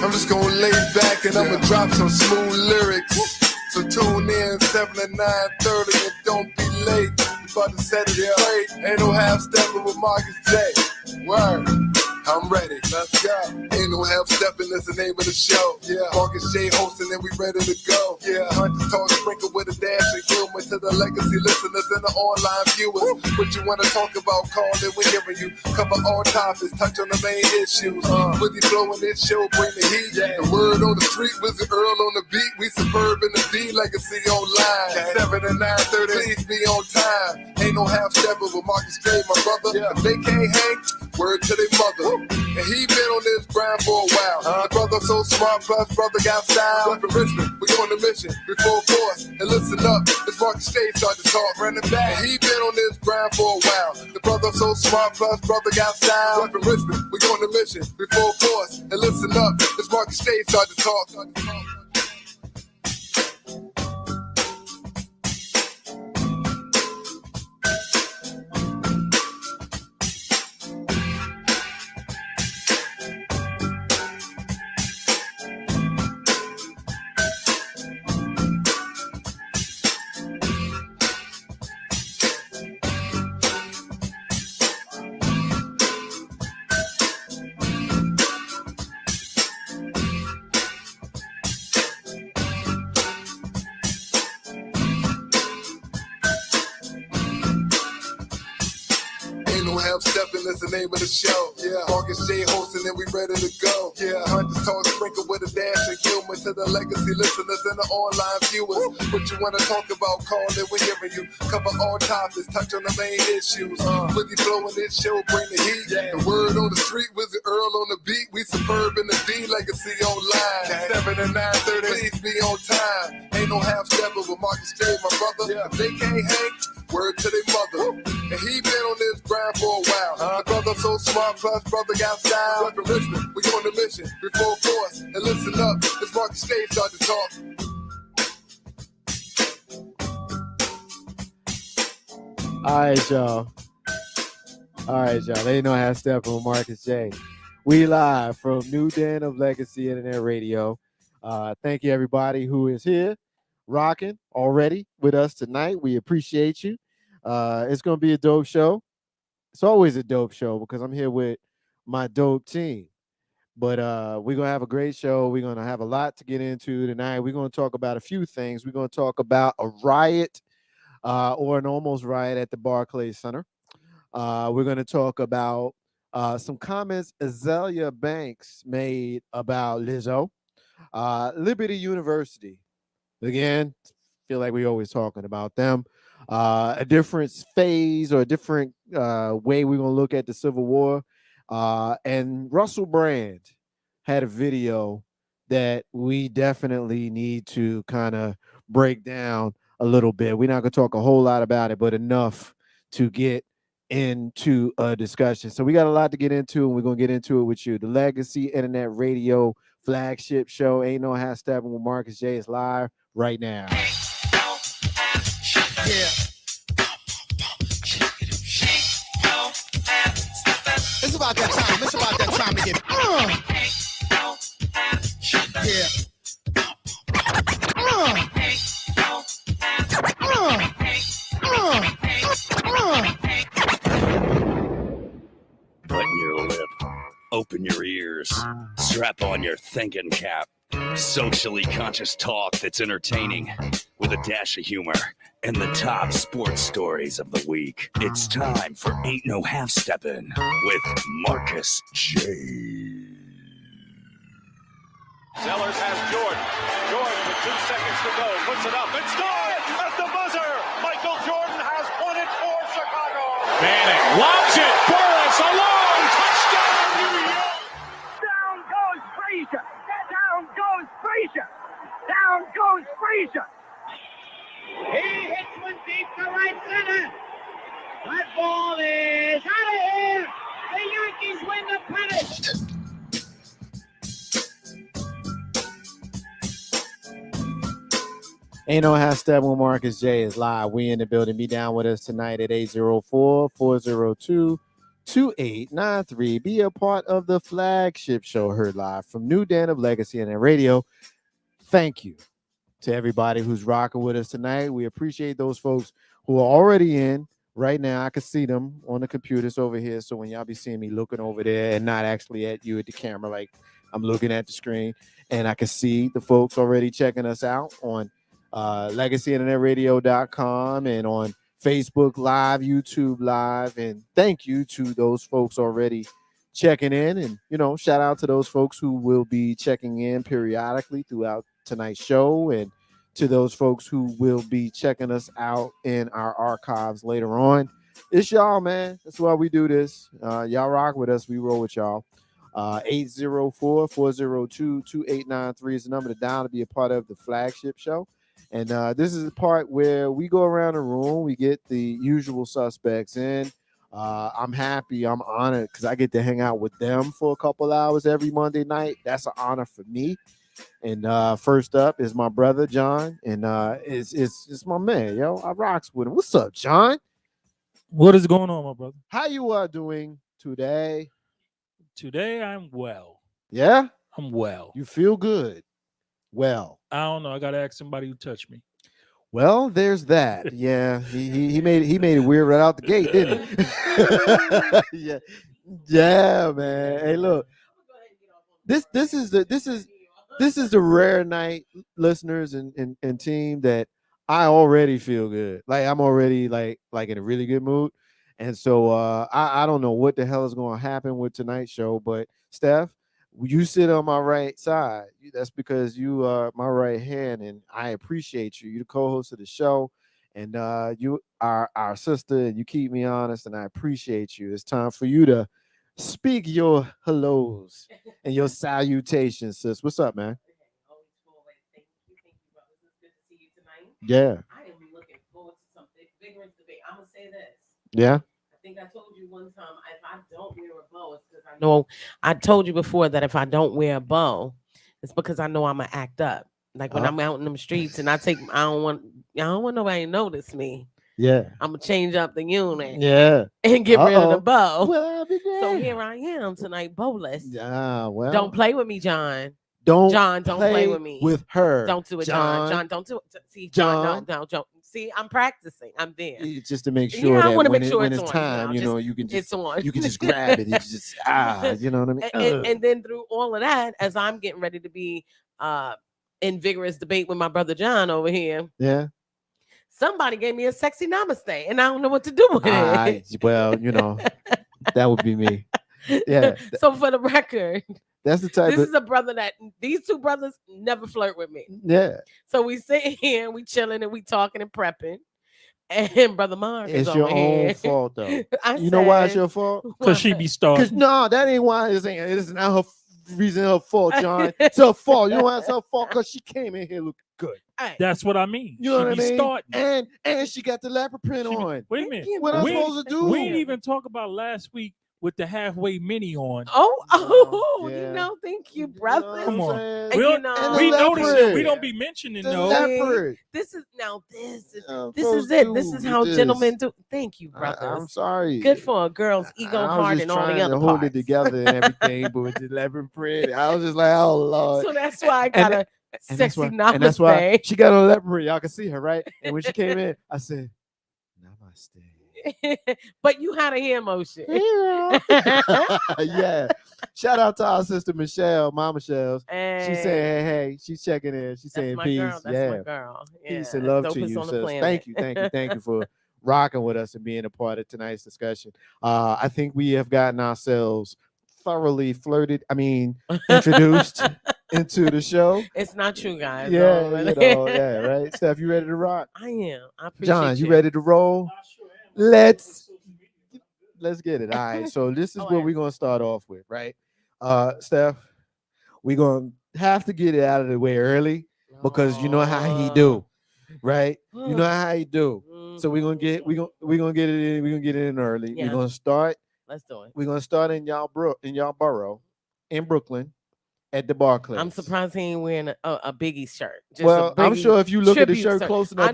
I'm just gonna lay back and I'ma drop some smooth lyrics. So tune in 7 to 9:30 and don't be late. We about to set it straight. Ain't no half stepping with Marcus J. Word. I'm ready, let's go. Ain't no half stepping, that's the name of the show. Yeah, Marcus J hosting and we ready to go. Yeah, Hunters talk sprinkle with a dash of humor to the legacy listeners and the online viewers. What you wanna talk about, call it, we're hearing you. Cover all topics, touch on the main issues. With the flow in this show, bring the heat. The word on the street, Wizard Earl on the beat. We superb in the D, legacy online. 7 and 9:30, please be on time. Ain't no half stepping with Marcus J, my brother. If they can't hang, word to their mother. And he been on this grind for a while. The brother so smart, plus brother got style. Up in Richmond, we on the mission, before force. And listen up, this Marcus J start to talk, running back. And he been on this grind for a while. The brother so smart, plus brother got style. Up in Richmond, we on the mission, before force. And listen up, this Marcus J start to talk. Steppin', that's the name of the show. Yeah, Marcus J hosting and we ready to go. Yeah, Hunters talk sprinkle with a dash of humor to the legacy listeners and the online viewers. What you wanna talk about, call it, we're hearing you. Cover all topics, touch on the main issues. With the flow in this show, bring the heat. The word on the street, Wizard Earl on the beat. We superb in the D, legacy online. 7 and 9:30, please be on time. Ain't no half stepping with Marcus J, my brother. If they can't hang, word to their mother. And he been on this grind for a while. The brother so smart, plus brother got style. Up in Richmond, we on the mission, before force. And listen up, this Marcus J start to talk. All right, y'all. They know how to step on Marcus J. We live from New Den of Legacy Internet Radio. Thank you, everybody who is here, rocking already with us tonight. We appreciate you. It's going to be a dope show. It's always a dope show because I'm here with my dope team. But we're going to have a great show. We're going to have a lot to get into tonight. We're going to talk about a few things. We're going to talk about a riot or an almost riot at the Barclays Center. We're going to talk about some comments Azalea Banks made about Lizzo. Liberty University. Again, feel like we're always talking about them. A different phase or a different way we're going to look at the Civil War. And Russell Brand had a video that we definitely need to kind of break down a little bit. We're not going to talk a whole lot about it, but enough to get into a discussion. So we got a lot to get into, and we're going to get into it with you. The Legacy Internet Radio flagship show, Ain't No Half Stepping with Marcus J, is live right now. Yeah. It's about that time. It's about that time to get. Yeah. Button your lip, open your ears, strap on your thinking cap. Socially conscious talk that's entertaining with a dash of humor and the top sports stories of the week. It's time for Ain't No Half Steppin' with Marcus J. Sellers has Jordan. Jordan with 2 seconds to go. Puts it up and scores at the buzzer. Michael Jordan has won it for Chicago. Manning lobs it. Burris, a long touchdown, New York. Down goes Frazier. Down goes Frazier. Down goes Frazier. He hits one deep to right center. That ball is out of here. The Yankees win the pennant. Ain't No Half Step with Marcus J is live. We in the building. Be down with us tonight at 804-402-2730. 2893. Be a part of the flagship show heard live from New Den of Legacy and Radio. Thank you to everybody who's rocking with us tonight. We appreciate those folks who are already in right now. I can see them on the computers over here. So when y'all be seeing me looking over there and not actually at you at the camera, like I'm looking at the screen, and I can see the folks already checking us out on legacyinternetradio.com and on Facebook Live, YouTube Live. And thank you to those folks already checking in. And, shout out to those folks who will be checking in periodically throughout tonight's show, and to those folks who will be checking us out in our archives later on. It's y'all, man. That's why we do this. Y'all rock with us. We roll with y'all. 804-402-2893 is the number to dial to be a part of the flagship show. And this is the part where we go around the room. We get the usual suspects in. I'm happy. I'm honored because I get to hang out with them for a couple hours every Monday night. That's an honor for me. And first up is my brother John, and it's my man, yo. I rocks with him. What's up, John? What is going on, my brother? How you doing today? Today I'm well. Yeah, I'm well. you feel good. Well, I don't know. I gotta ask somebody who touched me. well, there's that. Yeah, he made it weird right out the gate, didn't he? yeah, man. Hey, look, this is the rare night, listeners and team, that I already feel good. Like I'm already like in a really good mood. And so I don't know what the hell is going to happen with tonight's show, but Steph, you sit on my right side. That's because you are my right hand, and I appreciate you. You're the co-host of the show, and you are our sister, and you keep me honest, and I appreciate you. It's time for you to speak your hellos and your salutations, sis. What's up, man? Yeah. I am looking forward to some vigorous debate. I'm gonna say this. Yeah. I think I told you one time, if I don't wear a bow, it's because I know. I told you before that if I don't wear a bow, it's because I know I'm gonna act up. Like when I'm out in them streets and I don't want nobody to notice me. Yeah. I'm gonna change up the unit. Yeah. And get rid of the bow. Well, I'll be there. So here I am tonight, bowless. Yeah. Well. Don't play with me, John. Don't play with me. With her. Don't do it, John. John, don't do it. See, John, no, don't. See, I'm practicing. I'm there. Just to make sure that when it's time, you can just it's on. You can just grab it. It's just you know what I mean. And then through all of that, as I'm getting ready to be in vigorous debate with my brother John over here. Yeah. Somebody gave me a sexy namaste, and I don't know what to do with it. Well, that would be me. Yeah. So for the record. That's the type. This is a brother that these two brothers never flirt with me. Yeah. So we sitting here and we chilling and we talking and prepping. And brother Mark, it's your own fault though. You know why it's your fault? Because she be starting. Because no, that ain't why. It is not her reason. Her fault, John. It's her fault. You know why it's her fault? Because she came in here looking good. That's what I mean. You know what I mean? Starting. And she got the leopard print on. Wait a minute. What I'm supposed to do? We didn't even talk about last week with the halfway mini on. Yeah. Thank you, brother. Come on. And we notice it. We don't be mentioning those. This is it. This is how gentlemen do. Thank you, brother. I'm sorry. Good for a girl's ego, heart, and all the other hold parts. it together and everything, but with the leopard print, I was just like, oh Lord. So that's why I got a sexy namaste. And that's why she got on leopard print. Y'all can see her, right? And when she came in, I said, namaste. But you had a hand motion. Yeah. Shout out to our sister Michelle, Mama Michelle's. Hey. She's saying, hey, she's checking in. She's saying peace. That's my girl. Yeah. Peace and love to you, sis. Thank you for rocking with us and being a part of tonight's discussion. I think we have gotten ourselves thoroughly introduced into the show. It's not true, guys. Yeah, right. Steph, you ready to rock? I am. I appreciate John, you ready to roll? Let's get it. All right. So this is what we're gonna start off with, right? Steph, we're gonna have to get it out of the way early because you know how he do, right? You know how he do. So we're gonna get it in early. Yeah. We're gonna start. Let's do it. We're gonna start in y'all borough in Brooklyn at the Barclays. I'm surprised he ain't wearing a Biggie shirt. I'm sure if you look at the shirt close enough, I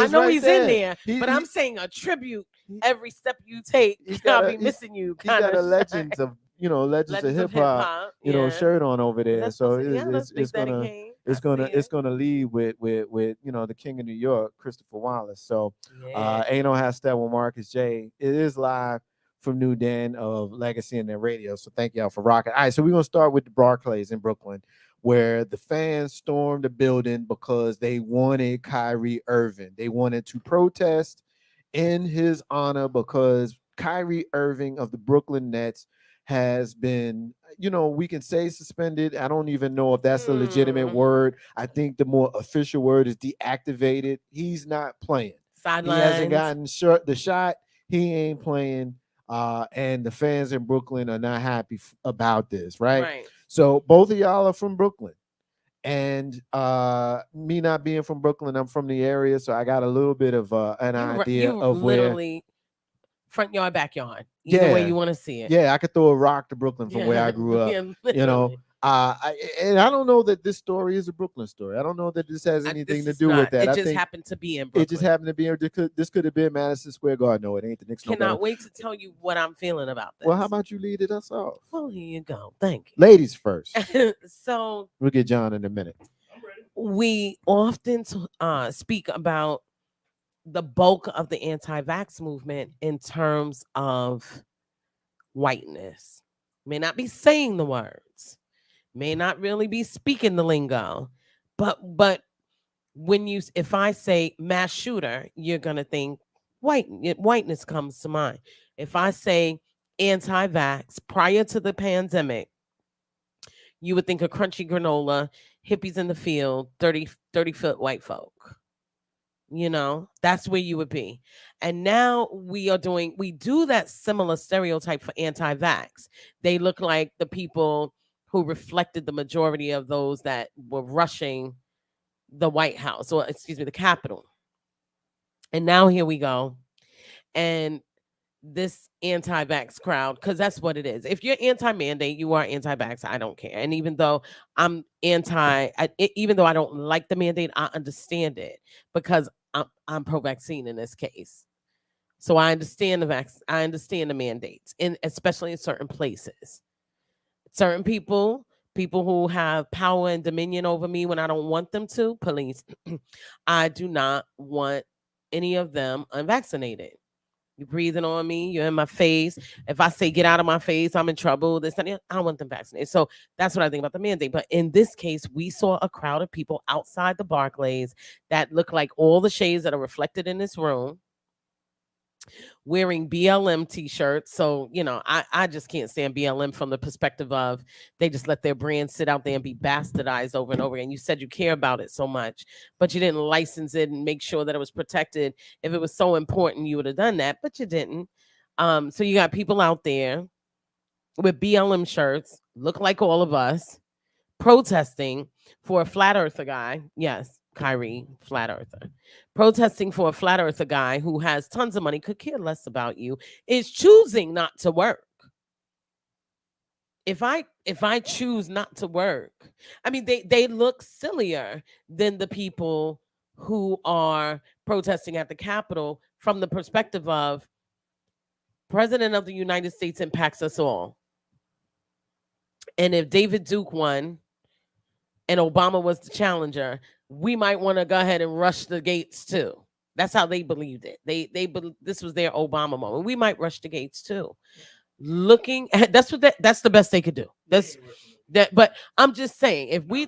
know he's he's right in there, but I'm saying a tribute every step you take, he's I'll got be a missing you. he's Kind got of a Legends of Legends of Hip Hip Hop Hop. Yeah. shirt on over there. That's So yeah, that's Big Daddy Kane. I see it's it. gonna lead with the King of New York, Christopher Wallace. So Yeah. Ain't No Half Step with Marcus J. It is live from New Den of Legacy and their radio. So thank y'all for rocking. All right, so we're gonna start with the Barclays in Brooklyn, where the fans stormed the building because they wanted Kyrie Irving. They wanted to protest in his honor because Kyrie Irving of the Brooklyn Nets has been, we can say suspended. I don't even know if that's a legitimate word. I think the more official word is deactivated. He's not playing. Sidelines. He hasn't gotten the shot. He ain't playing. And the fans in Brooklyn are not happy about this, right? Right. So both of y'all are from Brooklyn. And me not being from Brooklyn, I'm from the area, so I got a little bit of an idea of literally front yard, backyard, either Yeah. way you want to see it. Yeah, I could throw a rock to Brooklyn from where I grew up. Yeah, And I don't know that this story is a Brooklyn story. I don't know that this has anything to do with that. It I just think happened to be in Brooklyn. it just happened to be. This could have been Madison Square Garden. No, it ain't. The Knicks know better. Cannot wait to tell you what I'm feeling about this. Well, how about you lead us off? Well, here you go. Thank you. Ladies first. So We'll get John in a minute. we often speak about the bulk of the anti-vax movement in terms of whiteness. May not be saying the words, may not really be speaking the lingo, but if I say mass shooter, you're gonna think whiteness comes to mind. If I say anti-vax prior to the pandemic, you would think of crunchy granola, hippies in the field, 30-foot white folk. That's where you would be. And now we do that similar stereotype for anti-vax. They look like the people who reflected the majority of those that were rushing the White House, or excuse me, the Capitol. And now here we go. And this anti-vax crowd, because that's what it is. If you're anti-mandate, you are anti-vax. I don't care. And even though I'm even though I don't like the mandate, I understand it because I'm pro-vaccine in this case. So I understand I understand the mandates, especially in certain places. Certain people who have power and dominion over me when I don't want them to, police, I do not want any of them unvaccinated. You're breathing on me, you're in my face. If I say get out of my face, I'm in trouble. I don't want them vaccinated. So that's what I think about the mandate. But in this case, we saw a crowd of people outside the Barclays that look like all the shades that are reflected in this room, wearing BLM t-shirts. So, I just can't stand BLM from the perspective of they just let their brand sit out there and be bastardized over and over again. You said you care about it so much, but you didn't license it and make sure that it was protected. If it was so important, you would have done that, but you didn't. So you got people out there with BLM shirts, look like all of us, protesting for a flat earther guy. Yes, Kyrie, flat earther. Protesting for a flat earther guy who has tons of money, could care less about you, is choosing not to work. If I choose not to work, I mean, they look sillier than the people who are protesting at the Capitol from the perspective of President of the United States impacts us all. And if David Duke won and Obama was the challenger, we might want to go ahead and rush the gates too. That's how they believed it. This was their Obama moment. We might rush the gates too. Looking at that's the best they could do. But I'm just saying, if we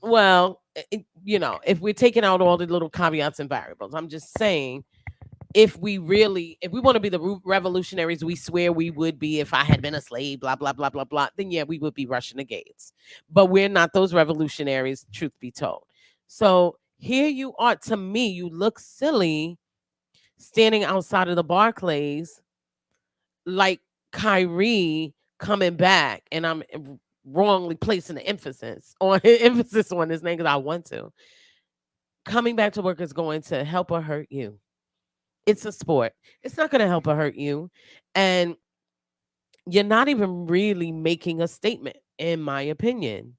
if we're taking out all the little caveats and variables, I'm just saying, if we want to be the revolutionaries we swear we would be if I had been a slave, blah, blah, blah, blah, blah, then yeah, we would be rushing the gates. But we're not those revolutionaries, truth be told. So here you are. To me, you look silly standing outside of the Barclays like Kyrie coming back, and I'm wrongly placing the emphasis on his name because I want to. Coming back to work is going to help or hurt you. It's a sport. It's not going to help or hurt you. And you're not even really making a statement, in my opinion.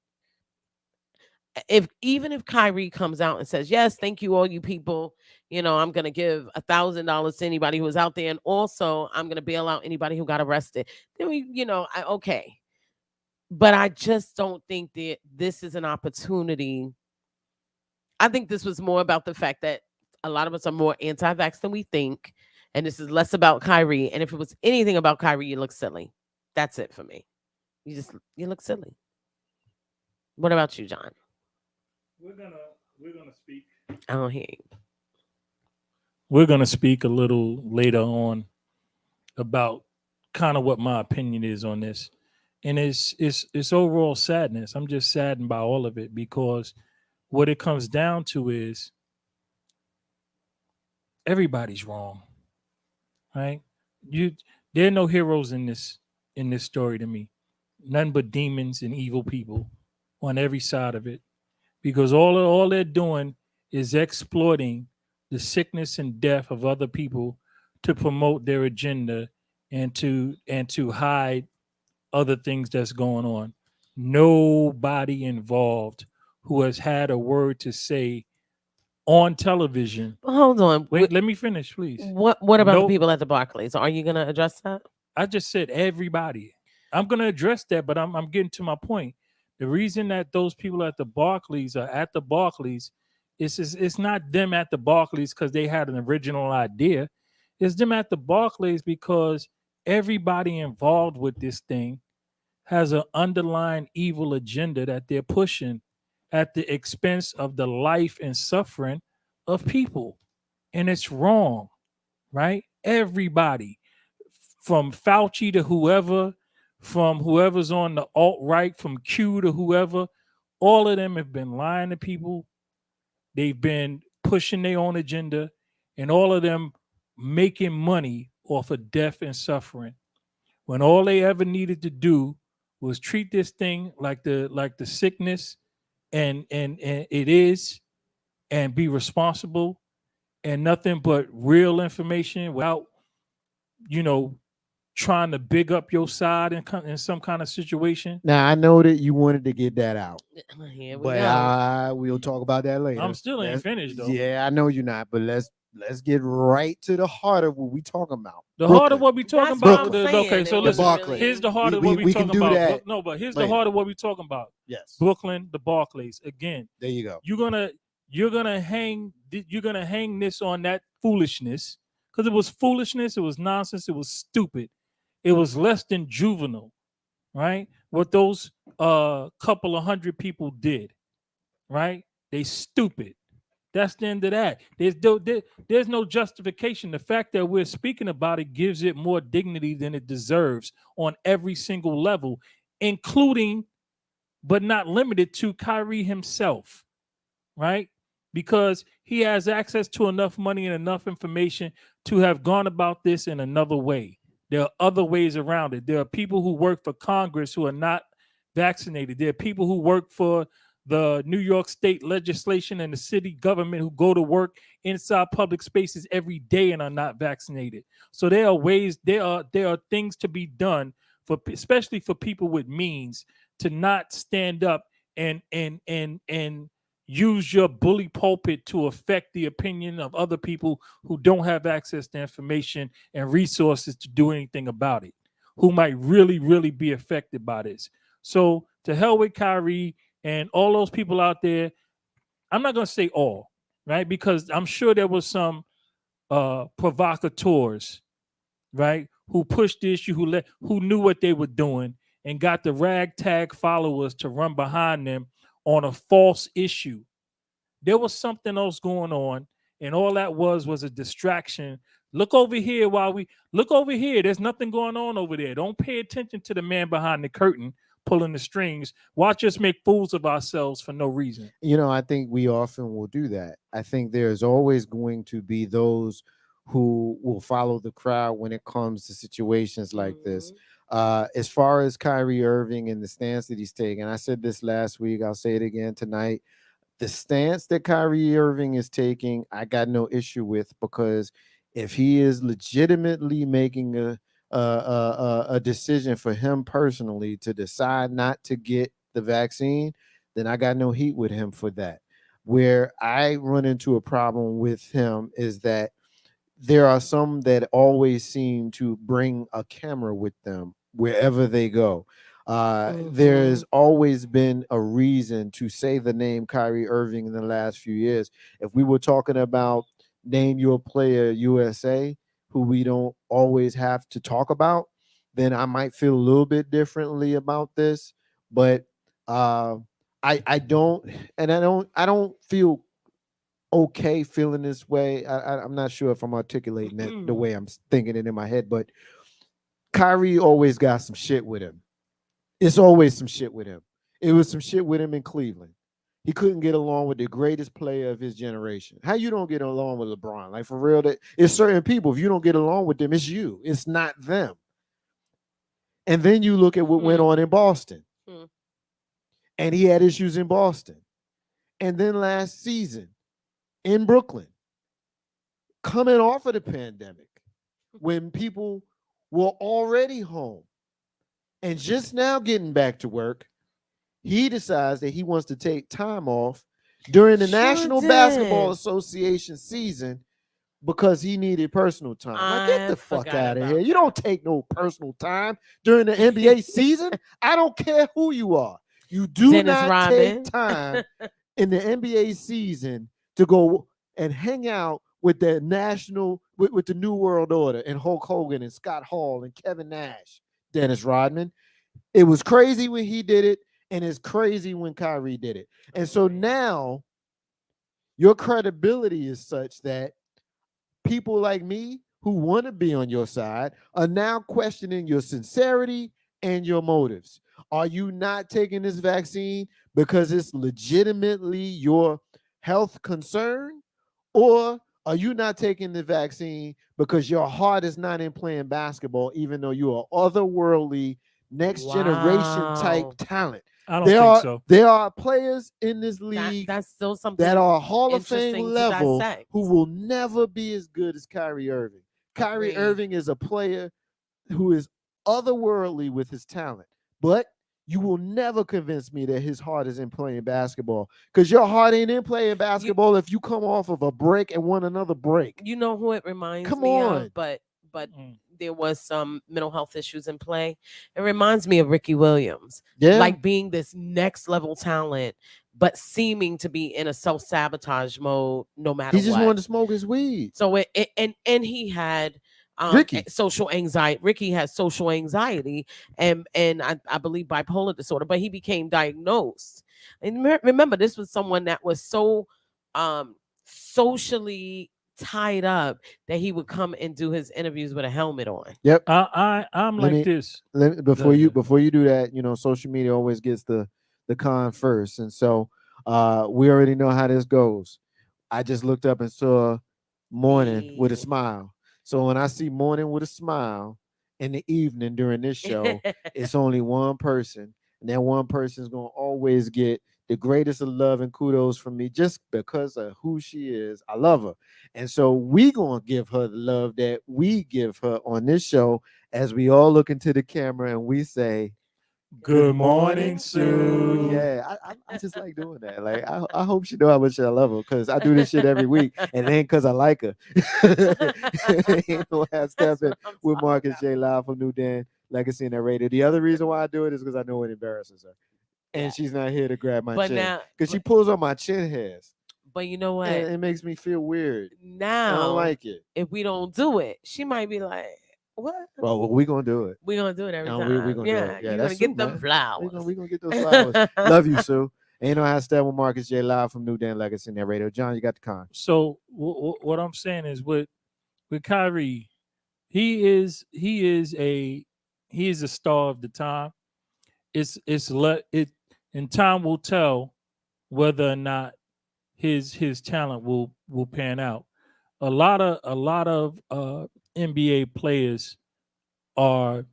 even if Kyrie comes out and says, yes, thank you, all you people, I'm gonna give $1,000 to anybody who was out there, and also I'm gonna bail out anybody who got arrested. Then okay. But I just don't think that this is an opportunity. I think this was more about the fact that a lot of us are more anti-vax than we think, and this is less about Kyrie. And if it was anything about Kyrie, you look silly. That's it for me. You look silly. What about you, John? We're gonna speak. I don't hear you. We're gonna speak a little later on about kind of what my opinion is on this, and it's overall sadness. I'm just saddened by all of it because what it comes down to is everybody's wrong, right? There are no heroes in this story to me, none but demons and evil people on every side of it, because all they're doing is exploiting the sickness and death of other people to promote their agenda and to hide other things that's going on. Nobody involved who has had a word to say on television. But hold on. Wait, let me finish, please. What about the people at the Barclays? Are you gonna address that? I just said everybody. I'm gonna address that, but I'm getting to my point. The reason that those people at the Barclays are at the Barclays it's not them at the Barclays because they had an original idea. It's them at the Barclays because everybody involved with this thing has an underlying evil agenda that they're pushing at the expense of the life and suffering of people. And it's wrong, right? Everybody, from Fauci to whoever, from whoever's on the alt-right, from Q to whoever, all of them have been lying to people. They've been pushing their own agenda, and all of them making money off of death and suffering. When all they ever needed to do was treat this thing like the sickness and it is, and be responsible, and nothing but real information without trying to big up your side in some kind of situation. Now I know that you wanted to get that out, Here we but go. we'll talk about that later. I'm still ain't finished though. Yeah, I know you're not, but let's get right to the heart of what we talking about. The heart of what we talking about. Okay, so listen. Barclays. Here's the heart of what we talking about. No, but here's the heart of what we talking about. Yes, Brooklyn, the Barclays. Again, there you go. You're gonna hang this on that foolishness because it was foolishness. It was nonsense. It was stupid. It was less than juvenile, right? What those couple of hundred people did, right? They stupid. That's the end of that. There's no justification. The fact that we're speaking about it gives it more dignity than it deserves on every single level, including, but not limited to, Kyrie himself, right? Because he has access to enough money and enough information to have gone about this in another way. There are other ways around it. There are people who work for Congress who are not vaccinated. There are people who work for the New York State legislation and the city government who go to work inside public spaces every day and are not vaccinated. So there are ways, there are things to be done for, especially for people with means, to not stand up and use your bully pulpit to affect the opinion of other people who don't have access to information and resources to do anything about it, who might really, really be affected by this. So to hell with Kyrie and all those people out there. I'm not going to say all, right? Because I'm sure there was some provocateurs, right, who pushed the issue, who knew what they were doing and got the ragtag followers to run behind them on a false issue. There was something else going on, and all that was a distraction. Look over here look over here. There's nothing going on over there. Don't pay attention to the man behind the curtain pulling the strings. Watch us make fools of ourselves for no reason. I think we often will do that. I think there's always going to be those who will follow the crowd when it comes to situations like this. As far as Kyrie Irving and the stance that he's taking, I said this last week, I'll say it again tonight. The stance that Kyrie Irving is taking, I got no issue with, because if he is legitimately making a decision for him personally to decide not to get the vaccine, then I got no heat with him for that. Where I run into a problem with him is that there are some that always seem to bring a camera with them wherever they go. There's always been a reason to say the name Kyrie Irving in the last few years. If we were talking about name your player USA, who we don't always have to talk about, then I might feel a little bit differently about this. But I don't, and I don't feel okay feeling this way. I'm not sure if I'm articulating it the way I'm thinking it in my head, but Kyrie always got some shit with him. It's always some shit with him. It was some shit with him in Cleveland. He couldn't get along with the greatest player of his generation. How you don't get along with LeBron? Like, for real, that it's certain people. If you don't get along with them, it's you. It's not them. And then you look at what went on in Boston. And he had issues in Boston. And then last season in Brooklyn, coming off of the pandemic, when people were already home and just now getting back to work, he decides that he wants to take time off during the National Basketball Association season because he needed personal time. Like, get the fuck out of here. You don't take no personal time during the NBA season. I don't care who you are. You do not take time in the NBA season to go and hang out with the national, with the New World Order and Hulk Hogan and Scott Hall and Kevin Nash, Dennis Rodman. It was crazy when he did it, and it's crazy when Kyrie did it. And so now your credibility is such that people like me who want to be on your side are now questioning your sincerity and your motives. Are you not taking this vaccine because it's legitimately your health concern? Or are you not taking the vaccine because your heart is not in playing basketball, even though you are otherworldly, next generation type talent? I don't think so. There are players in this league that's still something that are Hall of Fame level dissect. who will never be as good as Kyrie Irving. Kyrie Irving is a player who is otherworldly with his talent, but you will never convince me that his heart is in playing basketball, because your heart ain't in playing basketball if you come off of a break and want another break. You know who it reminds Come me on. of, but there was some mental health issues in play. It reminds me of Ricky Williams, like being this next level talent, but seeming to be in a self-sabotage mode no matter what. He just wanted to smoke his weed. So and he had social anxiety. Ricky has social anxiety and I believe bipolar disorder, but he became diagnosed. And remember, this was someone that was so socially tied up that he would come and do his interviews with a helmet on. Yep. I'm like this. Before you do that, you know, social media always gets the con first. And so we already know how this goes. I just looked up and saw Morning with a smile. So when I see Morning with a smile in the evening during this show, it's only one person. And that one person is going to always get the greatest of love and kudos from me just because of who she is. I love her. And so we going to give her the love that we give her on this show as we all look into the camera and we say, "Good morning, Sue." Yeah, I just like doing that. Like, I hope she know how much I love her, because I do this shit every week, and it ain't because I like her. Ain't no half stepping with Marcus J live from New Dan Legacy and that radio. The other reason why I do it is because I know it embarrasses her, and she's not here to grab my chin, because she pulls on my chin hairs. But you know what? And it makes me feel weird. Now, I don't like it. If we don't do it, she might be like, "What? Well, we're going to do it. We're going to do it every time. We're going to do it. Yeah, you're going to get them flowers. We're going to get those flowers. Love you, Sue. Ain't no how step with Marcus J live from New Dan Legacy in that radio. John, you got the con. So what I'm saying is with Kyrie, he is a star of the time. And time will tell whether or not his talent will pan out. A lot of NBA players are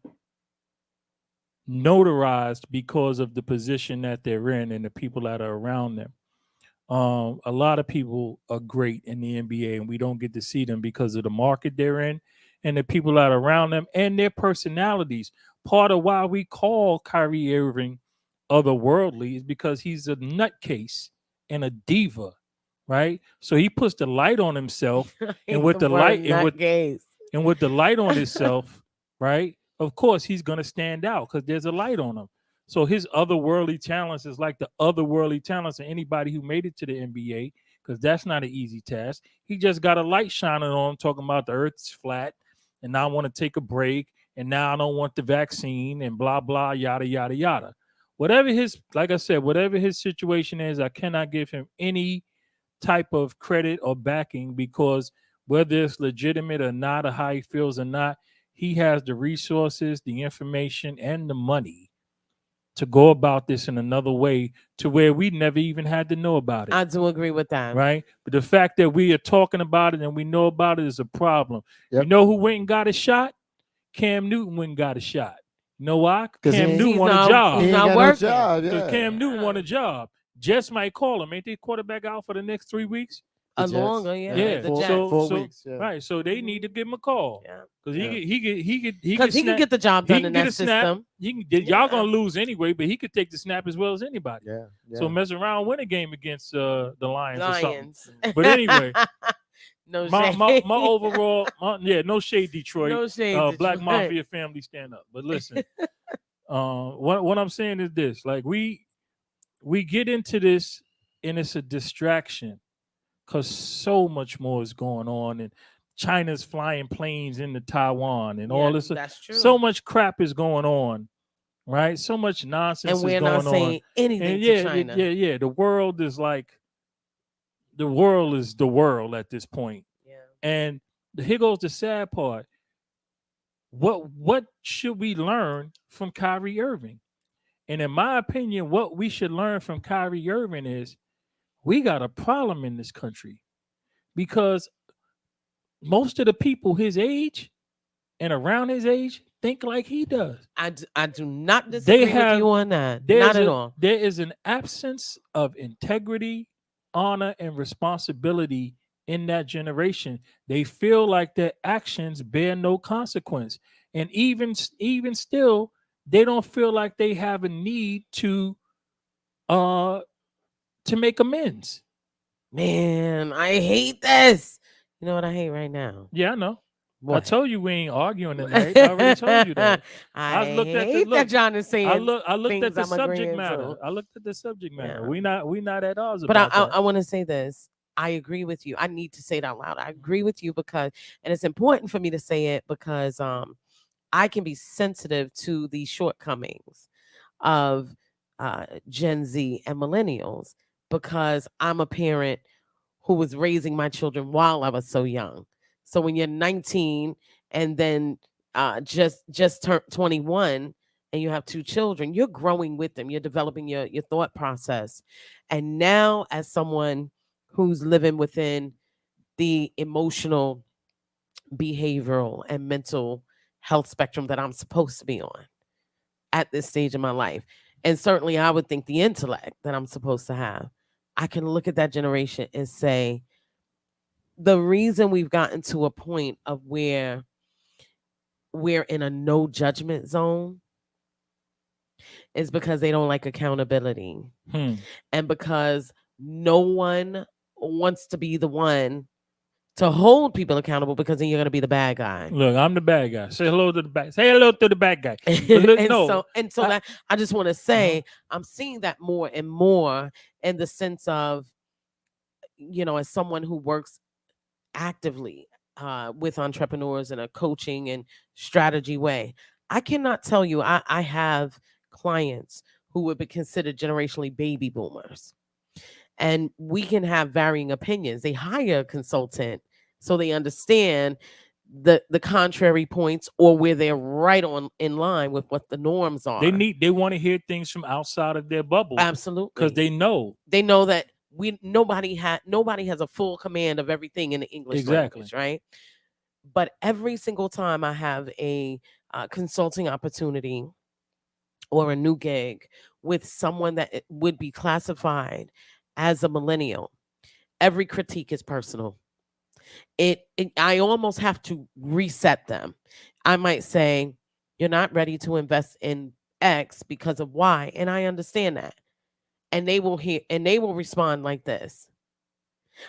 notarized because of the position that they're in and the people that are around them. A lot of people are great in the NBA, and we don't get to see them because of the market they're in and the people that are around them and their personalities. Part of why we call Kyrie Irving otherworldly is because he's a nutcase and a diva, right? So he puts the light on himself, and with the light and with the light on himself, right? Of course, he's gonna stand out because there's a light on him. So his otherworldly talents is like the otherworldly talents of anybody who made it to the NBA, because that's not an easy task. He just got a light shining on him, talking about the earth's flat, and now I want to take a break, and now I don't want the vaccine, and blah blah yada yada yada. Whatever his, like I said, whatever his situation is, I cannot give him any type of credit or backing, because whether it's legitimate or not, or how he feels or not, he has the resources, the information, and the money to go about this in another way to where we never even had to know about it. I do agree with that. Right? But the fact that we are talking about it and we know about it is a problem. Yep. You know who went and got a shot? Cam Newton went and got a shot. You know why? 'Cause Cam he- Newton He's won a not- job. He He's ain't not got no working. job, Because yeah. Cam Newton won a job. Jets might call him. Ain't they quarterback out for the next 3 weeks? The A Jets. longer, yeah. Yeah, The four, Jets. so- 4 so- weeks. Yeah. Right. So they need to give him a call. Yeah. Because Yeah. he Because he can get the job he done can in get that a snap. system. Y'all gonna lose anyway, but he could take the snap as well as anybody. Yeah. Yeah. So mess around, win a game against the Lions or something. Lions. But anyway, no my shade. overall, no shade, Detroit. No shade. Black Detroit. Mafia family, stand up. But listen, what I'm saying is this: like we get into this, and it's a distraction, because so much more is going on, and China's flying planes into Taiwan, and all this. That's true. So much crap is going on, right? So much nonsense and we're is going not saying on. anything And to China. yeah. The world is the world at this point. Yeah. And here goes the sad part. What should we learn from Kyrie Irving? And in my opinion, what we should learn from Kyrie Irving is we got a problem in this country, because most of the people his age and around his age think like he does. I do not disagree with you on that. Not at all. There is an absence of integrity, honor, and responsibility in that generation. They feel like their actions bear no consequence. And even still, they don't feel like they have a need to make amends. Man, I hate this. You know what I hate right now? Yeah, I know. What? I told you we ain't arguing tonight. I already told you that. I looked at the- hate look, that John is saying. I looked at things the I'm subject agreeing matter. to. I looked at the subject matter. Yeah. We not at odds But about that. I want to say this. I agree with you. I need to say it out loud. I agree with you because, and it's important for me to say it because I can be sensitive to the shortcomings of Gen Z and millennials, because I'm a parent who was raising my children while I was so young. So when you're 19 and then just turned 21 and you have 2 children, you're growing with them. You're developing your thought process. And now, as someone who's living within the emotional, behavioral, and mental health spectrum that I'm supposed to be on at this stage of my life, and certainly I would think the intellect that I'm supposed to have, I can look at that generation and say, the reason we've gotten to a point of where we're in a no judgment zone is because they don't like accountability. And because no one wants to be the one to hold people accountable, because then you're going to be the bad guy. Look, I'm the bad guy. Say hello to the bad. Say hello to the bad guy. But look, I just want to say, I'm seeing that more and more, in the sense of, as someone who works actively with entrepreneurs in a coaching and strategy way, I cannot tell you, I have clients who would be considered generationally baby boomers. And we can have varying opinions. They hire a consultant so they understand the contrary points, or where they're right on in line with what the norms are. They want to hear things from outside of their bubble. Absolutely. Because they know that nobody has a full command of everything in the English language, right? But every single time I have a consulting opportunity or a new gig with someone that would be classified as a millennial, every critique is personal. I almost have to reset them. I might say, you're not ready to invest in X because of Y, and I understand that. And they will respond like this.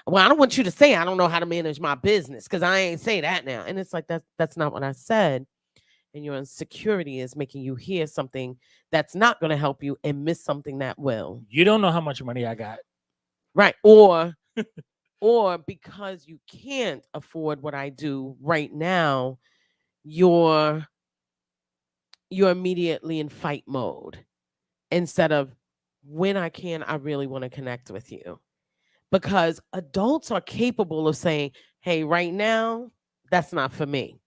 Well, I don't want you to say I don't know how to manage my business because I ain't say that now. And it's like that's not what I said. And your insecurity is making you hear something that's not going to help you and miss something that will. You don't know how much money I got. Right. Or because you can't afford what I do right now, you're immediately in fight mode instead of when I can, I really want to connect with you. Because adults are capable of saying, hey, right now, that's not for me.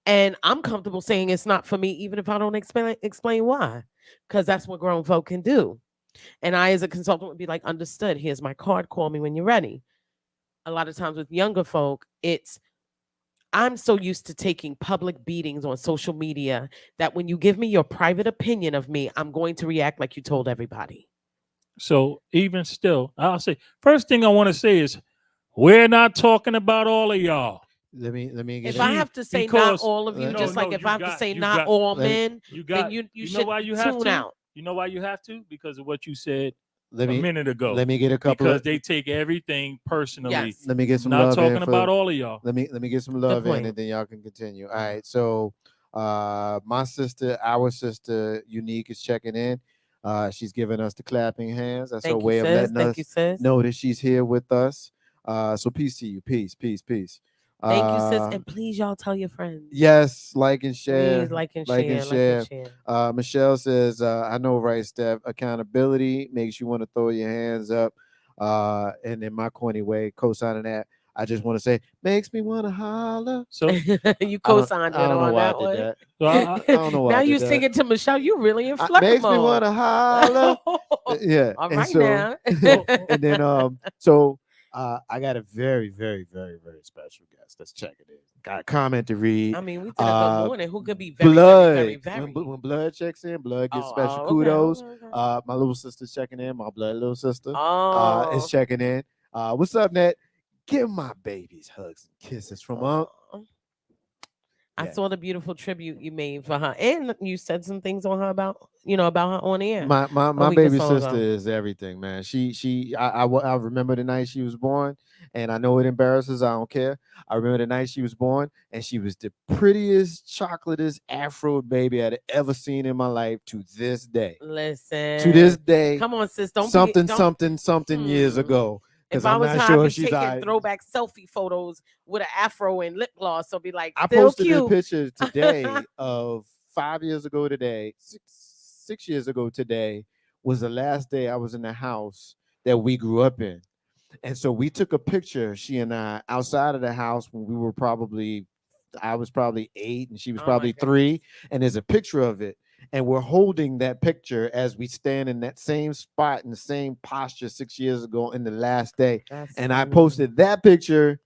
And I'm comfortable saying it's not for me, even if I don't explain why, because that's what grown folk can do. And I, as a consultant, would be like, understood. Here's my card. Call me when you're ready. A lot of times with younger folk, I'm so used to taking public beatings on social media that when you give me your private opinion of me, I'm going to react like you told everybody. So even still, I'll say, first thing I want to say is we're not talking about all of y'all. Let me get If it. I have to say not Because- all of you, No, just like no, if you I have to got- say you not got- all let- men, You then got you know should why you have tune to? out. You know why you have to? Because of what you said Let a me minute ago. let me get a couple Because of they take everything personally. Yes. let me get some Not love talking in about for, all of y'all. let me get some love in point. and then y'all can continue. All right. So our sister Unique is checking in. She's giving us the clapping hands. That's her Thank you, way of sis. letting Thank us you, sis. know that she's here with us. So peace to you. Peace. Thank you, sis. And please, y'all tell your friends. Yes, like and share. Please like and share. Michelle says, I know, right, Steph? Accountability makes you want to throw your hands up. And in my corny way, co-signing that, I just want to say, makes me want to holler. So You co-signed it I don't know on why that I one. did that. So I don't know why Now I did you that. sing it to Michelle. You really in flirt Makes me mode. want to holler. Yeah. All and right so, now. and then so I got a very, very, very, very special guest that's checking in. Got a comment to read. I mean, we did a good morning. Who could be very, Blood. very, very, very? When Blood checks in, Blood gets Oh, special okay, kudos. okay. My little sister's checking in. My blood little sister is Oh. checking in. What's up, Ned? Give my babies hugs and kisses from Unc. I Yeah. saw the beautiful tribute you made for her, and you said some things on her about her on air. My a week or baby so sister ago. is everything, man. I remember the night she was born, and I know it embarrasses. I don't care. I remember the night she was born, and she was the prettiest, chocolatest Afro baby I'd ever seen in my life to this day. Listen, To this day, come on, sis. Don't something years ago. If Because I I'm was not her, sure I'd be she's taking throwback selfie photos with an afro and lip gloss. So be like, I still posted cute. a picture today of 5 years ago today, 6 years ago today was the last day I was in the house that we grew up in. And so we took a picture, she and I, outside of the house when I was probably 8 and she was Oh my probably goodness. 3. And there's a picture of it. And we're holding that picture as we stand in that same spot in the same posture 6 years ago in the last day. That's And I posted that picture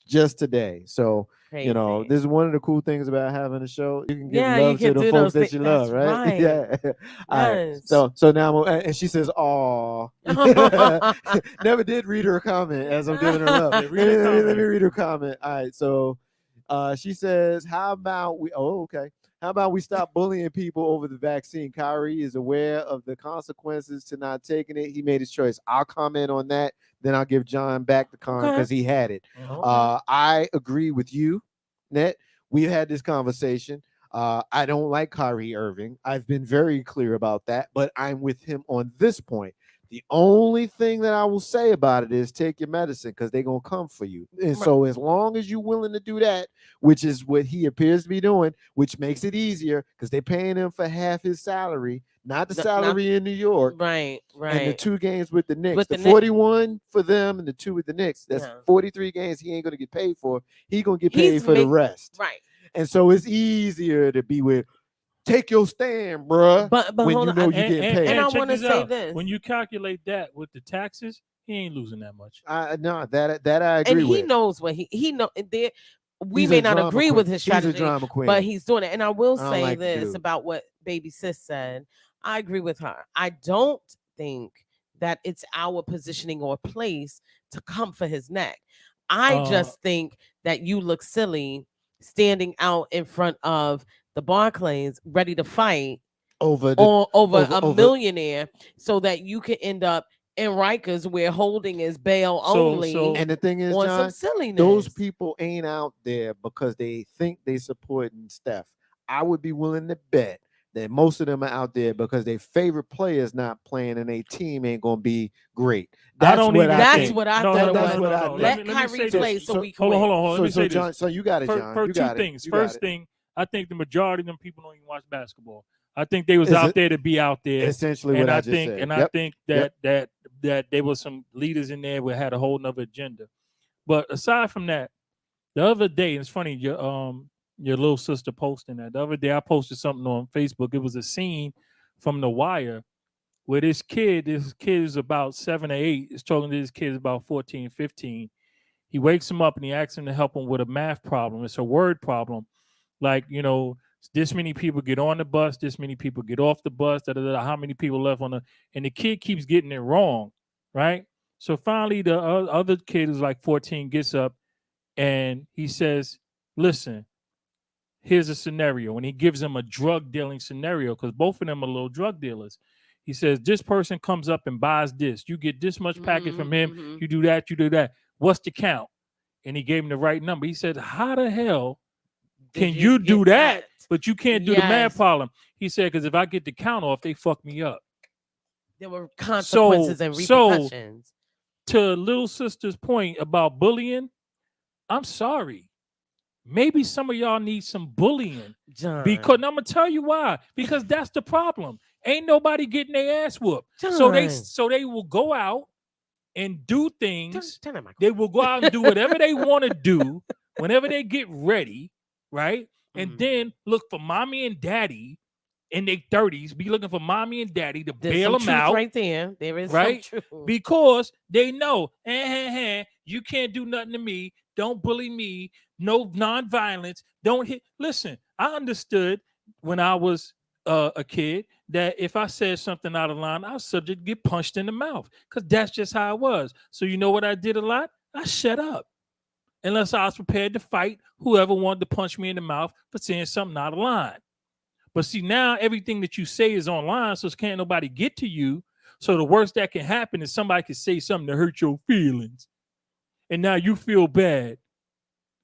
just today. So, crazy. this is one of the cool things about having a show. You can give Yeah, you love to can the do folks those that things. you love, That's right? right. Yeah. All right. Yes. So now, and she says, "Aw." Never did read her comment as I'm giving her love. Yeah, read her Let me comment. read her comment. All right. So she says, "How about we?" Oh, okay. How about we stop bullying people over the vaccine? Kyrie is aware of the consequences to not taking it. He made his choice. I'll comment on that. Then I'll give John back the con Okay. because he had it. Okay. I agree with you, Net. We've had this conversation. I don't like Kyrie Irving. I've been very clear about that, but I'm with him on this point. The only thing that I will say about it is take your medicine because they're going to come for you. And so as long as you're willing to do that, which is what he appears to be doing, which makes it easier because they're paying him for half his salary, not the salary in New York. Right. And the 2 games with the Knicks, With the the Knicks. 41 for them and the 2 with the Knicks. That's 43 games he ain't going to get paid for. He's going to get paid for the rest. Right. And so it's easier to be with, take your stand, bruh. But when hold you on, know and- you get paid. And I check want to this say out. this. When you calculate that with the taxes, he ain't losing that much. No, that I agree and with. he knows what he know. There, we He's may a not drama agree queen. with his strategy, He's a drama queen. but he's doing it. And I will I don't say like the this dude. about what Baby Sis said. I agree with her. I don't think that it's our positioning or place to come for his neck. I just think that you look silly standing out in front of the Barclays ready to fight over the or over a over- millionaire so that you can end up in Rikers where holding is bail only and the thing is, on John, some silliness. those people ain't out there because they think they supporting Steph. I would be willing to bet that most of them are out there because their favorite player is not playing and their team ain't gonna be great. That's don't what even I That's think. what I No, thought no, it no, was. That's no, what no, I no. think. Let me say Kyrie this. play so we can hold on, win. hold on. Let me say this. John, so you got it, John. For You two got it. things. You got First it. thing, I think the majority of them people don't even watch basketball. I think they was Is out it- there to be out there. Essentially, And what I just think, said. and Yep. I think Yep. that there was some leaders in there who had a whole nother agenda. But aside from that, the other day, and it's funny, your little sister posting that. The other day, I posted something on Facebook. It was a scene from The Wire where this kid is about 7 or 8, is talking to this kid about 14, 15. He wakes him up and he asks him to help him with a math problem. It's a word problem. Like, this many people get on the bus, this many people get off the bus, how many people left on and the kid keeps getting it wrong, right? So finally, the other kid who's like 14 gets up and he says, listen, here's a scenario. And he gives him a drug dealing scenario because both of them are little drug dealers. He says, this person comes up and buys this. You get this much package from him. You do that, you do that. What's the count? And he gave him the right number. He said, how the hell can you do that, but you can't do the math problem? He said, because if I get the count off, they fuck me up. There were consequences and repercussions. To little sister's point about bullying, I'm sorry. Maybe some of y'all need some bullying. John. Because I'm gonna tell you why. Because that's the problem. Ain't nobody getting their ass whooped. John. So they will go out and do things. They will go out and do whatever they want to do whenever they get ready, right? And then look for mommy and daddy in their 30s, be looking for mommy and daddy to bail them out. Right there. There is right? some truth. Because they know, you can't do nothing to me. Don't bully me. No nonviolence. Don't hit. Listen, I understood when I was a kid that if I said something out of line, I was subject to get punched in the mouth because that's just how it was. So you know what I did a lot? I shut up. Unless I was prepared to fight whoever wanted to punch me in the mouth for saying something out of line. But see, now everything that you say is online, so can't nobody get to you. So the worst that can happen is somebody can say something to hurt your feelings. And now you feel bad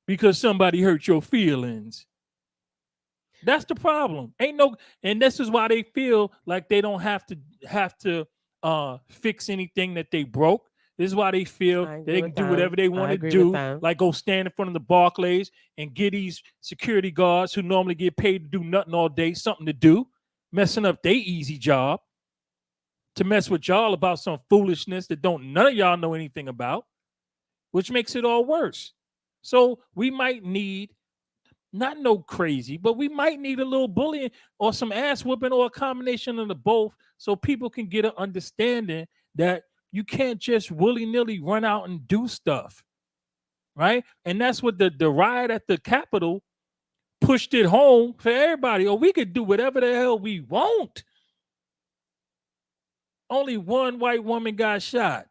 because somebody hurt your feelings. That's the problem. And this is why they feel like they don't have to fix anything that they broke. This is why they feel that they can do whatever they want to do, like go stand in front of the Barclays and get these security guards who normally get paid to do nothing all day, something to do, messing up their easy job, to mess with y'all about some foolishness that none of y'all know anything about, which makes it all worse. So we might need, not no crazy, but we might need a little bullying or some ass whooping or a combination of the both so people can get an understanding that you can't just willy-nilly run out and do stuff, right? And that's what the riot at the Capitol pushed it home for everybody. We could do whatever the hell we want. Only one white woman got shot.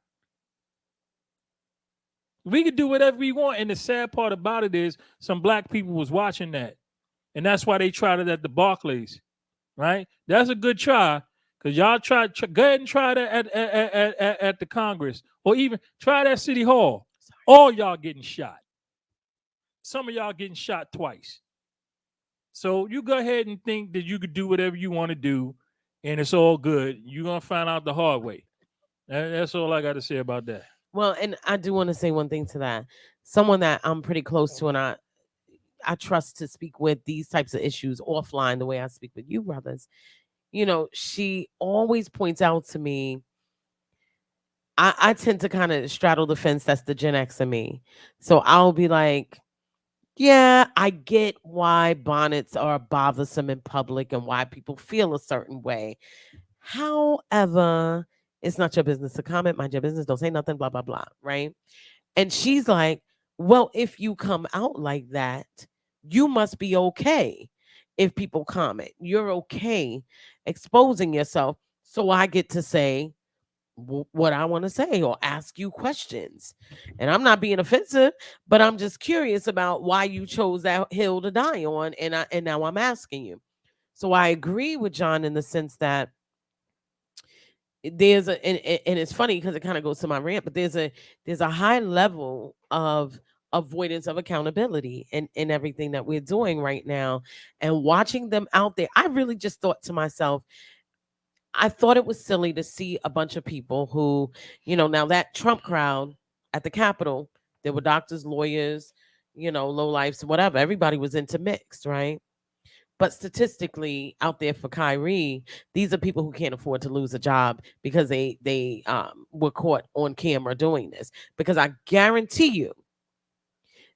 We could do whatever we want. And the sad part about it is some black people was watching that. And that's why they tried it at the Barclays, right? That's a good try. Because y'all go ahead and try that at the Congress. Or even try that City Hall. All y'all getting shot. Some of y'all getting shot twice. So you go ahead and think that you could do whatever you want to do. And it's all good. You're going to find out the hard way. That's all I got to say about that. Well, and I do want to say one thing to that. Someone that I'm pretty close to and I trust to speak with these types of issues offline the way I speak with you brothers. She always points out to me, I tend to kind of straddle the fence. That's the Gen X in me. So I'll be like, yeah, I get why bonnets are bothersome in public and why people feel a certain way. However, it's not your business to comment. Mind your business. Don't say nothing, blah, blah, blah. Right? And she's like, well, if you come out like that, you must be okay. If people comment, you're okay exposing yourself. So I get to say what I want to say or ask you questions. And I'm not being offensive, but I'm just curious about why you chose that hill to die on. And now I'm asking you. So I agree with John in the sense that there's and it's funny because it kind of goes to my rant, but there's a high level of avoidance of accountability in everything that we're doing right now. And watching them out there, I really just thought to myself, I thought it was silly to see a bunch of people who, now that Trump crowd at the Capitol, there were doctors, lawyers, low lifes, whatever. Everybody was intermixed, right? But statistically, out there for Kyrie, these are people who can't afford to lose a job because they were caught on camera doing this. Because I guarantee you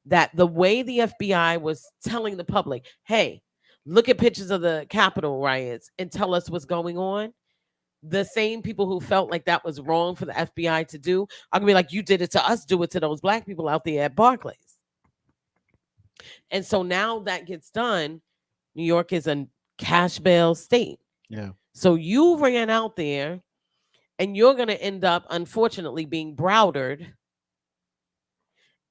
that the way the FBI was telling the public, hey, look at pictures of the Capitol riots and tell us what's going on. The same people who felt like that was wrong for the FBI to do are gonna be like, you did it to us, do it to those black people out there at Barclays. And so now that gets done, New York is a cash bail state. Yeah. So you ran out there and you're going to end up, unfortunately, being browdered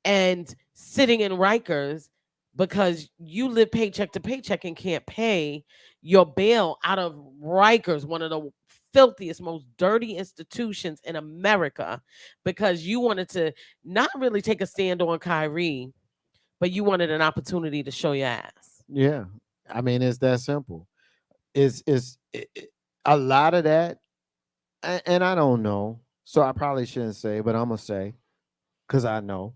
and sitting in Rikers because you live paycheck to paycheck and can't pay your bail out of Rikers, one of the filthiest, most dirty institutions in America, because you wanted to not really take a stand on Kyrie, but you wanted an opportunity to show your ass. Yeah. I mean, it's that simple. It's a lot of that, and I don't know, so I probably shouldn't say, but I'm gonna say because I know,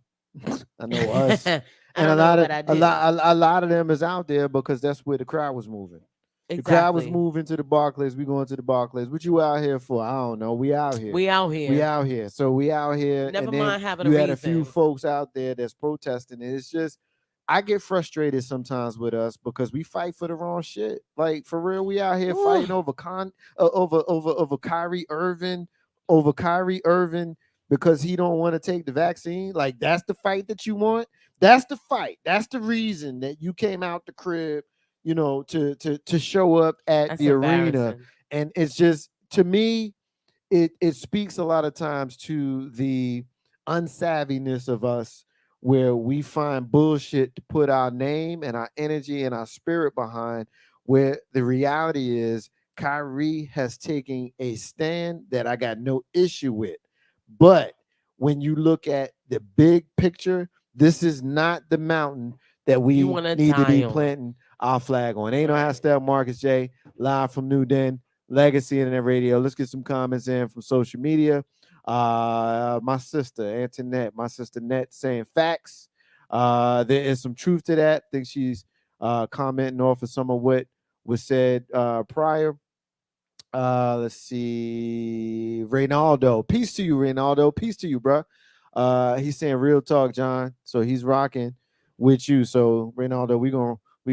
I know us, and a lot of them is out there because that's where the crowd was moving. Exactly. The crowd was moving to the Barclays. We going to the Barclays. What you out here for? I don't know. We out here. We out here. We out here. So we out here. Never and mind then having you a had a reason. few folks out there that's protesting. And it's just, I get frustrated sometimes with us because we fight for the wrong shit. Like for real, we out here fighting over Kyrie Irving, because he don't want to take the vaccine. Like that's the fight that you want. That's the fight. That's the reason that you came out the crib, to show up at That's the arena. embarrassing. And it's just, to me, it speaks a lot of times to the unsavviness of us, where we find bullshit to put our name and our energy and our spirit behind, where the reality is Kyrie has taken a stand that I got no issue with. But when you look at the big picture, this is not the mountain that we need to be planting our flag on. Ain't no hashtag Marcus J, live from New Den, Legacy Internet Radio. Let's get some comments in from social media. My sister Antoinette, my sister Net, saying facts. There is some truth to that. I think she's commenting off of some of what was said prior. Let's see. Reynaldo. Peace to you, Reynaldo. Peace to you, bro. He's saying real talk, John. So he's rocking with you. So Reynaldo, we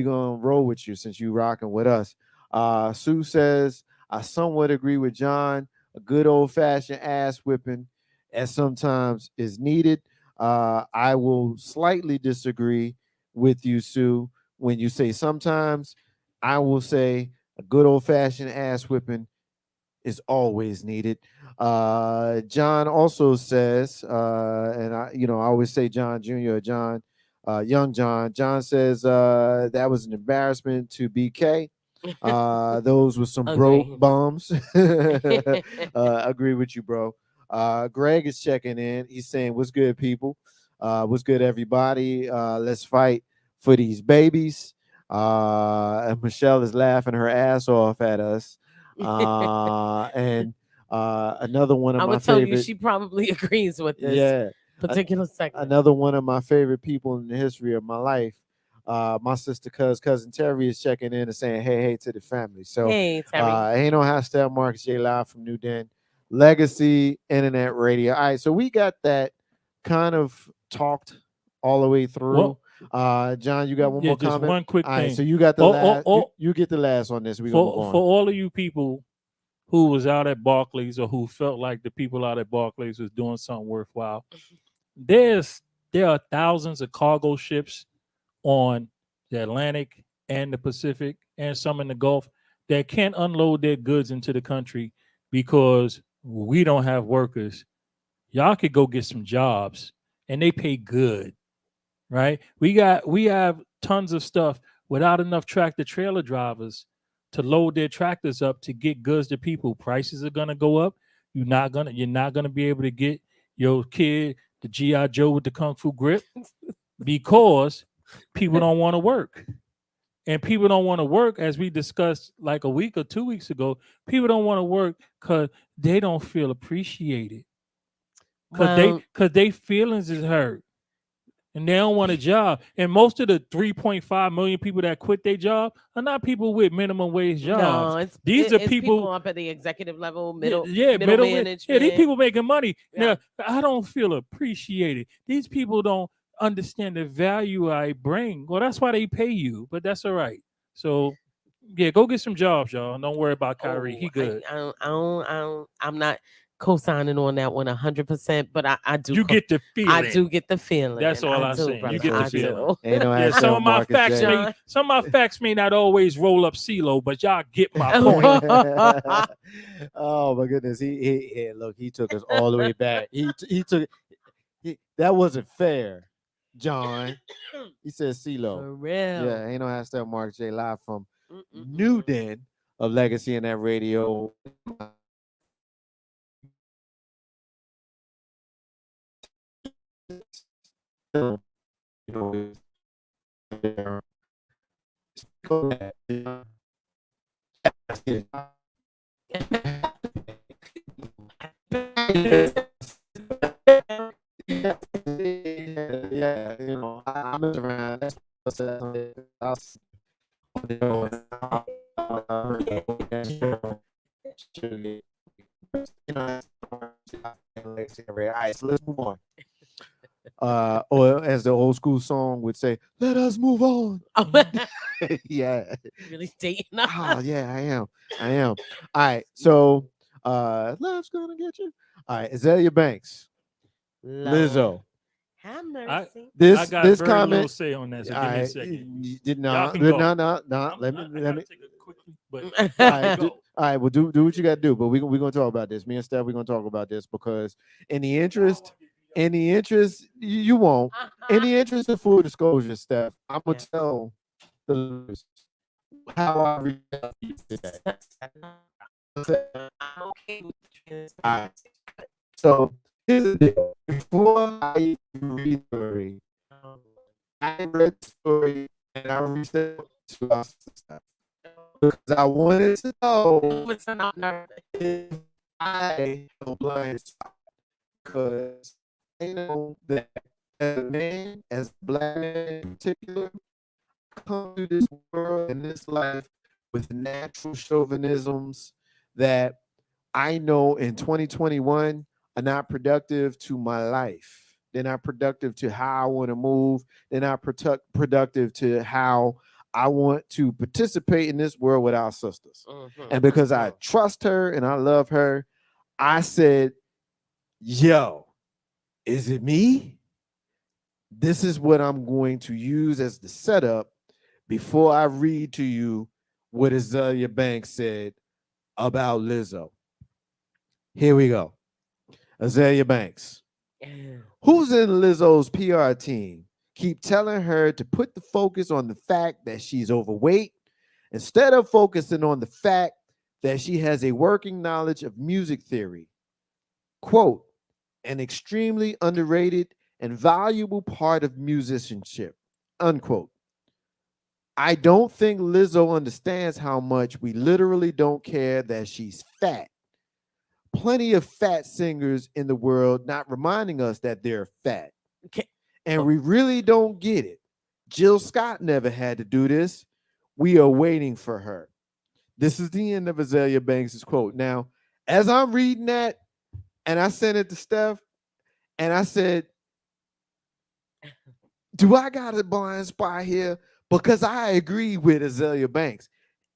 gonna roll with you since you rocking with us. Sue says, I somewhat agree with John. A good old-fashioned ass whipping as sometimes is needed. I will slightly disagree with you, Sue, when you say sometimes. I will say a good old-fashioned ass whipping is always needed. John also says, and I always say John Jr. or John, young John. John says that was an embarrassment to BK. Those were some broke bums. Agree with you, bro. Greg is checking in. He's saying, what's good, people? What's good, everybody? Let's fight for these babies. And Michelle is laughing her ass off at us. And another one of my favorite. I would tell you she probably agrees with this particular segment. Another one of my favorite people in the history of my life. My sister cousin Terry is checking in and saying hey to the family. So hey, Terry. Ain't no hashtag Marcus J live from New Den, Legacy Internet Radio. All right, so we got that kind of talked all the way through. John, you got one more just comment? One quick all thing. Right, so you got the last. You get the last on this. We gonna move on. For all of you people who was out at Barclays or who felt like the people out at Barclays was doing something worthwhile, there are thousands of cargo ships on the Atlantic and the Pacific and some in the Gulf that can't unload their goods into the country because we don't have workers. Y'all could go get some jobs and they pay good, right? We have tons of stuff without enough tractor trailer drivers to load their tractors up to get goods to people. Prices are gonna go up. You're not gonna be able to get your kid the G.I. Joe with the Kung Fu grip because people don't want to work. And people don't want to work, as we discussed like a week or 2 weeks ago. People don't want to work because they don't feel appreciated. Because they feelings is hurt. And they don't want a job. And most of the 3.5 million people that quit their job are not people with minimum wage jobs. No, These are people up at the executive level, middle management. Yeah, these people making money. Yeah. Now, I don't feel appreciated. These people don't understand the value I bring. Well, that's why they pay you, but that's all right. So, yeah, go get some jobs, y'all. Don't worry about Kyrie. He good. I'm not co-signing on that one 100%, but I do. You get the feeling. I do get the feeling. That's all I'm saying. Brother. You get the feeling. Ain't no Yeah, some of my facts may not always roll up CeeLo, but y'all get my point. Oh my goodness, he look, he took us all the way back. He took that wasn't fair, John. He said CeeLo. For real. Yeah, ain't no hashtag Mark J live from New Den of Legacy and that radio. You know, yeah, you know, I'm around. All right, so let's move on. Or as the old school song would say, "Let us move on." Yeah, really dating. Oh yeah, I am. All right, so love's gonna get you. All right, Azalea Banks, Lizzo. Have mercy. I got this very comment. little say on that. So give me a second. No. Let me. Take it quickly, but all right, well, do what you got to do. But we're gonna talk about this. Me and Steph, we're gonna talk about this because in the interest, you won't. In the interest of full disclosure, Steph, I'm gonna tell the listeners how I reacted today. All right. So here's the deal. Before I read the story, I read the story and I reached out to our sister because I wanted to know if I have a blind spot. Because I know that as a man, as a black man in particular, I come to this world and this life with natural chauvinisms that I know in 2021 are not productive to my life. They're not productive to how I want to move. They're not productive to how I want to participate in this world with our sisters. And because I trust her and I love her, I said, yo, is it me? This is what I'm going to use as the setup before I read to you what Azalea Banks said about Lizzo. Here we go. Azalea Banks. Who's in Lizzo's PR team? Keep telling her to put the focus on the fact that she's overweight instead of focusing on the fact that she has a working knowledge of music theory. Quote, an extremely underrated and valuable part of musicianship, unquote. I don't think Lizzo understands how much we literally don't care that she's fat. Plenty of fat singers in the world not reminding us that they're fat. And we really don't get it. Jill Scott never had to do this. We are waiting for her. This is the end of Azalea Banks' quote. Now, as I'm reading that, and I sent it to Steph, and I said, do I got a blind spot here? Because I agree with Azalea Banks.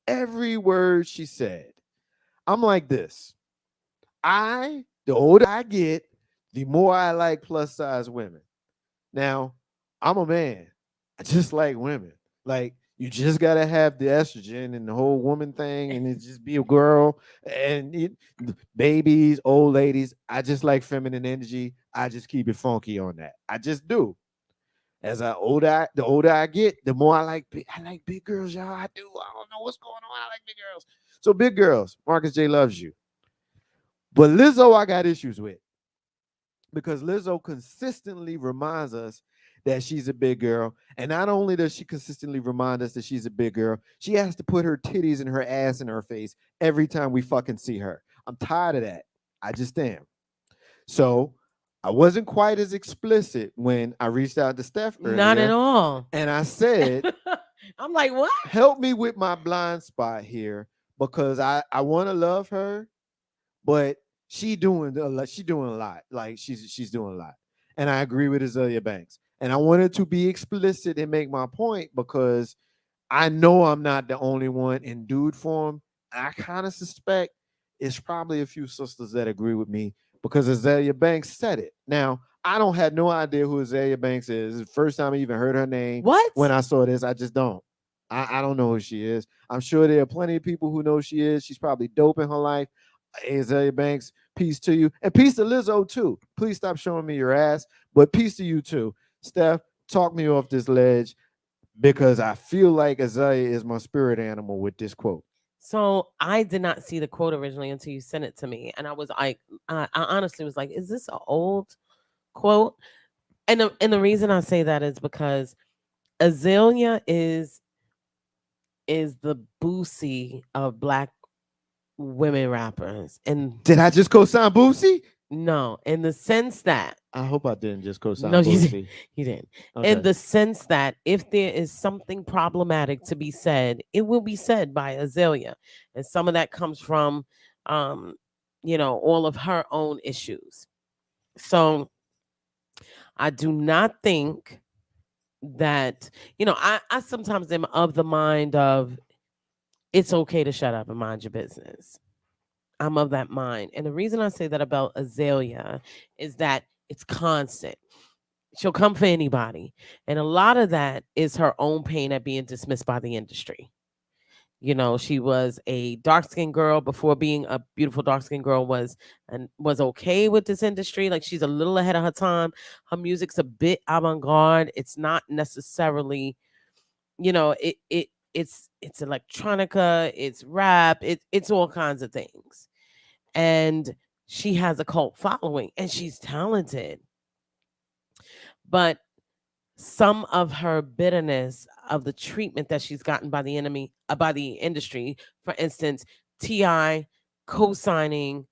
Every word she said. I'm like this. The older I get, the more I like plus size women. Now, I'm a man. I just like women. Like, you just got to have the estrogen and the whole woman thing and it just be a girl. And babies, old ladies, I just like feminine energy. I just keep it funky on that. I just do. The older I get, the more I like big girls, y'all. I do. I don't know what's going on. I like big girls. So big girls, Marcus J loves you. But Lizzo, I got issues with, because Lizzo consistently reminds us that she's a big girl. And not only does she consistently remind us that she's a big girl, she has to put her titties and her ass in her face every time we fucking see her. I'm tired of that. I just am. So I wasn't quite as explicit when I reached out to Steph earlier. Not at all. And I said, I'm like, what? help me with my blind spot here, because I want to love her, but she doing a lot. Like she's doing a lot. And I agree with Azalea Banks. And I wanted to be explicit and make my point, because I know I'm not the only one in dude form. I kind of suspect it's probably a few sisters that agree with me, because Azalea Banks said it. Now, I don't have no idea who Azalea Banks is. It's the first time I even heard her name. What? When I saw this, I just don't. I don't know who she is. I'm sure there are plenty of people who know who she is. She's probably dope in her life. Azalea Banks, peace to you. And peace to Lizzo, too. Please stop showing me your ass. But peace to you, too. Steph, talk me off this ledge, because I feel like Azalea is my spirit animal with this quote. So I did not see the quote originally until you sent it to me. And I was like, I honestly was like, is this an old quote? And the reason I say that is because Azalea is the Boosie of Black women rappers. And did I just co-sign Boosie? No, in the sense that I hope I didn't just co-sign no, Boosie. you didn't. Okay. In the sense that if there is something problematic to be said, it will be said by Azalea, and some of that comes from, all of her own issues. So I do not think that I sometimes am of the mind of it's okay to shut up and mind your business. I'm of that mind. And the reason I say that about Azalea is that it's constant. She'll come for anybody. And a lot of that is her own pain at being dismissed by the industry. She was a dark-skinned girl before being a beautiful dark-skinned girl was okay with this industry. Like, she's a little ahead of her time. Her music's a bit avant-garde. It's not necessarily, it's electronica, it's rap, it's all kinds of things. And she has a cult following, and she's talented. But some of her bitterness of the treatment that she's gotten by the industry, for instance, T.I. co-signing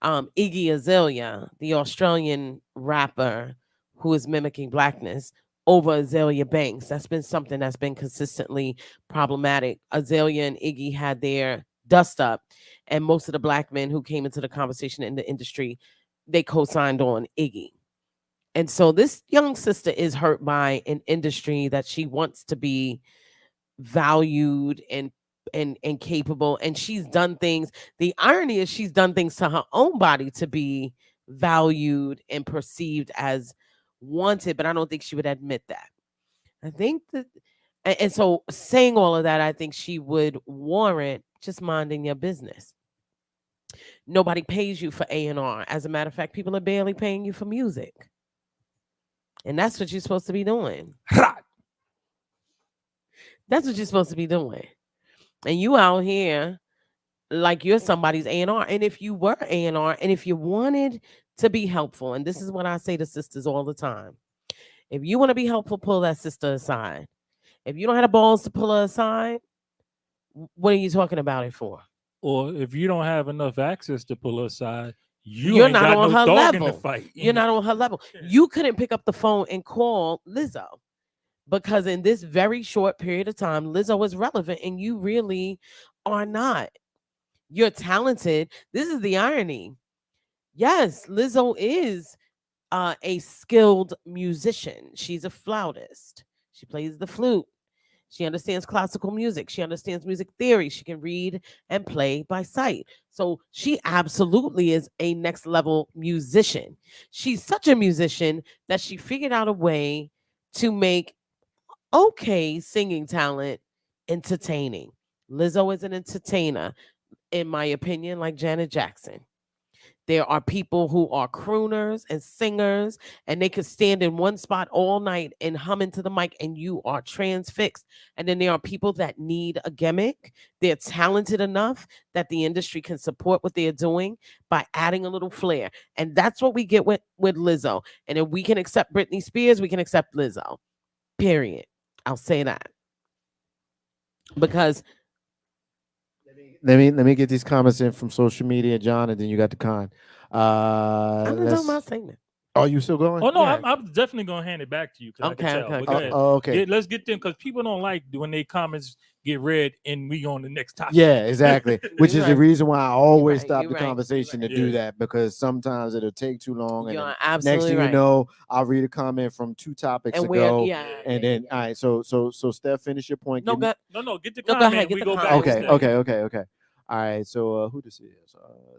Iggy Azalea, the Australian rapper who is mimicking blackness, over Azalea Banks. That's been something that's been consistently problematic. Azalea and Iggy had their dust up, and most of the Black men who came into the conversation in the industry, they co-signed on Iggy. And so this young sister is hurt by an industry that she wants to be valued and capable. And she's done things. The irony is she's done things to her own body to be valued and perceived as wanted, but I don't think she would admit that. I think that, and so saying all of that, I think she would warrant just minding your business. Nobody pays you for A&R. As a matter of fact, people are barely paying you for music. And that's what you're supposed to be doing. That's what you're supposed to be doing. And you out here like you're somebody's A&R. And if you were A&R, and if you wanted to be helpful, and this is what I say to sisters all the time, if you want to be helpful, pull that sister aside. If you don't have the balls to pull her aside, what are you talking about it for? Or if you don't have enough access to pull her aside, you're not on her level. You're not on her level. You couldn't pick up the phone and call Lizzo, because in this very short period of time, Lizzo is relevant and you really are not. You're talented. This is the irony. Yes, Lizzo is a skilled musician. She's a flautist. She plays the flute. She understands classical music. She understands music theory. She can read and play by sight. So she absolutely is a next level musician. She's such a musician that she figured out a way to make okay singing talent entertaining. Lizzo is an entertainer, in my opinion, like Janet Jackson. There are people who are crooners and singers, and they could stand in one spot all night and hum into the mic, and you are transfixed. And then there are people that need a gimmick. They're talented enough that the industry can support what they're doing by adding a little flair. And that's what we get with Lizzo. And if we can accept Britney Spears, we can accept Lizzo. Period. I'll say that. Because let me get these comments in from social media, John, and then you got the con. I'm not talking about segment. Are you still going? Oh no, Yeah. I'm definitely gonna hand it back to you because I Okay, can tell. okay, But go okay. ahead. Okay. Let's get them because people don't like when their comments get read and we on the next topic. Yeah, exactly. Which is the right. reason why I always right, stop you're the right, you're conversation right. to do Yeah. that, because sometimes it'll take too long. And You're then next absolutely thing right. you know, I'll read a comment from 2 topics And we're ago. yeah. And then all right, so Steph, finish your point. No, Give me- go, Get the No, go comment. ahead, get we the go comment. back. Okay, Steph. okay. All right, so who this is?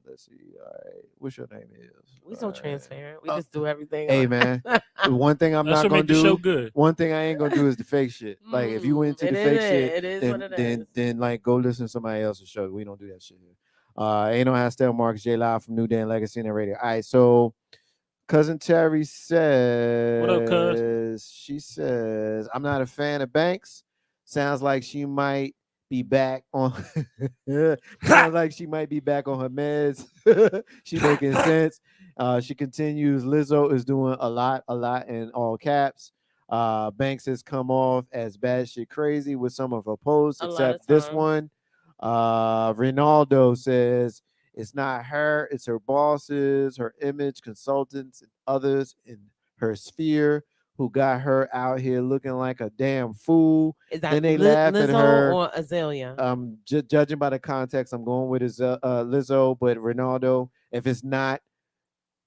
Let's see. All right, what's your name is? we so All right. transparent. We just do everything. Hey on- man, one thing I'm That's not what gonna make the show do. good. One thing I ain't gonna do is the fake shit. Like if you into It the is fake it. shit, It is then what it then is. then like go listen to somebody else's show. We don't do that shit here. Ain't no hashtag Marcus J Live from New Dan Legacy and Radio. All right, so cousin Terry says, What up, cuz? she says, I'm not a fan of Banks. Sounds like she might be back on sounds like she might be back on her meds. She making sense. She continues, Lizzo is doing a lot in all caps. Banks has come off as bad shit crazy with some of her posts, A lot of except this times. one. Ronaldo says it's not her, it's her bosses, her image consultants, and others in her sphere who got her out here looking like a damn fool. Is that Then they laugh at Lizzo her. or Azalea? Judging by the context, I'm going with Lizzo, but Ronaldo. If it's not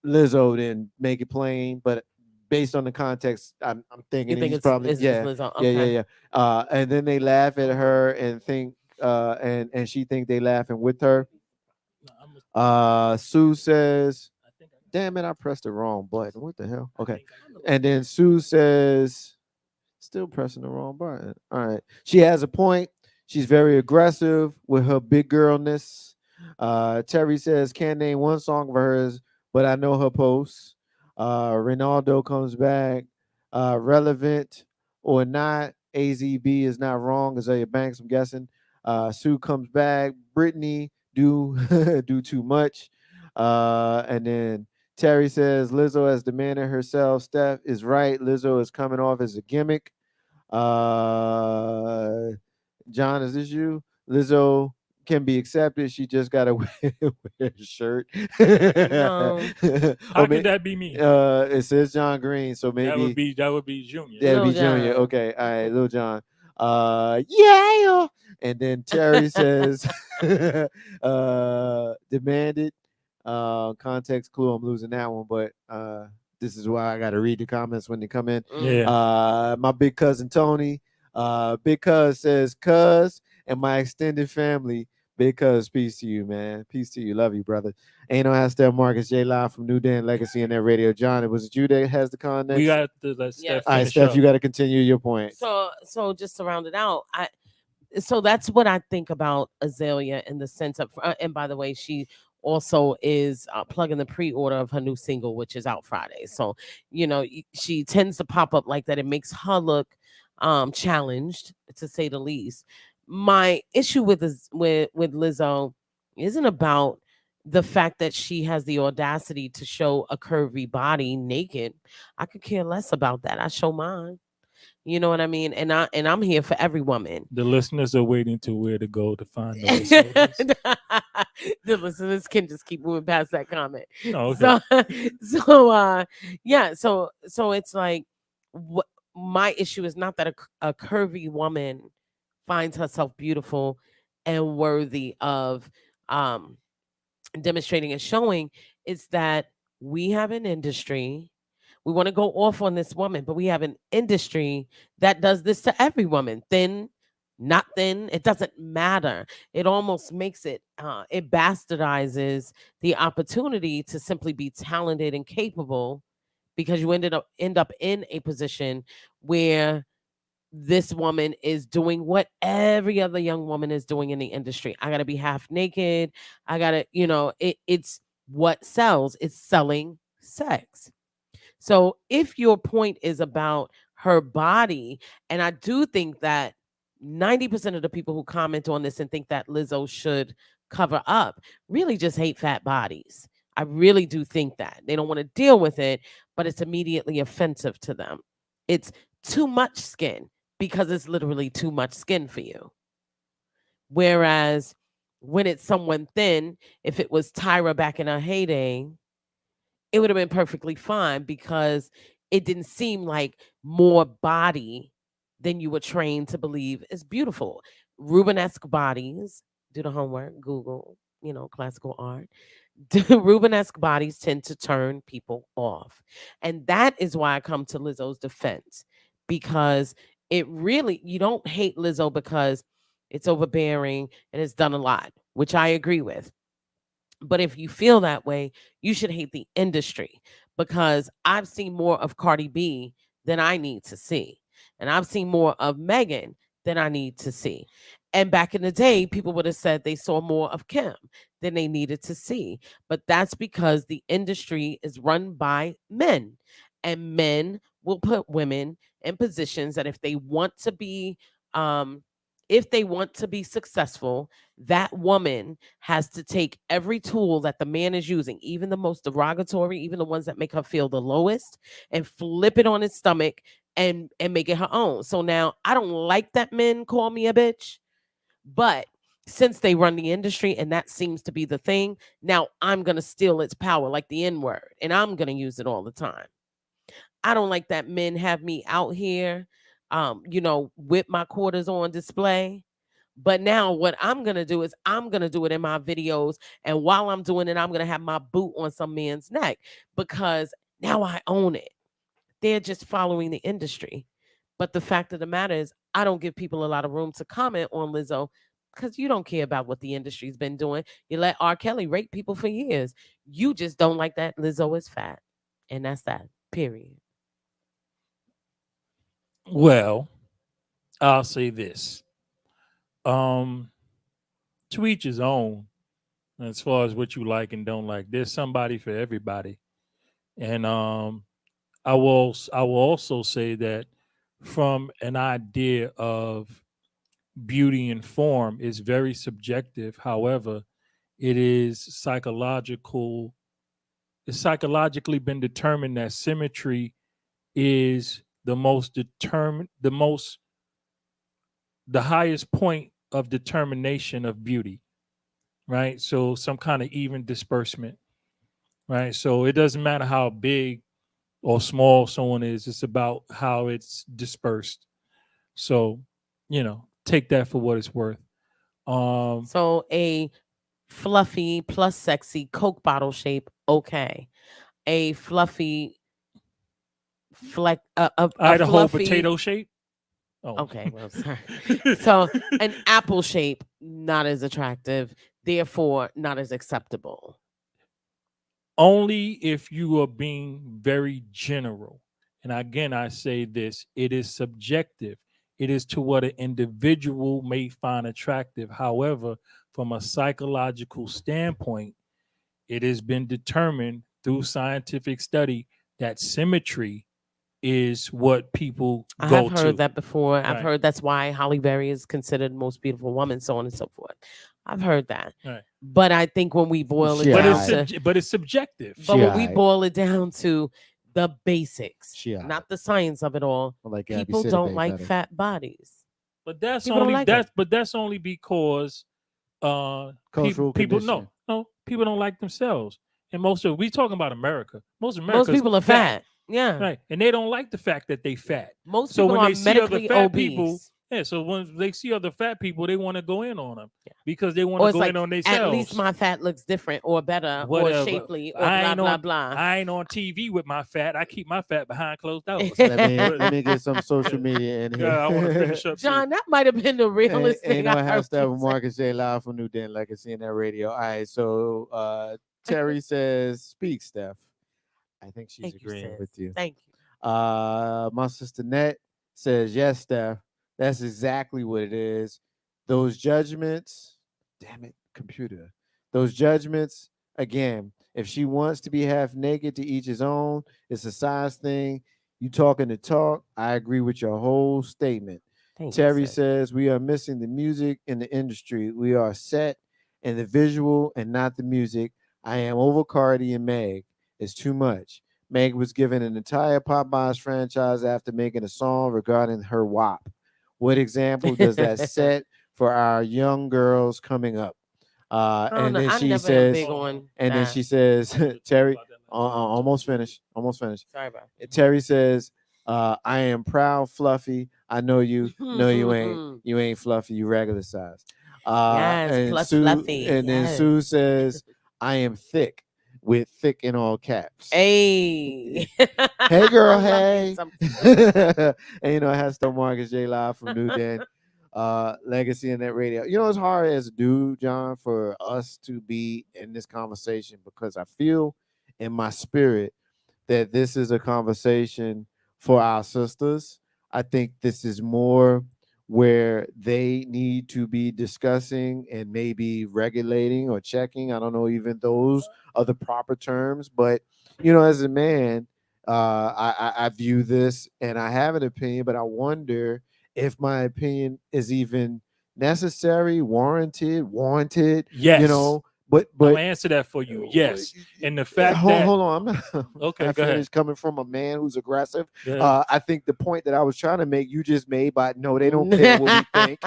Lizzo, then make it plain. But based on the context, I'm thinking You think he's it's probably it's yeah, Lizzo? Okay. yeah. And then they laugh at her and think, and she think they laughing with her. Sue says, damn it, I pressed the wrong button. What the hell? Okay. And then Sue says, still pressing the wrong button. All right. She has a point. She's very aggressive with her big girlness. Terry says, can't name one song of hers, but I know her posts. Ronaldo comes back. Relevant or not, AZB is not wrong. Azalea Banks, I'm guessing. Sue comes back. Brittany do too much. And then Terry says Lizzo has demanded herself. Steph is right. Lizzo is coming off as a gimmick. John, is this you? Lizzo can be accepted. She just gotta wear a shirt. No. How could that be me? It says John Green, so maybe that would be Junior. that'd be Lil Junior. Jon. Okay, all right, Lil John. Yeah. And then Terry says, demanded. Context clue. I'm losing that one, but this is why I got to read the comments when they come in. Yeah. My big cousin Tony. Big cuz says, cuz and my extended family. Big cuz, peace to you, man. Peace to you. Love you, brother. Ain't no hashtag Marcus J Live from New Dan Legacy and that Radio. John, it was it you that has the con next? We got to let Yes. Steph All right, finish Steph, up. you got to continue your point. So just to round it out, so that's what I think about Azalea in the sense of, and by the way, she also is plugging the pre-order of her new single, which is out Friday. So, she tends to pop up like that. It makes her look challenged, to say the least. My issue with Lizzo isn't about the fact that she has the audacity to show a curvy body naked. I could care less about that. I show mine. You know what I mean? And I'm here for every woman. The listeners are waiting to where to go to find those. Soldiers. The listeners can just keep moving past that comment. No, okay. So it's like, my issue is not that a curvy woman finds herself beautiful and worthy of demonstrating and showing. It's that we have an industry. We want to go off on this woman, but we have an industry that does this to every woman. Thin, not thin, it doesn't matter. It almost makes it bastardizes the opportunity to simply be talented and capable, because you end up in a position where this woman is doing what every other young woman is doing in the industry. I gotta be half naked. I gotta, it's what sells. It's selling sex. So if your point is about her body, and I do think that 90% of the people who comment on this and think that Lizzo should cover up really just hate fat bodies. I really do think that. They don't want to deal with it, but it's immediately offensive to them. It's too much skin because it's literally too much skin for you. Whereas when it's someone thin, if it was Tyra back in her heyday, it would have been perfectly fine because it didn't seem like more body than you were trained to believe is beautiful. Rubenesque bodies, do the homework, Google, classical art. Rubenesque bodies tend to turn people off. And that is why I come to Lizzo's defense, because you don't hate Lizzo because it's overbearing and it's done a lot, which I agree with. But if you feel that way, you should hate the industry, because I've seen more of Cardi B than I need to see. And I've seen more of Megan than I need to see. And back in the day, people would have said they saw more of Kim than they needed to see. But that's because the industry is run by men, and men will put women in positions that if they want to be successful, that woman has to take every tool that the man is using, even the most derogatory, even the ones that make her feel the lowest, and flip it on his stomach and make it her own. So now I don't like that men call me a bitch, but since they run the industry and that seems to be the thing, now I'm going to steal its power like the N-word, and I'm going to use it all the time. I don't like that men have me out here, with my quarters on display. But now what I'm going to do is I'm going to do it in my videos. And while I'm doing it, I'm going to have my boot on some man's neck, because now I own it. They're just following the industry. But the fact of the matter is, I don't give people a lot of room to comment on Lizzo because you don't care about what the industry's been doing. You let R. Kelly rape people for years. You just don't like that Lizzo is fat. And that's that, period. Well, I'll say this. To each his own as far as what you like and don't like. There's somebody for everybody. And I will also say that from an idea of beauty and form is very subjective. However, it is psychological. It's psychologically been determined that symmetry is the highest point of determination of beauty, right? So some kind of even disbursement, right? So it doesn't matter how big or small someone is, it's about how it's dispersed. So, take that for what it's worth. So a fluffy plus sexy Coke bottle shape, okay. A fluffy Idaho potato shape. Oh. Okay, well, sorry. So an apple shape, not as attractive, therefore not as acceptable. Only if you are being very general. And again, I say this, it is subjective. It is to what an individual may find attractive. However, from a psychological standpoint, it has been determined through scientific study that symmetry is what people go to. I've heard that before. Right. I've heard that's why Halle Berry is considered most beautiful woman, so on and so forth. I've heard that. Right. But I think when we boil it but down it's subjective. But when we boil it down to the basics, not the science of it all, like people don't like fat bodies. But that's People only don't like it. But that's only because Cultural people conditioning. no people don't like themselves. And we talking about America. Most people are fat. Yeah. Right. And they don't like the fact that they fat. Most so people when are they see other medically fat obese. people, so when they see other fat people, they want to go in on them because they want Or to it's go like, in on themselves. at least my fat looks different or better Whatever. or shapely or I blah, ain't blah, blah. I ain't on TV with my fat. I keep my fat behind closed doors. Let me get some social media in here. Yeah, I want to finish up. John, that might have been the realest thing I I heard have you with say. Marcus J. Live from New Den Legacy in that radio. All right, so Terry says, "Speak, Steph." I think she's agreeing with you. Thank you. My sister Net says, "Yes, Steph. That's exactly what it is. Those judgments, damn it, computer. Those judgments, again, If she wants to be half naked, to each his own. It's a size thing. You talking the talk. I agree with your whole statement. Thank you, Terry sis. says we are missing the music in the industry. We are set in the visual and not the music. I am over Cardi and Meg. It's too much. Meg was given an entire Popeyes franchise after making a song regarding her WAP. What example does that set for our young girls coming up? I don't And know. then I'm she never says, big on and then that. she says, Terry, almost finished. Sorry, bro. Terry says, I am proud, Fluffy. I know you. No, you ain't. You ain't Fluffy. You regular size. Yes, And plus Sue, fluffy. and then Yes. Sue says, I am thick, with thick in all caps. Hey. Hey, girl. I love me Hey. some- And you know, I have Hashtag Marcus J live from New Den, Legacy and Net Radio. You know, it's hard as a dude, John, for us to be in this conversation because I feel in my spirit that this is a conversation for our sisters. I think this is more where they need to be discussing and maybe regulating or checking. I don't know, even those are the proper terms. But, you know, as a man, I view this and I have an opinion, but I wonder if my opinion is even necessary, warranted, Yes. you know. I'm But gonna answer that for you. Yes. And the fact hold, that hold on, I'm not, Okay, not go ahead. finished coming from a man who's aggressive. Go ahead. I think the point that I was trying to make, you just made by no, they don't care what we think,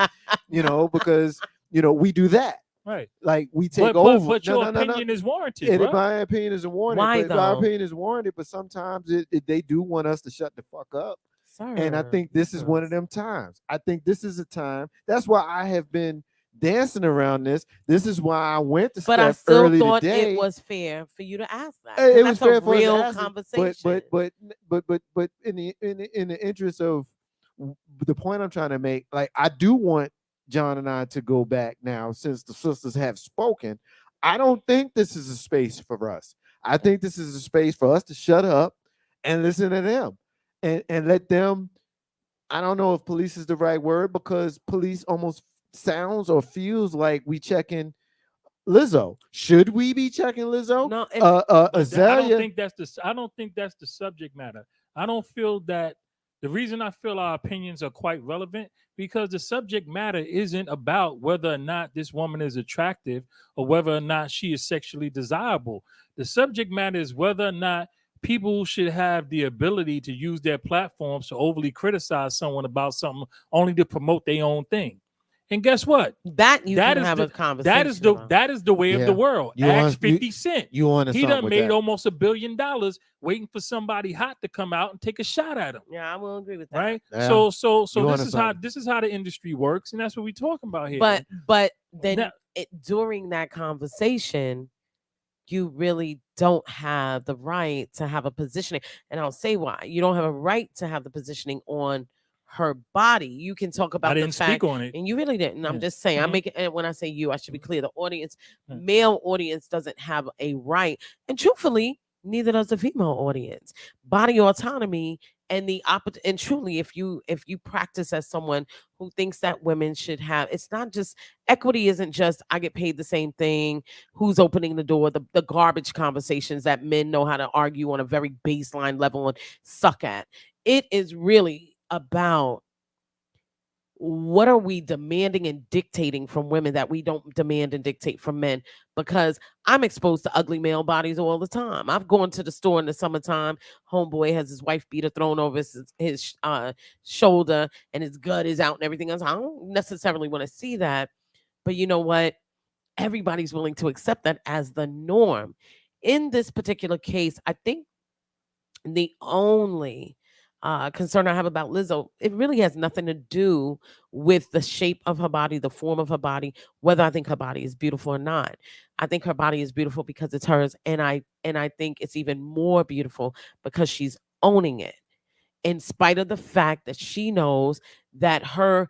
you know, because you know we do that. Right. Like we take But over. but your opinion is warranted, And bro. my opinion is warranted. Why, but my though? opinion is warranted. But sometimes they do want us to shut the fuck up. Sir, And I think this is one of them times. I think this is a time. That's why I have been dancing around this. This is why I went to But I Steph still early thought today. it was fair for you to ask that. It 'cause was that's fair a for us to real ask it, conversation. but in the interest of the point I'm trying to make, like I do want John and I to go back now since the sisters have spoken. I don't think this is a space for us. I think this is a space for us to shut up and listen to them and let them. I don't know if police is the right word because police almost sounds or feels like we checking Lizzo. Should we be checking Lizzo? No, and But I don't Azalea. think that's the subject matter. I don't feel that the reason I feel our opinions are quite relevant because the subject matter isn't about whether or not this woman is attractive or whether or not she is sexually desirable. The subject matter is whether or not people should have the ability to use their platforms to overly criticize someone about something only to promote their own thing. And guess what? that you That can is have the- a conversation. That is the about. that is the way of Yeah. the world. You Ask want- 50 Cent. You on to He something done with made that. almost $1 billion waiting for somebody hot to come out and take a shot at him. Yeah, I will agree with that. Right? Yeah. So You this onto is how something. this is how the industry works, and that's what we're talking about here. But then Now- during that conversation, you really don't have the right to have a positioning. And I'll say why. You don't have a right to have the positioning on her body. You can talk about I didn't the fact, speak on it. and you really didn't. I'm Yeah. just saying. I'm Mhm. making. And when I say you, I should be clear. The audience, Yeah. male audience, doesn't have a right, and truthfully, neither does the female audience. Body autonomy and the opposite. And truly, if you practice as someone who thinks that women should have, it's not just equity. Isn't just I get paid the same thing. Who's opening the door? The garbage conversations that men know how to argue on a very baseline level and suck at. It is really about what are we demanding and dictating from women that we don't demand and dictate from men? Because I'm exposed to ugly male bodies all the time. I've gone to the store in the summertime. Homeboy has his wife beater thrown over his shoulder and his gut is out and everything else. I don't necessarily want to see that. But you know what? Everybody's willing to accept that as the norm. In this particular case, I think the only concern I have about Lizzo, it really has nothing to do with the shape of her body, the form of her body, whether I think her body is beautiful or not. I think her body is beautiful because it's hers, and I think it's even more beautiful because she's owning it, in spite of the fact that she knows that her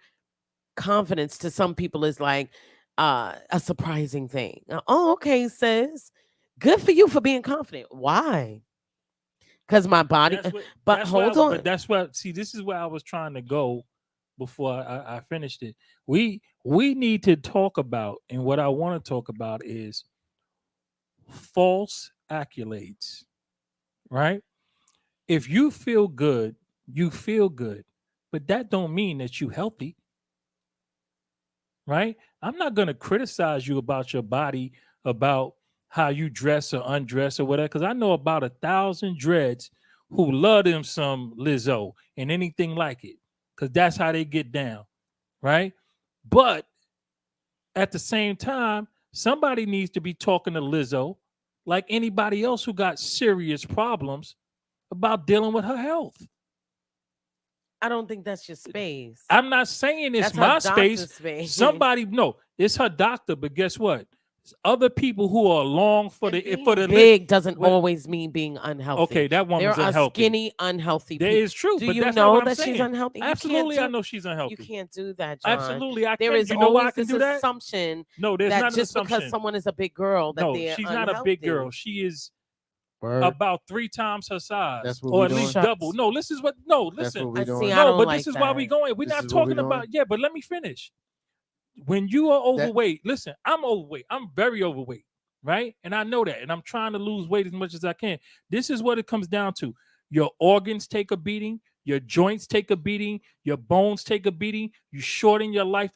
confidence to some people is like a surprising thing. Oh, okay, sis. Good for you for being confident. Why? Because my body. But hold on. But that's what. See, this is where I was trying to go before I finished it. We need to talk about, and what I want to talk about is false accolades, right? If you feel good, you feel good, but that don't mean that you healthy, right? I'm not going to criticize you about your body, about how you dress or undress or whatever, because I know about 1,000 dreads who love them some Lizzo and anything like it, because that's how they get down, right? But at the same time, somebody needs to be talking to Lizzo like anybody else who got serious problems about dealing with her health. I don't think that's your space. I'm not saying it's That's her my doctor's space. space. Somebody, no, it's her doctor. But guess what? Other people who are along for And the being for the big doesn't Wait. always mean being unhealthy. Okay, that woman's there are unhealthy. skinny, unhealthy That people. is true, Do but you that's not know what I'm that saying. she's unhealthy? You can't Absolutely, I do- know she's unhealthy. You can't do that, John. Absolutely, I There can. is You know why I always can this do that? assumption No, there's that not an just assumption. because someone is a big girl that No, they're she's unhealthy. not a big girl. She is Word. about 3 times her size, That's what or we at doing? least double. No, this is what. No, That's listen. what we I doing. see. I No, don't but like this is why we that. going. We're This not is what we talking about. doing? Yeah, but let me finish. When you are overweight, listen, I'm overweight. I'm very overweight, right? And I know that. And I'm trying to lose weight as much as I can. This is what it comes down to. Your organs take a beating. Your joints take a beating. Your bones take a beating. You shorten your life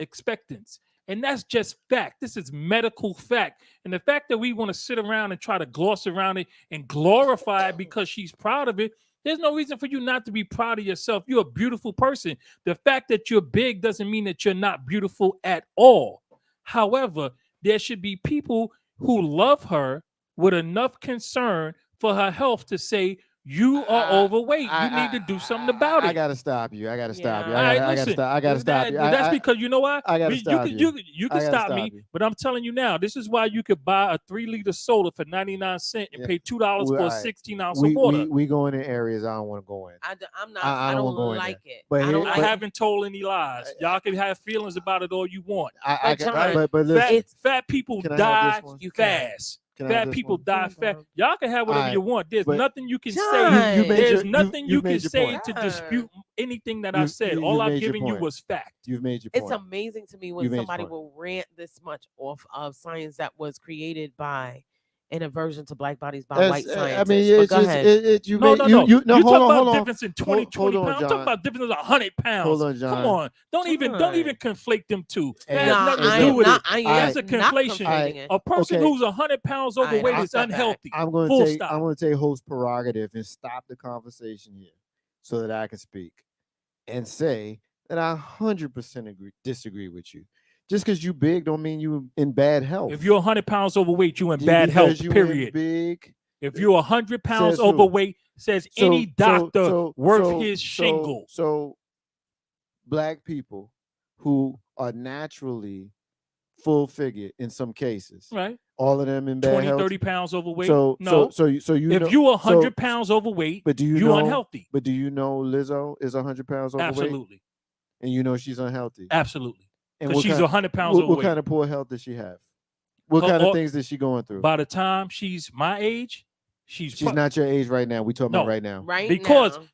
expectancy. And that's just fact. This is medical fact. And the fact that we want to sit around and try to gloss around it and glorify it because she's proud of it, there's no reason for you not to be proud of yourself. You're a beautiful person. The fact that you're big doesn't mean that you're not beautiful at all. However, there should be people who love her with enough concern for her health to say, you are overweight. You need to do something about it. I gotta stop you. I gotta stop you. Yeah. All right, I gotta listen, stop. I gotta stop you. That's because you know why? I gotta You stop can- you. You I can gotta stop stop me, you. but I'm telling you now, this is why you could buy a 3-liter soda for 99 cents and Yeah. pay $2 for a All right. 16-ounce of water. We go in areas I don't want to go in. I'm not. I I don't don't wanna go in like there. it. But I here- don't I like haven't told any lies. Y'all can have feelings about it all you want. But John, but listen, Fat people Can I have die this one? You can. fast. Can I have Fat this people one? die fast. Y'all can have whatever All you right, want. There's but- nothing you can John. say. You made There's your- nothing you've you made can your say point. to dispute anything that You- I said. you- All you've I've made your given you point. was fact. You've made your It's point. amazing to me You when made your somebody point. will rant this much off of science that was created by an aversion to black bodies by That's- white scientists. I mean, But it's go just ahead. you No, made, no, you, no. you no. You Hold talk on, about hold on. difference in 20, 20 Hold on, pounds. Talk John. about difference of 100 pounds. Hold on, John. Come on. Don't even conflate them two. That Hey, has Nah, nothing hey, to I do am with not. it. I That's am a not conflation. conflating it. A person Okay. who's 100 pounds All right, overweight I'll is step back. unhealthy. I'm going Full to take stop. I'm going to take host prerogative and stop the conversation here, so that I can speak and say that I 100% disagree with you. Just because you big don't mean you in bad health. If you're 100 pounds overweight, you in Just bad because health, you in period. big. If you're 100 pounds Says who? overweight, says any doctor worth his so- shingle. So black people who are naturally full figure in some cases, Right? all of them in bad 20, health. 30 pounds overweight. So no. so you if know, you're 100 so- pounds overweight, but do you you're know unhealthy. But do you know Lizzo is 100 pounds overweight? Absolutely. And you know she's unhealthy. Absolutely. And Because what she's kind- 100 pounds what overweight. kind of poor health does she have? What Her kind of or- things is she going through? By the time she's my age, she's Not your age right now. We talking No. about right now. Right because now.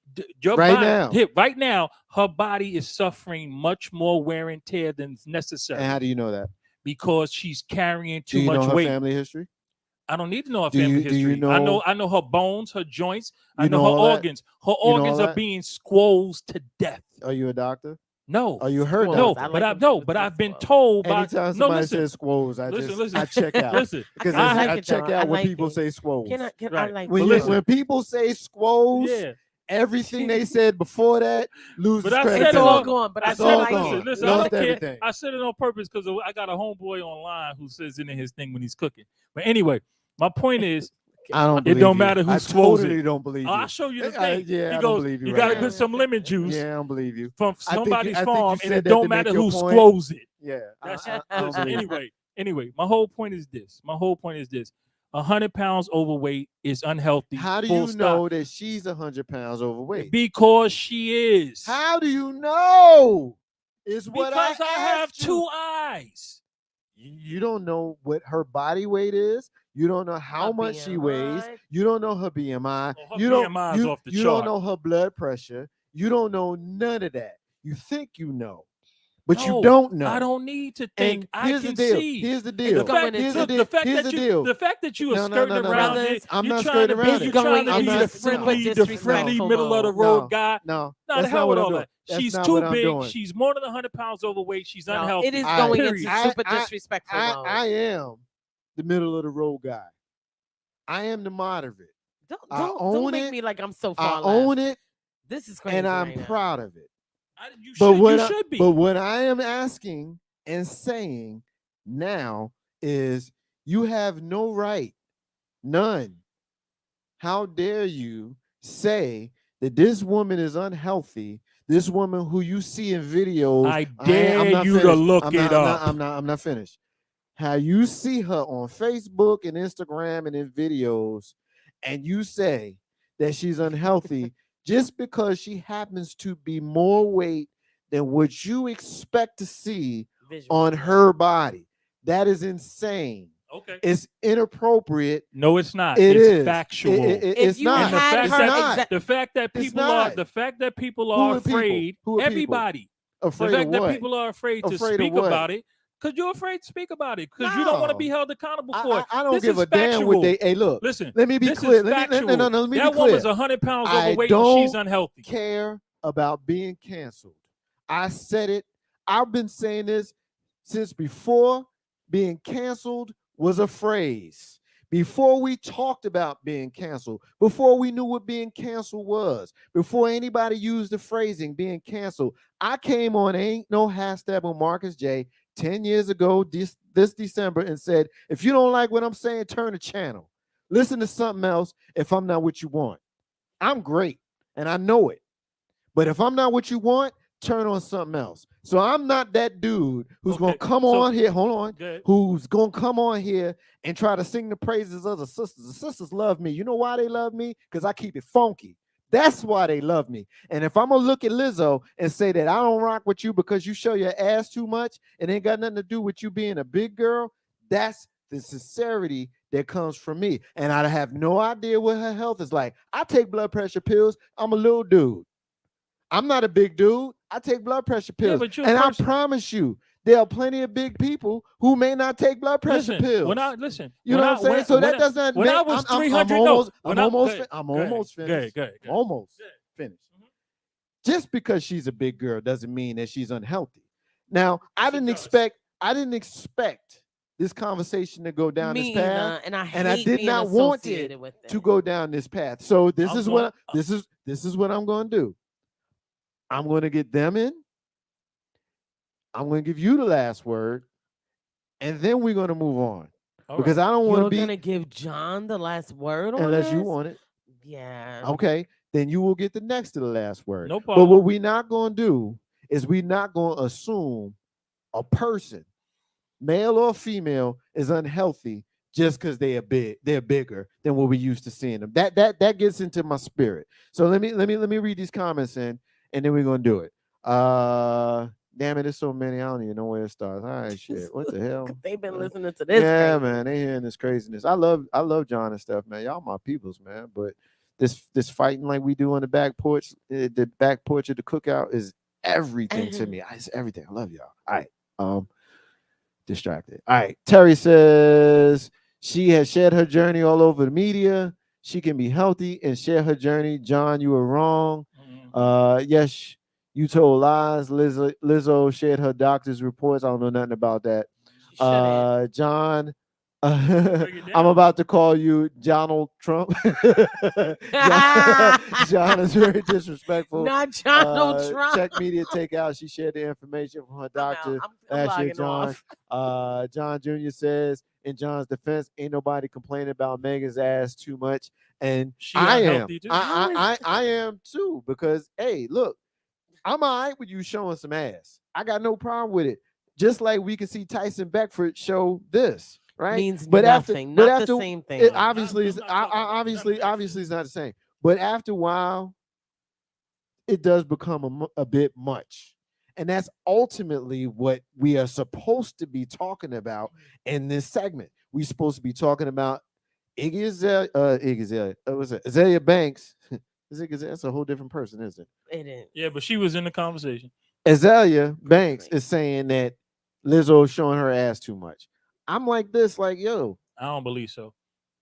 Your Right body, now. right now, her body is suffering much more wear and tear than is necessary. And how do you know that? Because she's carrying Do too you know much her weight. family history? I don't need to know her Do you- family do you history. I know- know her bones, her joints. I You know know her all that? organs. Her You know all organs are that? being squoze to death. Are you a doctor? No. Are you her Squoze. doctor? I like them But to I've been squoze. told by Anytime no. somebody Listen, says squoze, listen. I check out. Listen, Because I like I it, check though. I out when like people it. say squoze. Can I Right. like when, But listen. when people say squoze, yeah. everything they said before that loses But I said credibility. It's it all all- gone, but I It's said all like gone. it. Listen, I Lost don't care. everything. I said it on purpose because I got a homeboy online who says it in his thing when he's cooking. But anyway, my point is, I don't. It Believe don't you. matter who I squoze totally it. don't believe you. I'll show you the I- thing. yeah, I he don't goes, believe you you right got to now. get some lemon juice Yeah, I don't believe you. from I think somebody's you farm, and said it that don't to matter make your who point. squoze it. Yeah, That's I don't listen, believe you. anyway, my whole point is this. 100 pounds overweight is unhealthy. How do full you stop. know that she's 100 pounds overweight? Because she is. How do you know? Is what Because I have asked you. 2 eyes. You don't know what her body weight is. You don't know how Her much she BMI. weighs. You don't know her BMI. Oh, her you don't, BMI is you, off the you chart. don't know her blood pressure. You don't know none of that. You think you know. but you No, don't know. I don't need to think. And I here's can the deal. see. Here's the It's deal. going Here's into- the deal. Here's the deal. The fact that you are No, no, skirting no, no, around no. it, I'm you're not trying skirting to be, around you're it. trying to I'm be not- the super friendly disrespectful middle of the mode. road guy. No, No, that's the hell not with what I'm all doing. that. That's She's not too what I'm big. doing. She's more than 100 pounds overweight. She's No, unhealthy. it is All going right. into Period. super disrespectful mode. I am the middle of the road guy. I am the moderate. Don't make me like I'm so far I left. own it, This is crazy. and I'm right now. proud of it. You But should be. But what I am asking and saying now is, you have no right, none. How dare you say that this woman is unhealthy? This woman who you see in videos. I dare I'm not you to finished. look I'm it not, up. I'm not finished. How you see her on Facebook and Instagram and in videos, and you say that she's unhealthy just because she happens to be more weight than what you expect to see Visual. on her body. That is insane. Okay. It's inappropriate. No, it's not. It It's is factual. It's you not. And the had fact, It's her not. exact- the fact that It's people are not. the fact that people Who are are people? afraid. Who are people? Everybody. Afraid The fact of that what? people are afraid to Afraid of speak what? about it because you're afraid to speak about it because you don't want to No. be held accountable for it. I don't This give is a damn what factual. they. Hey, look. Listen, Let me be this clear. is Let me, factual. let me that be clear. woman's 100 pounds I overweight and she's don't unhealthy. care about being canceled. I said it. I've been saying this since before being canceled was a phrase. Before we talked about being canceled, before we knew what being canceled was, before anybody used the phrasing being canceled, I came on Ain't No Hashtag with Marcus J 10 years ago this December and said, if you don't like what I'm saying, turn the channel. Listen to something else if I'm not what you want. I'm great, and I know it. But if I'm not what you want, turn on something else. So I'm not that dude who's Okay, going to come so- on here. Hold on. Go ahead. Who's going to come on here and try to sing the praises of the sisters. The sisters love me. You know why they love me? Because I keep it funky. That's why they love me. And if I'm going to look at Lizzo and say that I don't rock with you because you show your ass too much and ain't got nothing to do with you being a big girl, that's the sincerity that comes from me. And I have no idea what her health is like. I take blood pressure pills. I'm a little dude. I'm not a big dude. I take blood pressure pills. but you're a and I person. promise you, there are plenty of big people who may not take blood pressure Listen, pills. when I listen, You know what I'm saying? So that does not when make I was I'm 300. almost, no, I'm when I- almost, go ahead, I'm go ahead, almost go finished. ahead, go ahead, go ahead. Almost Go ahead. finished. Just because she's a big girl doesn't mean that she's unhealthy. Now, I Yes, it didn't does. expect this conversation to go down Me this path, either, and I and I hate did being not want associated it with it. to go down this path. So this I'm is going- what this is what I'm going to do. I'm going to get them in. I'm going to give you the last word, and then we're going to move on All because right. I don't want You're to be gonna give John the last word on unless you this? want it. Yeah. Okay, then you will get the next to the last word. No But problem. what we're not going to do is we're not going to assume a person, male or female, is unhealthy just because they're bigger than what we used to seeing them. That gets into my spirit. So let me read these comments in, and then we're gonna do it. Damn it, there's so many. I don't even know where it starts. All right, shit. What the hell? They've been listening to this. Yeah, crazy. man, they hearing this craziness. I love John and stuff, man. Y'all my peoples, man. But this fighting like we do on the back porch of the cookout is everything to me. It's everything. I love y'all. All right. Distracted. All right. Terry says she has shared her journey all over the media. She can be healthy and share her journey. John, you were wrong. Yes, you told lies. Lizzo shared her doctor's reports. I don't know nothing about that. John, I'm about to call you Donald Trump. John is very disrespectful. Not Donald Trump. Check media takeout. She shared the information from her doctor. I'm Last year, logging off. John Jr. says, in John's defense, ain't nobody complaining about Megan's ass too much. And She I am. unhealthy too. I am too, because hey, look, I'm all right with you showing some ass. I got no problem with it. Just like we can see Tyson Beckford show this, right? Means but nothing. after, Not the same thing. It obviously is obviously it's not the same. But after a while, it does become a bit much. And that's ultimately what we are supposed to be talking about in this segment. We're supposed to be talking about Azalea Banks. That's a whole different person, isn't it? It is. Yeah, but she was in the conversation. Azalea Banks Really? is saying that Lizzo is showing her ass too much. I'm like this, like, yo, I don't believe so.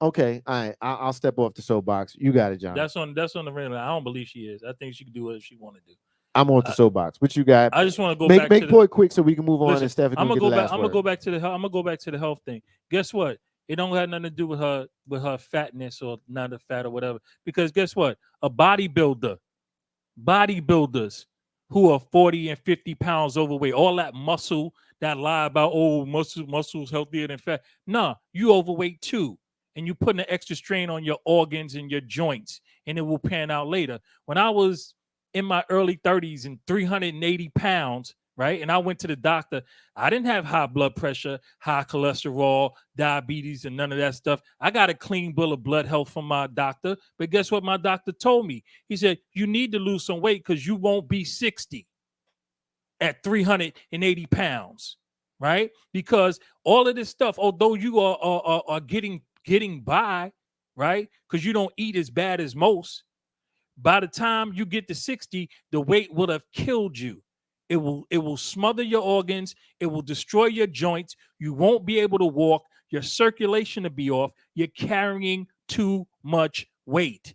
okay, all right, I'll step off the soapbox. You got it, John. That's on the regular. I don't believe she is. I think she can do whatever she want to do. I'm off the I, soapbox. What you got? I just want to go Make back to the point quick so we can move on listen. and Steph I'm can gonna get the go back. last I'm gonna word. go back to the health. I'm gonna go back to the health thing. Guess what? It don't have nothing to do with her fatness or not a fat or whatever. Because guess what? A bodybuilders who are 40 and 50 pounds overweight, all that muscle, that lie about muscles healthier than fat. Nah, you overweight too. And you putting an extra strain on your organs and your joints, and it will pan out later. When I was in my early 30s and 380 pounds, right? And I went to the doctor. I didn't have high blood pressure, high cholesterol, diabetes, and none of that stuff. I got a clean bill of blood health from my doctor. But guess what my doctor told me? He said, you need to lose some weight because you won't be 60 at 380 pounds, right? Because all of this stuff, although you are getting by, right? Because you don't eat as bad as most. By the time you get to 60, the weight will have killed you. It will smother your organs, it will destroy your joints, you won't be able to walk, your circulation will be off, you're carrying too much weight.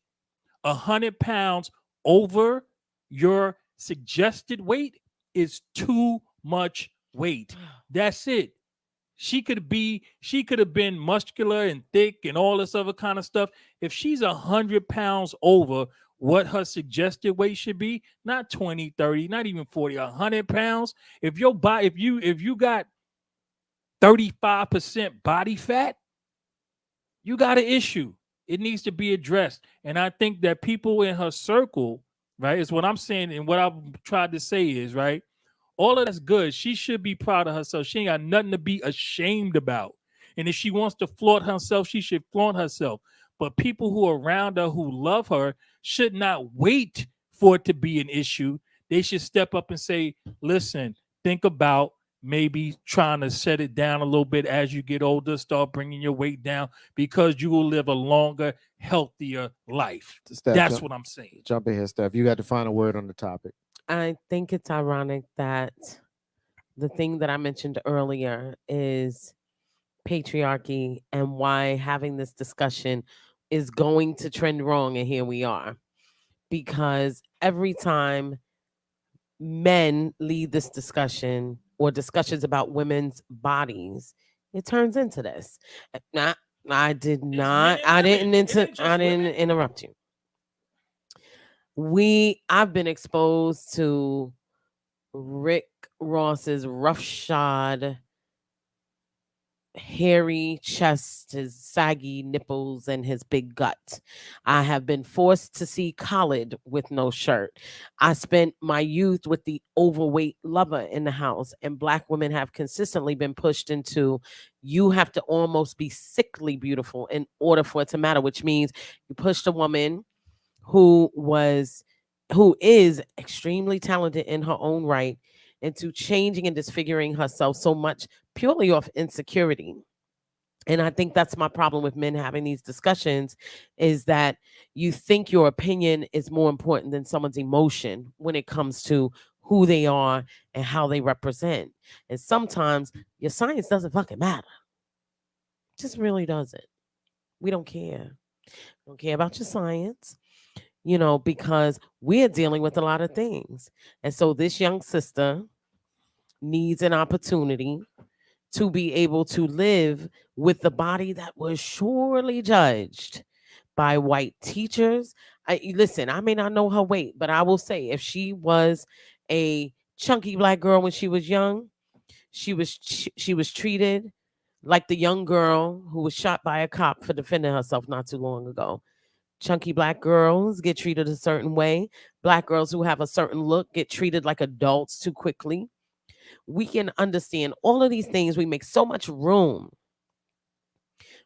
100 pounds over your suggested weight is too much weight. That's it. She could have been muscular and thick and all this other kind of stuff. If she's 100 pounds over what her suggested weight should be, not 20, 30, not even 40, 100 pounds. If your body, if you got 35% body fat, you got an issue. It needs to be addressed. And I think that people in her circle, right, is what I'm saying. And what I've tried to say is, right, all of that's good. She should be proud of herself. She ain't got nothing to be ashamed about. And if she wants to flaunt herself, she should flaunt herself. But people who are around her who love her should not wait for it to be an issue. They should step up and say, listen, think about maybe trying to set it down a little bit as you get older, start bringing your weight down because you will live a longer, healthier life. Steph, That's what I'm saying. Jump in here, Steph. You got the final word on the topic. I think it's ironic that the thing that I mentioned earlier is patriarchy and why having this discussion is going to trend wrong. And here we are. Because every time men lead this discussion or discussions about women's bodies, it turns into this. Not, I did not. I didn't interrupt you. I've been exposed to Rick Ross's roughshod, hairy chest, his saggy nipples, and his big gut. I have been forced to see Khaled with no shirt. I spent my youth with the overweight lover in the house, and Black women have consistently been pushed into you have to almost be sickly beautiful in order for it to matter, which means you pushed a woman who is extremely talented in her own right into changing and disfiguring herself so much purely off insecurity. And I think that's my problem with men having these discussions is that you think your opinion is more important than someone's emotion when it comes to who they are and how they represent. And sometimes your science doesn't fucking matter. It just really doesn't. We don't care. We don't care about your science, because we're dealing with a lot of things. And so this young sister needs an opportunity to be able to live with the body that was surely judged by white teachers. Listen, I may not know her weight, but I will say if she was a chunky Black girl when she was young, she was treated like the young girl who was shot by a cop for defending herself not too long ago. Chunky Black girls get treated a certain way. Black girls who have a certain look get treated like adults too quickly. We can understand all of these things. We make so much room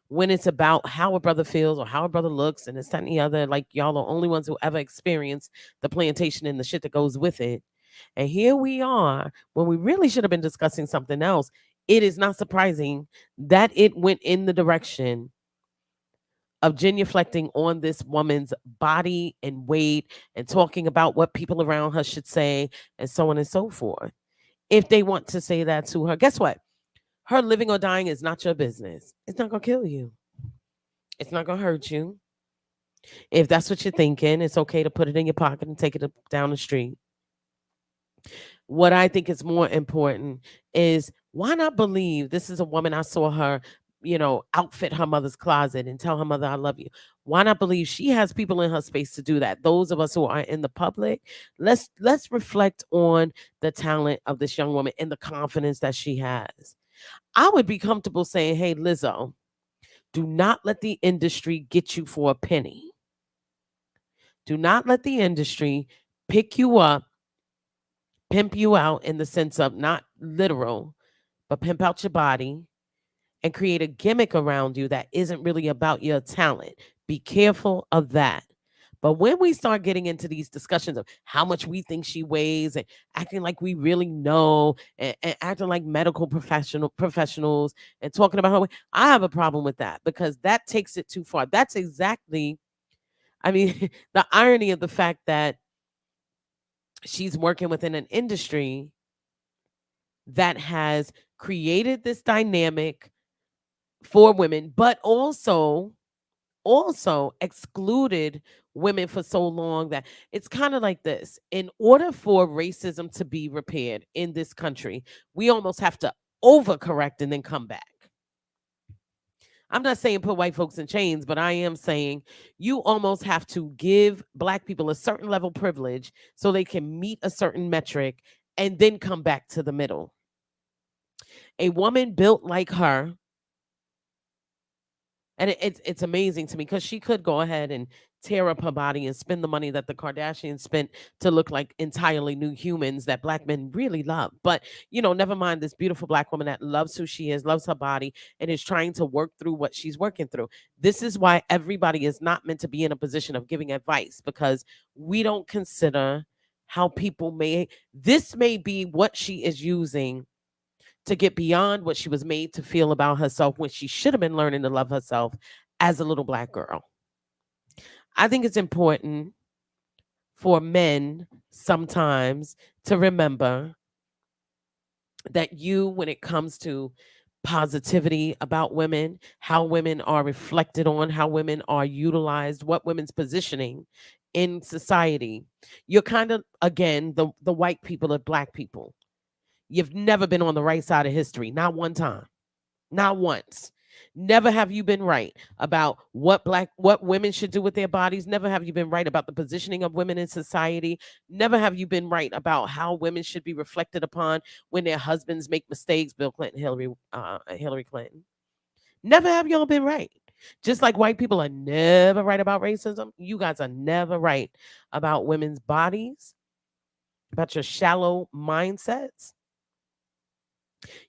when it's about how a brother feels or how a brother looks and this, that, and the other. Like, y'all are the only ones who ever experienced the plantation and the shit that goes with it. And here we are when we really should have been discussing something else. It is not surprising that it went in the direction of genuflecting on this woman's body and weight and talking about what people around her should say and so on and so forth. If they want to say that to her, guess what? Her living or dying is not your business. It's not going to kill you. It's not going to hurt you. If that's what you're thinking, it's okay to put it in your pocket and take it down the street. What I think is more important is, why not believe this is a woman? I saw her, outfit her mother's closet and tell her mother, I love you. Why not believe she has people in her space to do that? Those of us who are in the public, let's reflect on the talent of this young woman and the confidence that she has. I would be comfortable saying, hey, Lizzo, do not let the industry get you for a penny. Do not let the industry pick you up, pimp you out in the sense of not literal, but pimp out your body and create a gimmick around you that isn't really about your talent. Be careful of that. But when we start getting into these discussions of how much we think she weighs and acting like we really know and acting like medical professionals and talking about her weight, I have a problem with that because that takes it too far. That's exactly, the irony of the fact that she's working within an industry that has created this dynamic for women, but also excluded women for so long that it's kind of like this. In order for racism to be repaired in this country, we almost have to overcorrect and then come back. I'm not saying put white folks in chains, but I am saying you almost have to give Black people a certain level of privilege so they can meet a certain metric and then come back to the middle. A woman built like her, and it's amazing to me because she could go ahead and tear up her body and spend the money that the Kardashians spent to look like entirely new humans that Black men really love. But, never mind this beautiful Black woman that loves who she is, loves her body, and is trying to work through what she's working through. This is why everybody is not meant to be in a position of giving advice, because we don't consider how people this may be what she is using to get beyond what she was made to feel about herself when she should have been learning to love herself as a little Black girl. I think it's important for men sometimes to remember that when it comes to positivity about women, how women are reflected on, how women are utilized, what women's positioning in society, you're kind of, again, the white people of Black people. You've never been on the right side of history. Not one time. Not once. Never have you been right about what women should do with their bodies. Never have you been right about the positioning of women in society. Never have you been right about how women should be reflected upon when their husbands make mistakes. Bill Clinton, Hillary Clinton. Never have y'all been right. Just like white people are never right about racism, you guys are never right about women's bodies, about your shallow mindsets.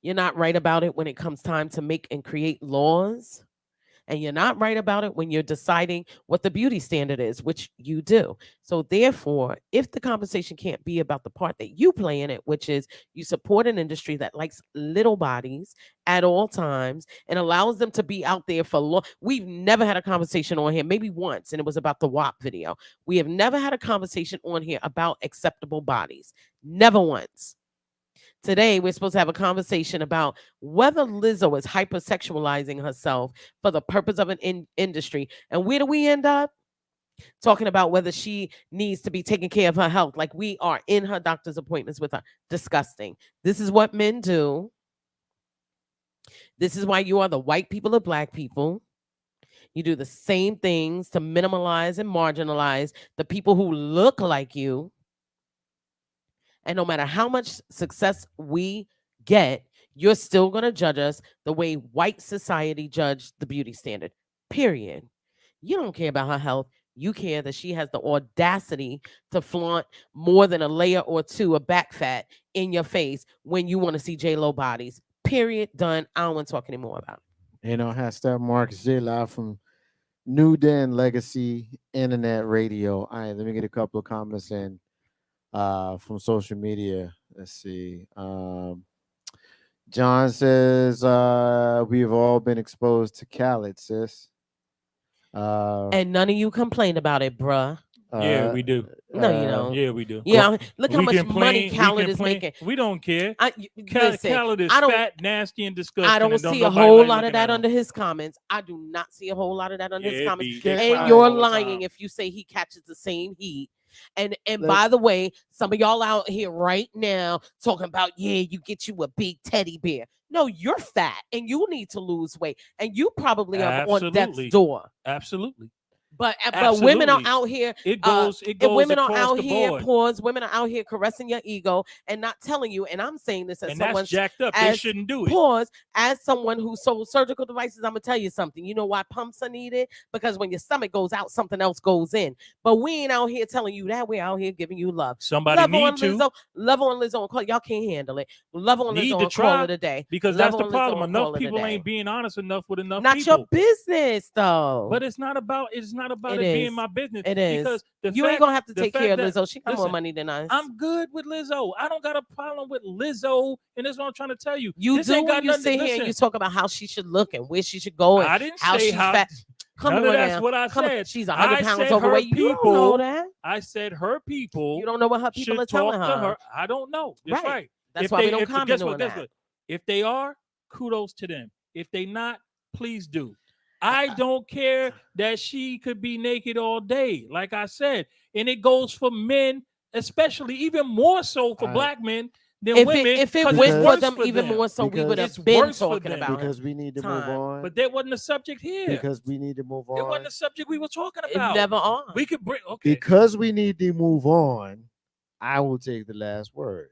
You're not right about it when it comes time to make and create laws. And you're not right about it when you're deciding what the beauty standard is, which you do. So therefore, if the conversation can't be about the part that you play in it, which is you support an industry that likes little bodies at all times and allows them to be out there for long. We've never had a conversation on here, maybe once, and it was about the WAP video. We have never had a conversation on here about acceptable bodies. Never once. Today, we're supposed to have a conversation about whether Lizzo is hypersexualizing herself for the purpose of an industry. And where do we end up? Talking about whether she needs to be taking care of her health, like we are in her doctor's appointments with her. Disgusting. This is what men do. This is why you are the white people of Black people. You do the same things to minimalize and marginalize the people who look like you. And no matter how much success we get, you're still going to judge us the way white society judged the beauty standard, period. You don't care about her health. You care that she has the audacity to flaunt more than a layer or two of back fat in your face when you want to see J-Lo bodies, period, done. I don't want to talk anymore about it. Hashtag Marcus J live from New Den Legacy Internet Radio. All right, let me get a couple of comments in from social media. Let's see. John says we have all been exposed to Khaled, sis. And none of you complain about it, bruh. Yeah, we do. No, you don't. Yeah, we do. Yeah, look how We much complain- money we Khaled is complain. making. We don't care. Listen, Khaled is I don't- fat, nasty, and disgusting. I don't and see a nobody whole like lot of looking that at him. under his comments. I do not see a whole lot of that under his Yeah, comments. they And cry you're all the lying time. if you say he catches the same heat. And Let- by the way, some of y'all out here right now talking about, yeah, you get you a big teddy bear. No, you're fat and you need to lose weight. And you probably are on death's Absolutely. door. Absolutely. But women are Absolutely. out here. It goes. It And goes women are across out the here, board, pause. Women are out here caressing your ego and not telling you. And I'm saying this as and someone that's jacked up. They as shouldn't do it. pause. As someone who sold surgical devices, I'm gonna tell you something. You know why pumps are needed? Because when your stomach goes out, something else goes in. But we ain't out here telling you that. We're out here giving you love. Somebody Love need on to Lizzo. Love on Lizzo and call. Y'all can't handle it. Love on Need Lizzo to and call try, it a day. because Love that's the on Lizzo problem. and Enough call it a people day. ain't being honest enough with enough Not people. your business though. But it's not about. It's not about It it being is. my business. It is. Because the You fact, ain't gonna have to the take fact care of that- Lizzo. She got more listen, money than us. I'm good with Lizzo. I don't got a problem with Lizzo, and that's what I'm trying to tell you. You This do ain't got when you nothing to- sit here and listen, you talk about how she should look and where she should go and I didn't how say she's how. fat. Come None on of that's now. what I Come on. said. She's 100 I pounds said her overweight. You don't people- know that. I said her people. You don't know what her people should are telling talk to her. her. I don't know. That's Right. right. That's If why we they- don't if- comment guess on what, guess that. what? If they are, kudos to them. If they not, please do. I don't care that she could be naked all day, like I said, and it goes for men, especially even more so for black men than If women. it 'cause went it's for worse them even more so, we Because would have it's been worse for talking them. about because it. we need to Time. move on. But that wasn't the subject here. Because we need to move It wasn't on. the subject we were talking It about. never are. We could bring okay. Because we need to move on, I will take the last word.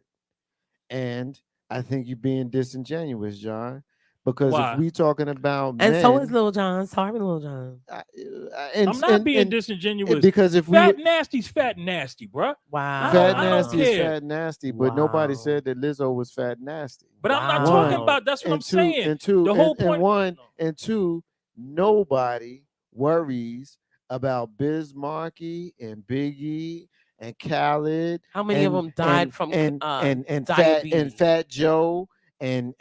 And I think you're being disingenuous, John. Because Why? if we talking about And men, so is Lil Jon. Sorry, Lil Jon. I'm not being disingenuous. because if Fat we nasty's fat nasty, bruh. Wow. fat I don't nasty is care. fat nasty, but nobody Wow. said that Lizzo was fat nasty. But I'm not Wow. talking One, about. That's what I'm and two, saying. and two, The whole and point. one, and two, nobody worries about Biz Markie and Biggie and Khaled. How many of and- them died and- from and diabetes? Fat Joe and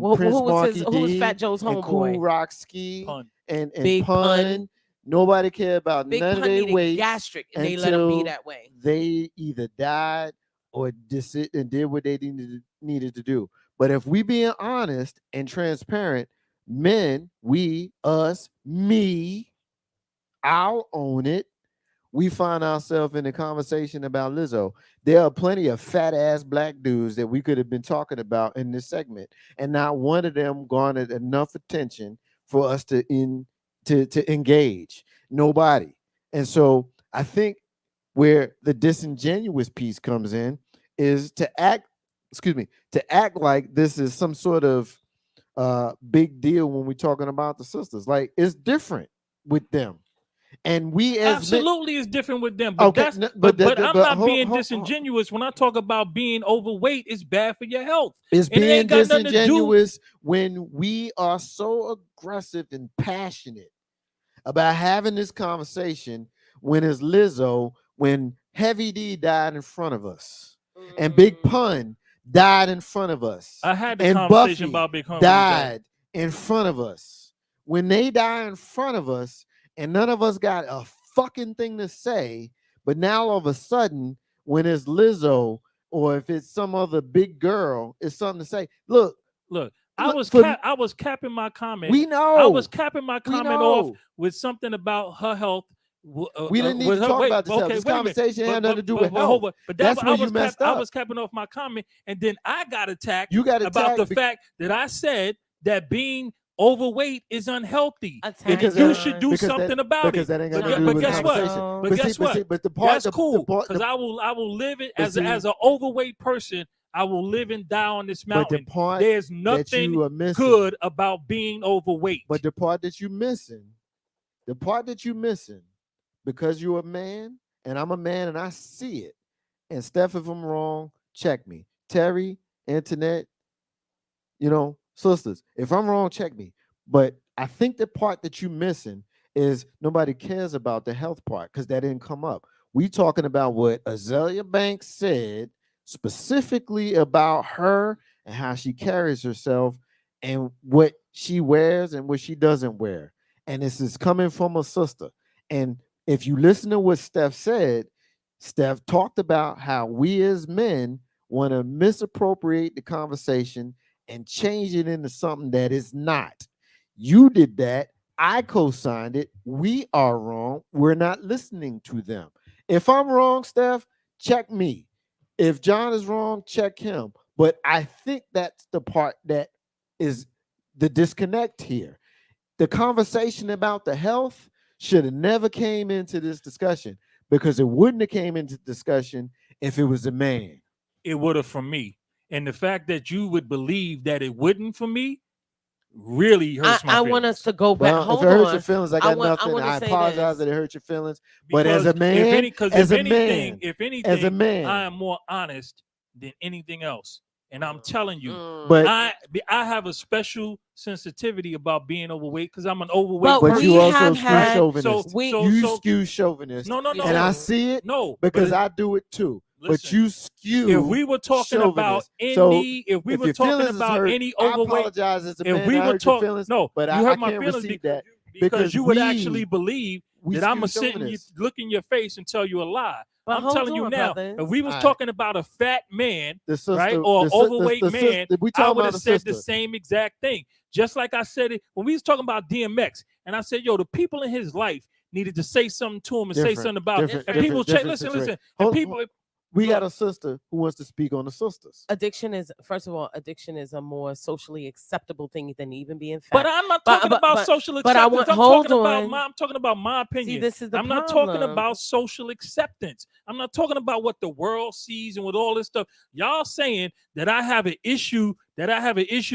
Well, Prince who was Markie who was D Fat Joe's and Cool homeboy? Rock Ski Pun. and Big Pun. Pun. Nobody cared about Big none of Pun their needed weight. gastric, and they let him be until that way. They either died or and did what they needed to do. But if we being honest and transparent, men, we, us, me, I'll own it. We find ourselves in a conversation about Lizzo. There are plenty of fat ass black dudes that we could have been talking about in this segment, and not one of them garnered enough attention for us to engage. Nobody. And so I think where the disingenuous piece comes in is to act like this is some sort of big deal when we're talking about the sisters. Like, it's different with them. And we as Absolutely is different with them. But Okay, that's no, but, but I'm but not hold- being hold- disingenuous when I talk about being overweight. It's bad for your health. It's And it being ain't got nothing to do- disingenuous when we are so aggressive and passionate about having this conversation when it's Lizzo, when Heavy D died in front of us, and Big Pun died in front of us, I had the and conversation Buffy about Big Pun died in front of us. When they die in front of us, and none of us got a fucking thing to say, but now all of a sudden, when it's Lizzo or if it's some other big girl, it's something to say. Look, I look, was capping my comment. we know. I was capping my We comment off know. with something about her health. We didn't need to talk about this health. This wait a minute. conversation had nothing to do with but hold health. on. But That's where I you was messed I up. was capping off my comment, and then I got attacked You got about the attacked fact that I said that being overweight is unhealthy. Because you that- should do because something that- about because it. that ain't got But nothing to do with the guess what? conversation. But But guess see- but what? see- but the part- That's the- cool the part- because the- I will live it but as see- as an overweight person. I will live and die on this But the mountain. part There's that nothing you are missing, good about being overweight. But the part that you're missing, because you're a man and I'm a man and I see it. And Steph, if I'm wrong, check me. Terry, Internet, sisters, if I'm wrong, check me. But I think the part that you're missing is nobody cares about the health part because that didn't come up. We talking about what Azalea Banks said specifically about her and how she carries herself and what she wears and what she doesn't wear. and this is coming from a sister. And if you listen to what Steph said, Steph talked about how we as men want to misappropriate the conversation and change it into something that is not. You did that. I co-signed it. We are wrong. We're not listening to them. If I'm wrong, Steph, check me. If John is wrong, check him. But I think that's the part that is the disconnect here. The conversation about the health should have never came into this discussion, because it wouldn't have came into discussion if it was a man. It would have for me. And the fact that you would believe that it wouldn't for me really hurts my I feelings. want us to go back. Well, Hold if it hurts on. your feelings, I got nothing. wanna I say apologize this. that it hurt your feelings. But as Because a man, if anything, I am more honest than anything else. And I'm telling you, but I have a special sensitivity about being overweight because I'm an overweight. but we you also have skew had- chauvinist. you so- skew chauvinist. No, And I see it no, because but I do it too. But listen, you skew. if we were talking about chauvinist. So if we if were your talking feelings is about hurt, any I overweight, apologize as a if man. we I were hurt your talking, feelings, no, but you I hurt my can't feelings receive because, that because you would we- actually believe we that I'm skew gonna sit and chauvinists. look in your face and tell you a lie. But I'm hold telling you on, now, brothers. if we was All right. talking about a fat man, The sister, right, or the si- overweight the man, we I talking would about have the said sister. the same exact thing. Just like I said it when we was talking about DMX, and I said, yo, the people in his life needed to say something to him and say Different, something about it. different, And people different listen, situation. listen. And Hold- people, We Look. got a sister who wants to speak on the sisters. Addiction is, first of all, addiction is a more socially acceptable thing than even being fat. but I'm not talking about social but I acceptance. want- I'm hold talking about on. I'm talking about my opinion. See, this is the I'm not talking problem. about social acceptance. I'm not talking about what the world sees and with all this stuff. Y'all saying that I have an issue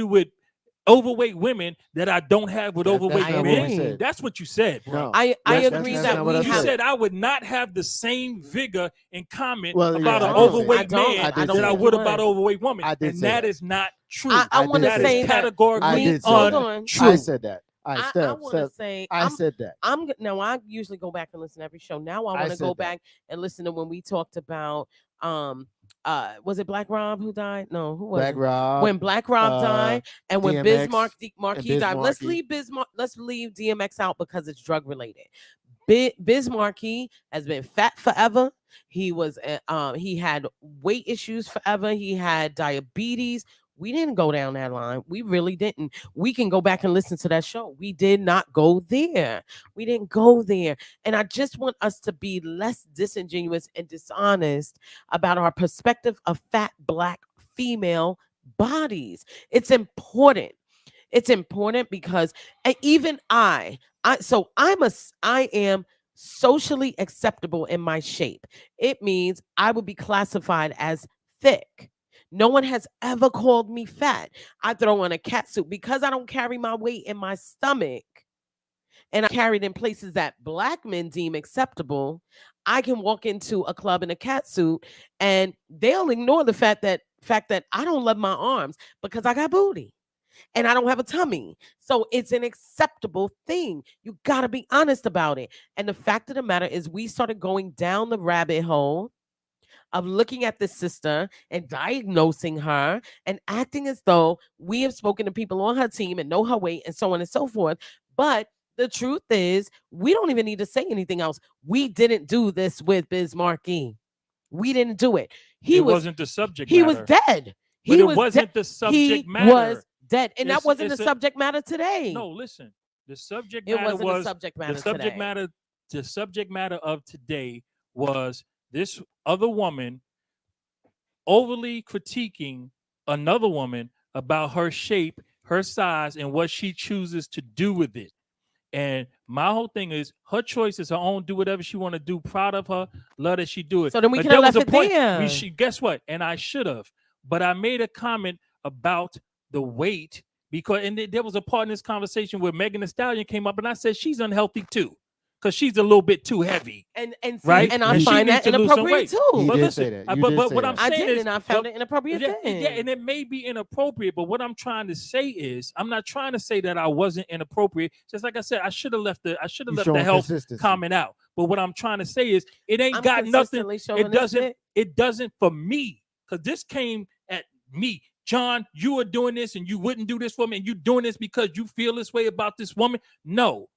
with overweight women that I don't have with That's overweight not what men. we said. That's what you said, bro. No. I That's- agree that's that not what we I You have. said I would not have the same vigor and comment Well, about yeah, an I did say overweight that. man I did that say I that. would about an overweight woman. I did And say that that. is not true. I I want to did That say is that. categorically I did say Hold that. on. untrue. I said that. All right, I Steph, want to Steph, say. I said that. Now I usually go back and listen to every show. Now I want to said go that. back and listen to when we talked about was it Black Rob who died? No, who was Black it? Rob. When Black Rob died and when DMX Bismarck Marquis died. Let's leave DMX out because it's drug related. Biz Markie has been fat forever. He was he had weight issues forever. He had diabetes. We didn't go down that line. We really didn't. We can go back and listen to that show. We did not go there. We didn't go there. And I just want us to be less disingenuous and dishonest about our perspective of fat Black female bodies. It's important. It's important because even I am socially acceptable in my shape. It means I would be classified as thick. No one has ever called me fat. I throw on a cat suit because I don't carry my weight in my stomach and I carry it in places that Black men deem acceptable. I can walk into a club in a cat suit and they'll ignore the fact that I don't love my arms because I got booty. And I don't have a tummy. So it's an acceptable thing. You got to be honest about it. And the fact of the matter is we started going down the rabbit hole of looking at this sister and diagnosing her and acting as though we have spoken to people on her team and know her weight and so on and so forth. But the truth is we don't even need to say anything else. We didn't do this with Biz Markie. We didn't do it. Wasn't the subject He matter. was dead. But it wasn't the subject matter. He was dead. And that wasn't the it's subject matter today. No, listen. The subject It matter wasn't was the subject matter the subject today. matter. The subject matter of today was this other woman overly critiquing another woman about her shape, her size, and what she chooses to do with it. And my whole thing is her choice is her own. Do whatever she want to do. Proud of her. Love that she do it. So then we But could have there was left a it point. there. Guess what? And I should have. But I made a comment about the weight because there was a part in this conversation where Megan Thee Stallion came up and I said she's unhealthy too. Because she's a little bit too heavy. And right? And I she find needs that to lose some inappropriate weight. too. He But did listen, say that. but You did say what that. I'm I saying did, is, and I found it inappropriate yeah, then. yeah, and it may be inappropriate, but what I'm trying to say is, I'm not trying to say that I wasn't inappropriate. Just like I said, I should have left the showing health consistency. comment out. But what I'm trying to say is, it ain't I'm got nothing. consistently It doesn't for me, because this came at me. John, you are doing this and you wouldn't do this for me, and you doing this because you feel this way about this woman. No,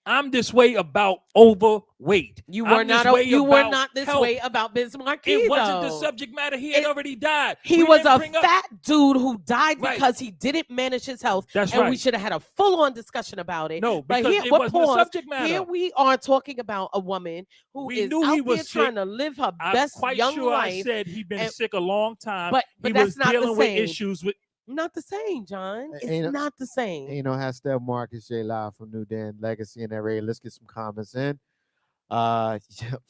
I'm this way about overweight. You I'm were not. this way You were about not this health. way about Biz Markie. It wasn't the though. subject matter. He had already died. He We was didn't a bring up- fat dude who died Right. because he didn't manage his health. That's and we right. should have had a full-on discussion about it. No, but because here, it what wasn't the pause, subject matter. Here we are talking about a woman who We is knew out he was there sick. trying to live her I'm best quite young sure I life. said he'd been and- sick a long time. But he that's was not the dealing with same. issues with. Not the same, John. It's Ain't no- not the same. You know, has Steph Marcus J live from New Dan Legacy in that area. Let's get some comments in.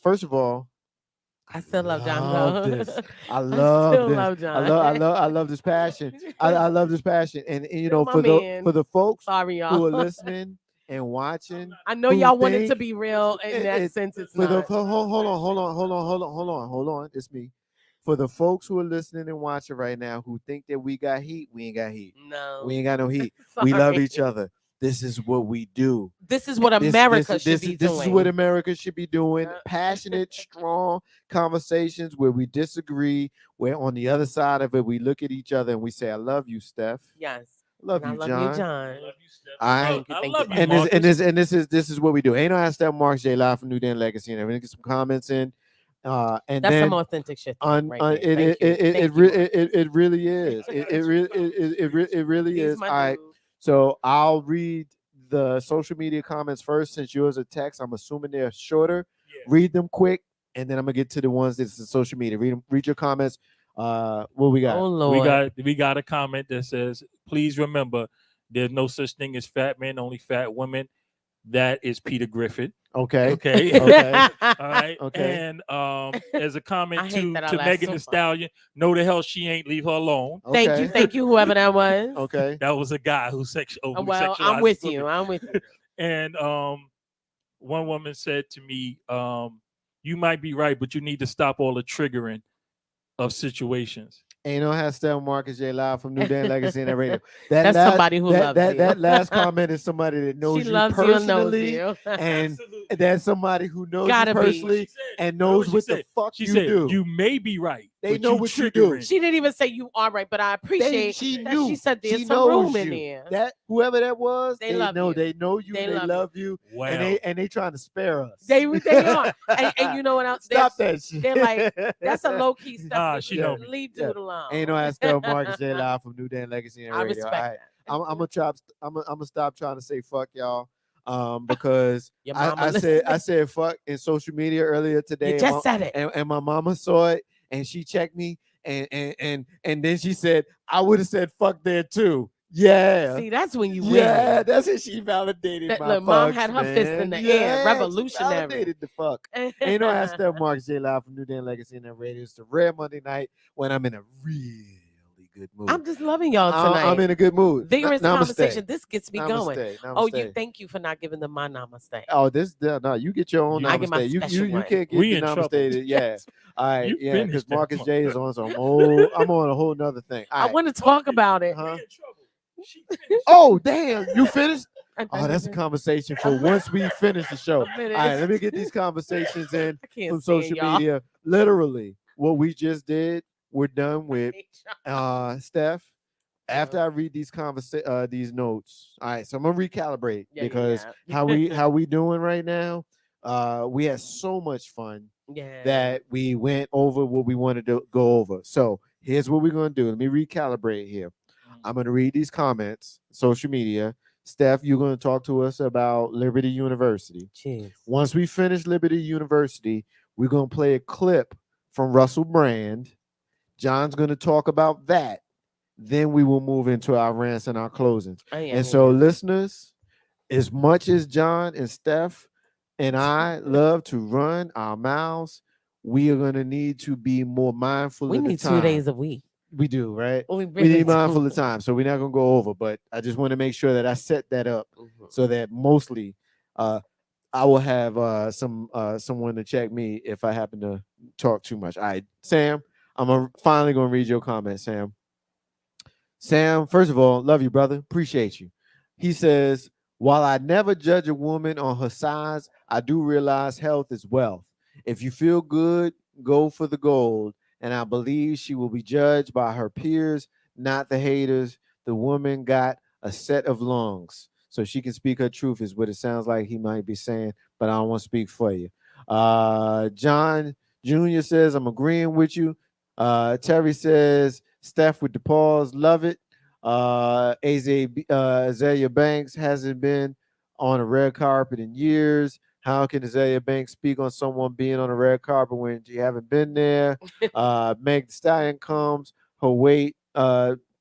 First of all, I still love John. love though. this. I love still this. love John. I love this passion. I love this passion. And you know, my for man. the folks Sorry, y'all. who are listening and watching, I know who y'all want it to think be real. In that sense, it's for not. hold on. It's me. For the folks who are listening and watching right now who think that we got heat, we ain't got heat. No. We ain't got no heat. We love each other. This is what we do. This is what America should be this doing. is what America should be doing. Yeah. Passionate, strong conversations where we disagree. Where on the other side of it, we look at each other and we say, "I love you, Steph. Yes. Love And you, I John. love you, John. I love you, Steph. All right. Thank you, I thank love you. you, And Marcus. this is what we do. Ain't no ask Steph Marks J live from New Dan Legacy, and everything. Get some comments in. And That's then some authentic shit. on, right on there. it, Thank you. it, it, Thank it, you, re- Marcus. it really is. It really He's is. my All right. dude. So I'll read the social media comments first, since yours are text. I'm assuming they're shorter. Yeah. Read them quick, and then I'm gonna get to the ones that's the social media. Read your comments. What we got? Oh Lord. We got a comment that says, "Please remember, there's no such thing as fat men, only fat women." That is Peter Griffin. Okay. Okay. Okay. All right. Okay. And as a comment I hate to that I to laughed Megan so Thee hard. Stallion, no the hell she ain't. Leave her alone. Okay. Thank you, whoever that was. Okay. That was a guy who who Well, sexualized I'm with women. you. I'm with you. And one woman said to me, "You might be right, but you need to stop all the triggering of situations." Ain't no hashtag Marcus J live from New Dan Legacy in that radio. That That's somebody who loves you. That last comment is somebody that knows She you loves you and knows personally, you. and Absolutely. that's somebody who knows Gotta you be. personally She said- and you know knows she what the said? fuck She you said, do. "You may be right. They but know you what you do." triggering." She didn't even say you are right, but I appreciate she that knew. she said there's She some knows room in you. there. That whoever that was, They they love know. you. They know you. They They love love you, Wow. and they trying to spare us. They are. And you know what else? Stop that shit. They're like, that's a low key stuff. Nah, that she you know should me. leave Yeah. dude alone. Ain't no hashtag Marcus J live from New Dan Legacy and I radio. respect All right. that. I'm gonna stop trying to say fuck y'all. Because Your I mama said listening. fuck in social media earlier today. You just said it. And my mama saw it and she checked me and then she said I would have said fuck there too. Yeah. See, that's when you win. Yeah, that's it. She validated That- my look, mom fucks, had her fist in man. the air, Yeah, revolutionary. She validated the fuck. Ain't no hashtag Marcus J live from New Dan Legacy and that radio. It's a rare Monday night when I'm in a really good mood. I'm just loving y'all tonight. I'm in a good mood. Vigorous Namaste. conversation. This gets me going. Namaste. Oh, you Namaste. thank you for not giving them my namaste. Oh, no, you get your own You- I get my namaste. You special one. can't get We the in trouble. namaste. Yeah. All right. You Yeah, finished because that Marcus part. J is on some whole. I'm on a whole nother thing. All I right. want to talk about it. Huh? We in trouble. She finished. Oh, damn. You finished? Oh, that's a conversation for once we finish the show. All right, let me get these conversations in I can't from stand social y'all. media. Literally, what we just did, we're done with. Steph, after I read these these notes, all right. So I'm gonna recalibrate Yeah, because yeah. how we doing right now? We had so much fun Yeah. that we went over what we wanted to go over. So here's what we're gonna do. Let me recalibrate here. I'm gonna read these comments, social media. Steph, you're gonna talk to us about Liberty University. Cheers. Once we finish Liberty University, we're gonna play a clip from Russell Brand. John's gonna talk about that. Then we will move into our rants and our closings. Oh, yeah, And yeah, so, yeah. listeners, as much as John and Steph and I love to run our mouths, we are gonna need to be more mindful we of the need time. 2 days a week. We do, right? We We need mindful of time, so we're not gonna go over. But I just want to make sure that I set that up so that mostly, I will have someone to check me if I happen to talk too much. All right, Sam, finally gonna read your comment, Sam. Sam, first of all, love you, brother. Appreciate you. He says, while I never judge a woman on her size, I do realize health is wealth. If you feel good, go for the gold. And I believe she will be judged by her peers, not the haters. The woman got a set of lungs. so she can speak her truth, is what it sounds like he might be saying, but I don't want to speak for you. John Jr. says, I'm agreeing with you. Terry says, Steph with the pause, love it. Azalea Banks hasn't been on a red carpet in years. How can Azalea Banks speak on someone being on a red carpet when she haven't been there? Meg Thee Stallion comes, her weight,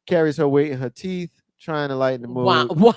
carries her weight in her teeth, trying to lighten the Wow. mood. Wow.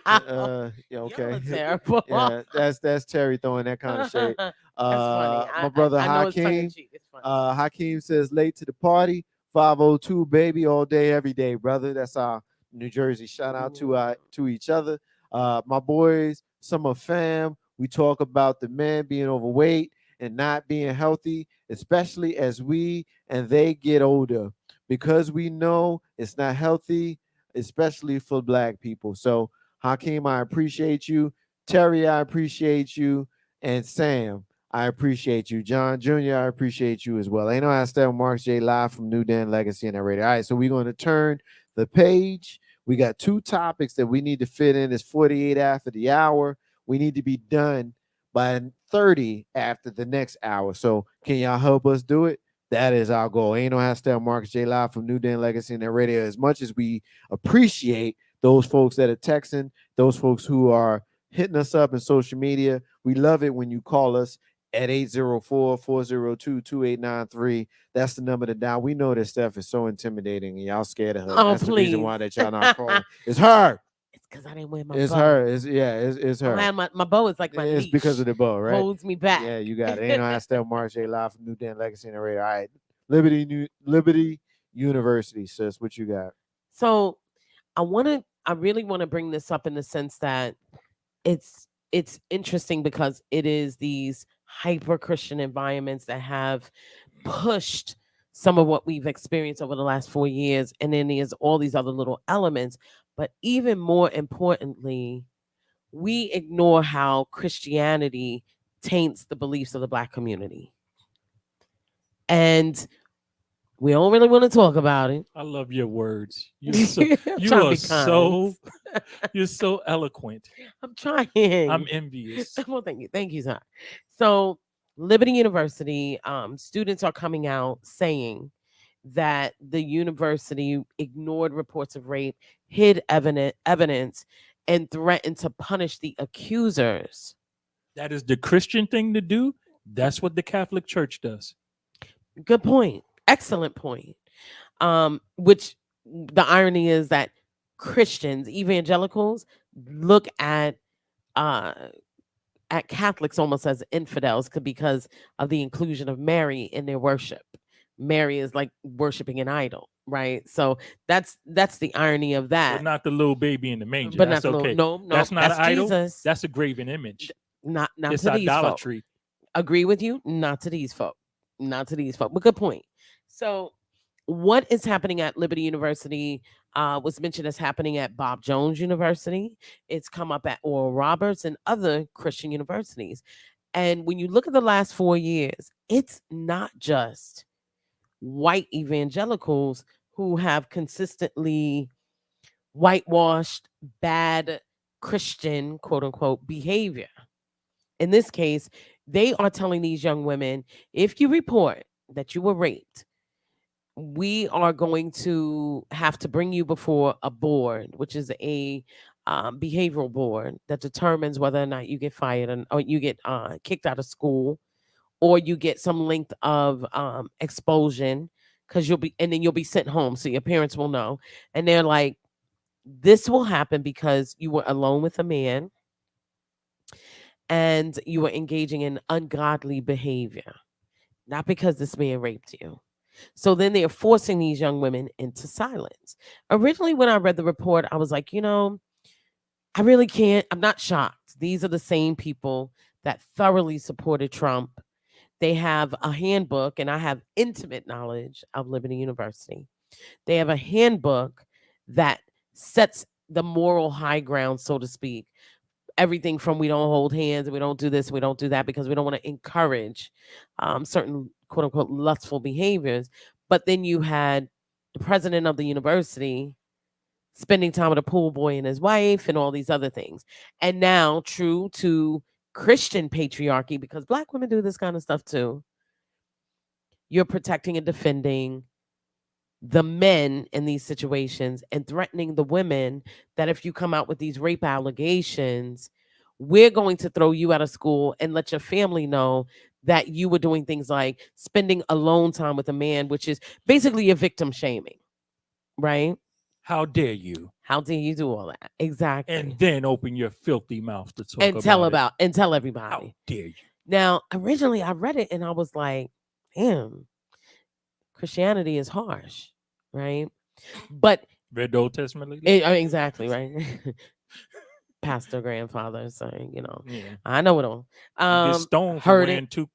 Yeah, Y'all okay. are terrible. Yeah, that's Terry throwing that kind of shade. That's funny. My brother I know it's tongue in Hakeem. cheek. It's funny. Hakeem says late to the party. 502 baby all day every day, brother. That's our New Jersey shout out to each other. My boys, Summer Fam. We talk about the men being overweight and not being healthy, especially as we and they get older, because we know it's not healthy, especially for Black people. So, Hakeem, I appreciate you. Terry, I appreciate you. And Sam, I appreciate you. John Jr., I appreciate you as well. Ain't no Astel Marks J live from New Dan Legacy and that radio. All right, so we're going to turn the page. We got 2 topics that we need to fit in. It's 48 after the hour. We need to be done by 30 after the next hour. So can y'all help us do it? That is our goal. Ain't no Astel Marcus J live from New Dan Legacy and that radio. As much as we appreciate those folks that are texting, those folks who are hitting us up in social media, we love it when you call us at 804-402-2893. That's the number to dial. We know this stuff is so intimidating and y'all scared of her. Oh, That's please. the reason why that y'all not calling. It's her. It's because I didn't wear my It's bow. her. It's her. My bow is like my It's leash. because of the bow, right? Holds me back. Yeah, you got it. Ain't no Astel March live from New Dan Legacy and the radio. All right. Liberty University, sis. What you got? So I really want to bring this up in the sense that it's interesting because it is these hyper Christian environments that have pushed some of what we've experienced over the last 4 years. And then there's all these other little elements. But even more importantly, we ignore how Christianity taints the beliefs of the Black community. And we don't really want to talk about it. I love your words. You're so eloquent. I'm trying. I'm envious. Well, thank you, sir. So Liberty University students are coming out saying that the university ignored reports of rape, hid evidence, and threatened to punish the accusers. That is the Christian thing to do. That's what the Catholic Church does. Good point. Excellent point. Which the irony is that Christians, evangelicals, look at Catholics almost as infidels because of the inclusion of Mary in their worship. Mary is like worshiping an idol, right? So that's the irony of that. But not the little baby in the manger. But that's not okay. No, that's not that's an idol. Jesus. That's a graven image. Not it's to these idolatry. folk. Agree with you. Not to these folk. Not to these folk. But good point. So what is happening at Liberty University was mentioned as happening at Bob Jones University. It's come up at Oral Roberts and other Christian universities. And when you look at the last 4 years, it's not just white evangelicals who have consistently whitewashed bad Christian, quote unquote, behavior. In this case, they are telling these young women, if you report that you were raped, we are going to have to bring you before a board, which is a behavioral board that determines whether or not you get fired or you get kicked out of school, or you get some length of expulsion, because then you'll be sent home, so your parents will know. And they're like, this will happen because you were alone with a man and you were engaging in ungodly behavior, not because this man raped you. So then they are forcing these young women into silence. Originally, when I read the report, I was like, I really can't. I'm not shocked. These are the same people that thoroughly supported Trump. They have a handbook, and I have intimate knowledge of Liberty University. They have a handbook that sets the moral high ground, so to speak. Everything from we don't hold hands, we don't do this, we don't do that, because we don't want to encourage certain quote unquote lustful behaviors. But then you had the president of the university spending time with a pool boy and his wife and all these other things. And now, true to Christian patriarchy, because Black women do this kind of stuff too, you're protecting and defending the men in these situations and threatening the women that if you come out with these rape allegations, we're going to throw you out of school and let your family know that you were doing things like spending alone time with a man, which is basically a victim shaming, right? How dare you? How dare you do all that? Exactly. And then open your filthy mouth to talk and tell about it. and tell How everybody. dare you? Now, originally I read it and I was like, damn, Christianity is harsh, right? But Read the Old Testament lately? exactly, right. Pastor grandfather saying, Yeah. I know it all. You get stoned for heard wearing it.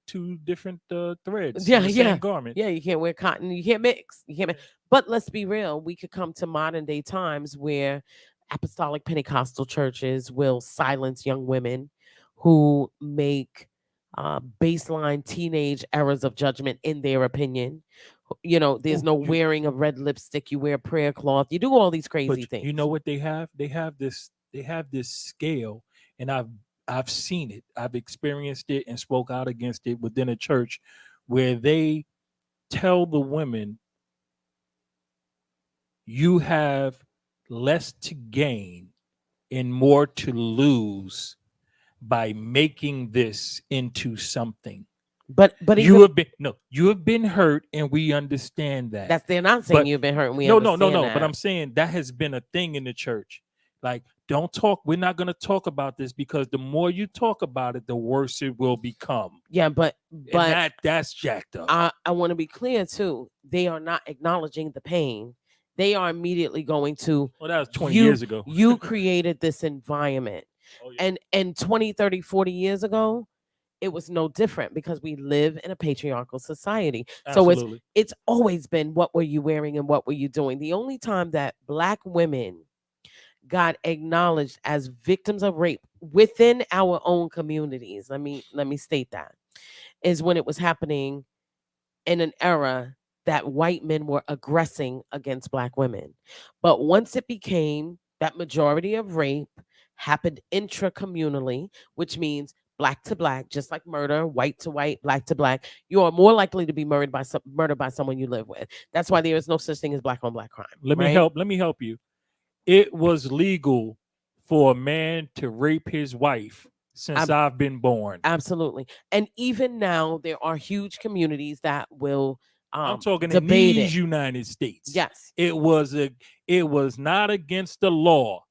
two different threads Yeah, in the yeah. same garment. Yeah, you can't wear cotton. You can't mix. You can't. But let's be real. We could come to modern day times where apostolic Pentecostal churches will silence young women who make baseline teenage errors of judgment in their opinion. There's no wearing of red lipstick. You wear a prayer cloth. You do all these crazy But things. you know what they have? They have this scale, and I've seen it. I've experienced it and spoke out against it within a church where they tell the women you have less to gain and more to lose by making this into something. But you have been hurt, and we understand that. They're not saying But you've been hurt. And we no. understand But that. I'm saying that has been a thing in the church. Like, don't talk. We're not going to talk about this because the more you talk about it, the worse it will become. Yeah, but that's jacked up. I want to be clear too. They are not acknowledging the pain. They are immediately going to. Well, that was 20 years ago. You created this environment. Oh, yeah. And 20, 30, 40 years ago, it was no different because we live in a patriarchal society. Absolutely. So it's always been what were you wearing and what were you doing. The only time that Black women got acknowledged as victims of rape within our own communities, let me state that, is when it was happening in an era that white men were aggressing against Black women. But once it became that majority of rape happened intracommunally, which means Black to Black, just like murder, white to white, Black to Black, you are more likely to be murdered by someone you live with. That's why there is no such thing as Black on Black crime. Let me help you. It was legal for a man to rape his wife since I've been born. Absolutely. And even now, there are huge communities that will I'm talking in debate these it. United States. Yes. It was not against the law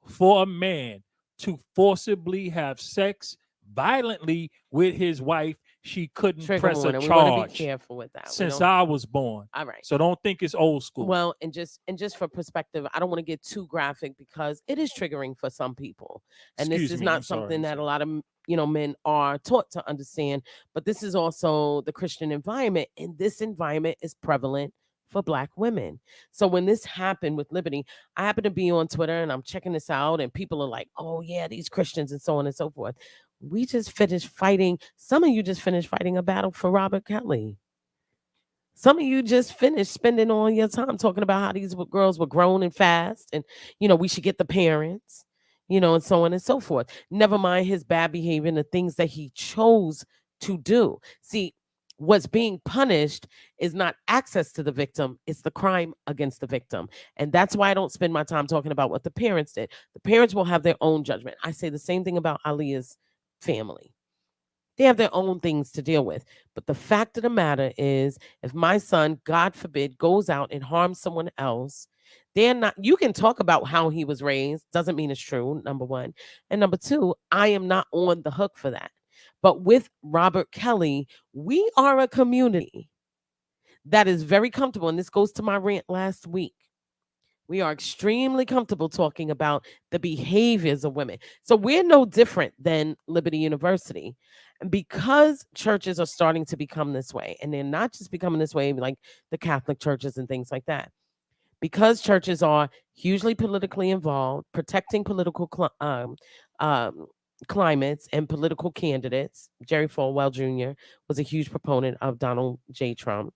for a man to forcibly have sex violently with his wife. She couldn't press a charge. We want to be careful with that. Since I was born. All right. So don't think it's old school. Well, and just for perspective, I don't want to get too graphic because it is triggering for some people. And this is not something that a lot of men are taught to understand. But this is also the Christian environment, and this environment is prevalent for Black women. So when this happened with Liberty, I happen to be on Twitter and I'm checking this out, and people are like, "Oh yeah, these Christians," and so on and so forth. We just finished fighting. Some of you just finished fighting a battle for Robert Kelly. Some of you just finished spending all your time talking about how these girls were grown and fast, and we should get the parents, and so on and so forth. Never mind his bad behavior and the things that he chose to do. See, what's being punished is not access to the victim, it's the crime against the victim. And that's why I don't spend my time talking about what the parents did. The parents will have their own judgment. I say the same thing about Aaliyah's family. They have their own things to deal with. But the fact of the matter is, if my son, God forbid, goes out and harms someone else, you can talk about how he was raised, doesn't mean it's true, number one. And number two, I am not on the hook for that. But with Robert Kelly, we are a community that is very comfortable. And this goes to my rant last week. We are extremely comfortable talking about the behaviors of women. So we're no different than Liberty University. And because churches are starting to become this way, and they're not just becoming this way like the Catholic churches and things like that, because churches are hugely politically involved, protecting political climates and political candidates. Jerry Falwell Jr. was a huge proponent of Donald J. Trump.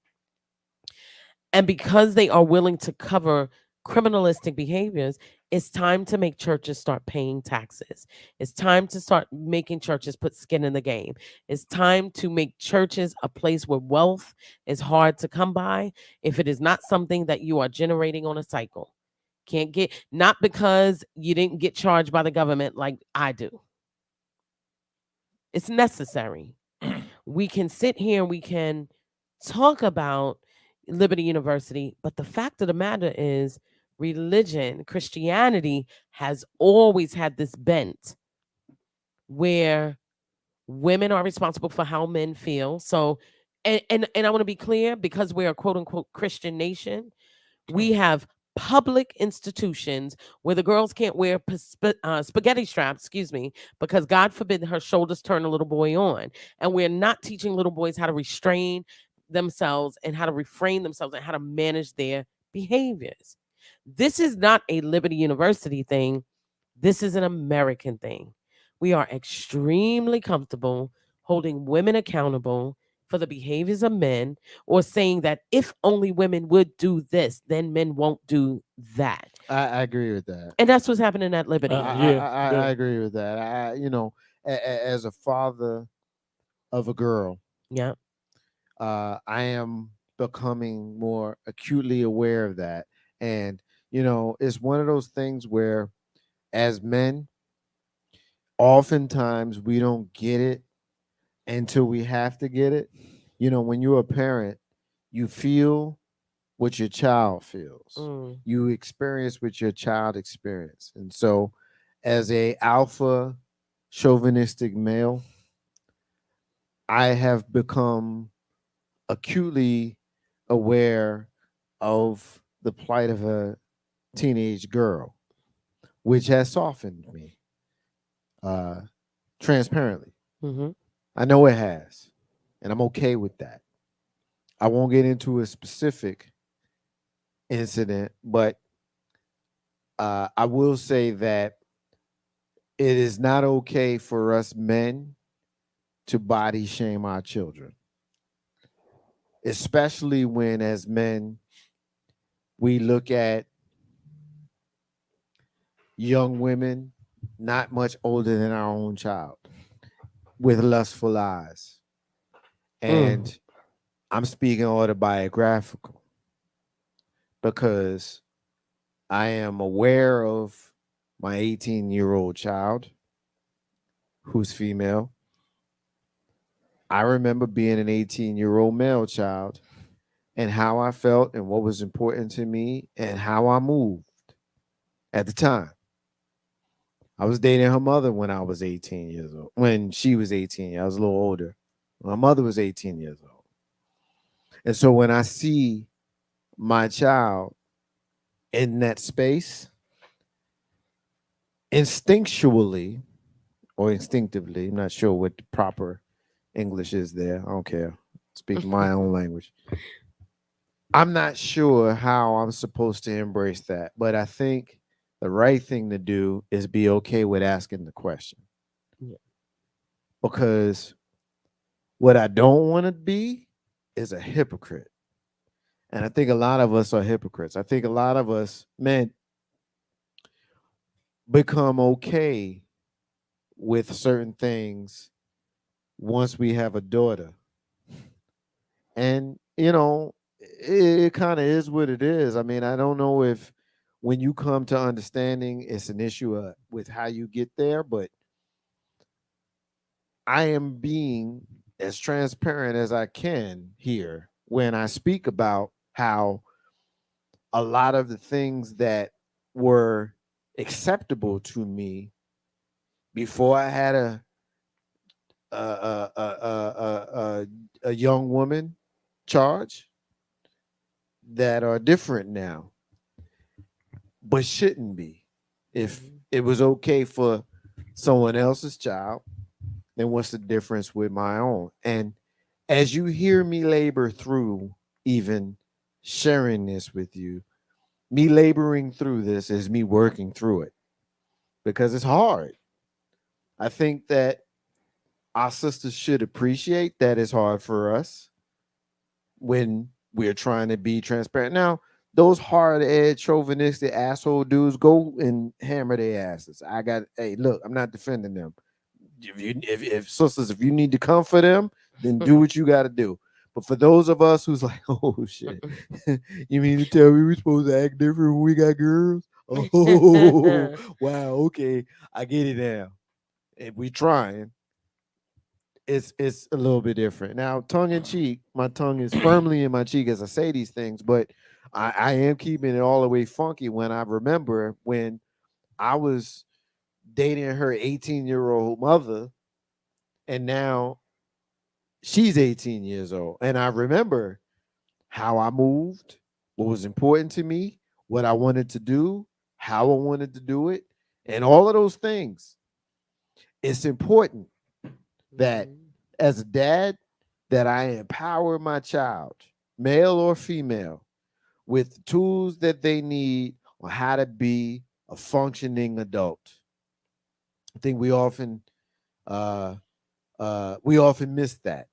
And because they are willing to cover criminalistic behaviors, it's time to make churches start paying taxes. It's time to start making churches put skin in the game. It's time to make churches a place where wealth is hard to come by if it is not something that you are generating on a cycle. Can't get, not because you didn't get charged by the government like I do. It's necessary. We can sit here and we can talk about Liberty University, but the fact of the matter is, religion, Christianity has always had this bent where women are responsible for how men feel. So, and I want to be clear, because we're a quote unquote Christian nation, we have public institutions where the girls can't wear spaghetti straps, excuse me, because God forbid her shoulders turn a little boy on. And we're not teaching little boys how to restrain themselves and how to refrain themselves and how to manage their behaviors. This is not a Liberty University thing. This is an American thing. We are extremely comfortable holding women accountable for the behaviors of men, or saying that if only women would do this, then men won't do that. I agree with that. And that's what's happening at Liberty. I agree with that. As a father of a girl, Yeah. I am becoming more acutely aware of that. And, it's one of those things where as men, oftentimes we don't get it until we have to get it. When you're a parent, you feel what your child feels. You experience what your child experiences. And so as a alpha chauvinistic male, I have become acutely aware of the plight of a teenage girl, which has softened me transparently. I know it has, and I'm okay with that. I won't get into a specific incident, but I will say that it is not okay for us men to body shame our children, especially when, as men, we look at young women not much older than our own child with lustful eyes. And I'm speaking autobiographical because I am aware of my 18-year-old child who's female. I remember being an 18-year-old male child and how I felt and what was important to me and how I moved at the time. I was dating her mother when I was 18 years old. When she was 18, I was a little older. My mother was 18 years old. And so when I see my child in that space, instinctually or instinctively, I'm not sure what the proper English is there. I don't care. Speak my own language. I'm not sure how I'm supposed to embrace that, but I think the right thing to do is be okay with asking the question. Yeah. Because what I don't want to be is a hypocrite. And I think a lot of us are hypocrites. I think a lot of us men become okay with certain things once we have a daughter. And, it kind of is what it is. I mean, I don't know if when you come to understanding it's an issue with how you get there, but I am being as transparent as I can here when I speak about how a lot of the things that were acceptable to me before I had a young woman charge that are different now, but shouldn't be. If it was okay for someone else's child, then what's the difference with my own? And as you hear me labor through even sharing this with you, me laboring through this is me working through it because it's hard. I think that our sisters should appreciate that it's hard for us when we're trying to be transparent. Now, those hard edged chauvinistic asshole dudes, go and hammer their asses. Hey, look, I'm not defending them. If sisters, if you need to come for them, then do what you got to do. But for those of us who's like, oh shit, you mean to tell me we're supposed to act different when we got girls? Oh wow, okay, I get it now. If we trying, it's a little bit different. Now, tongue in cheek, my tongue is firmly in my cheek as I say these things, but I am keeping it all the way funky when I remember when I was dating her 18-year-old mother, and now she's 18 years old. And I remember how I moved, what was important to me, what I wanted to do, how I wanted to do it, and all of those things. It's important that as a dad, that I empower my child, male or female, with the tools that they need on how to be a functioning adult. I think we often miss that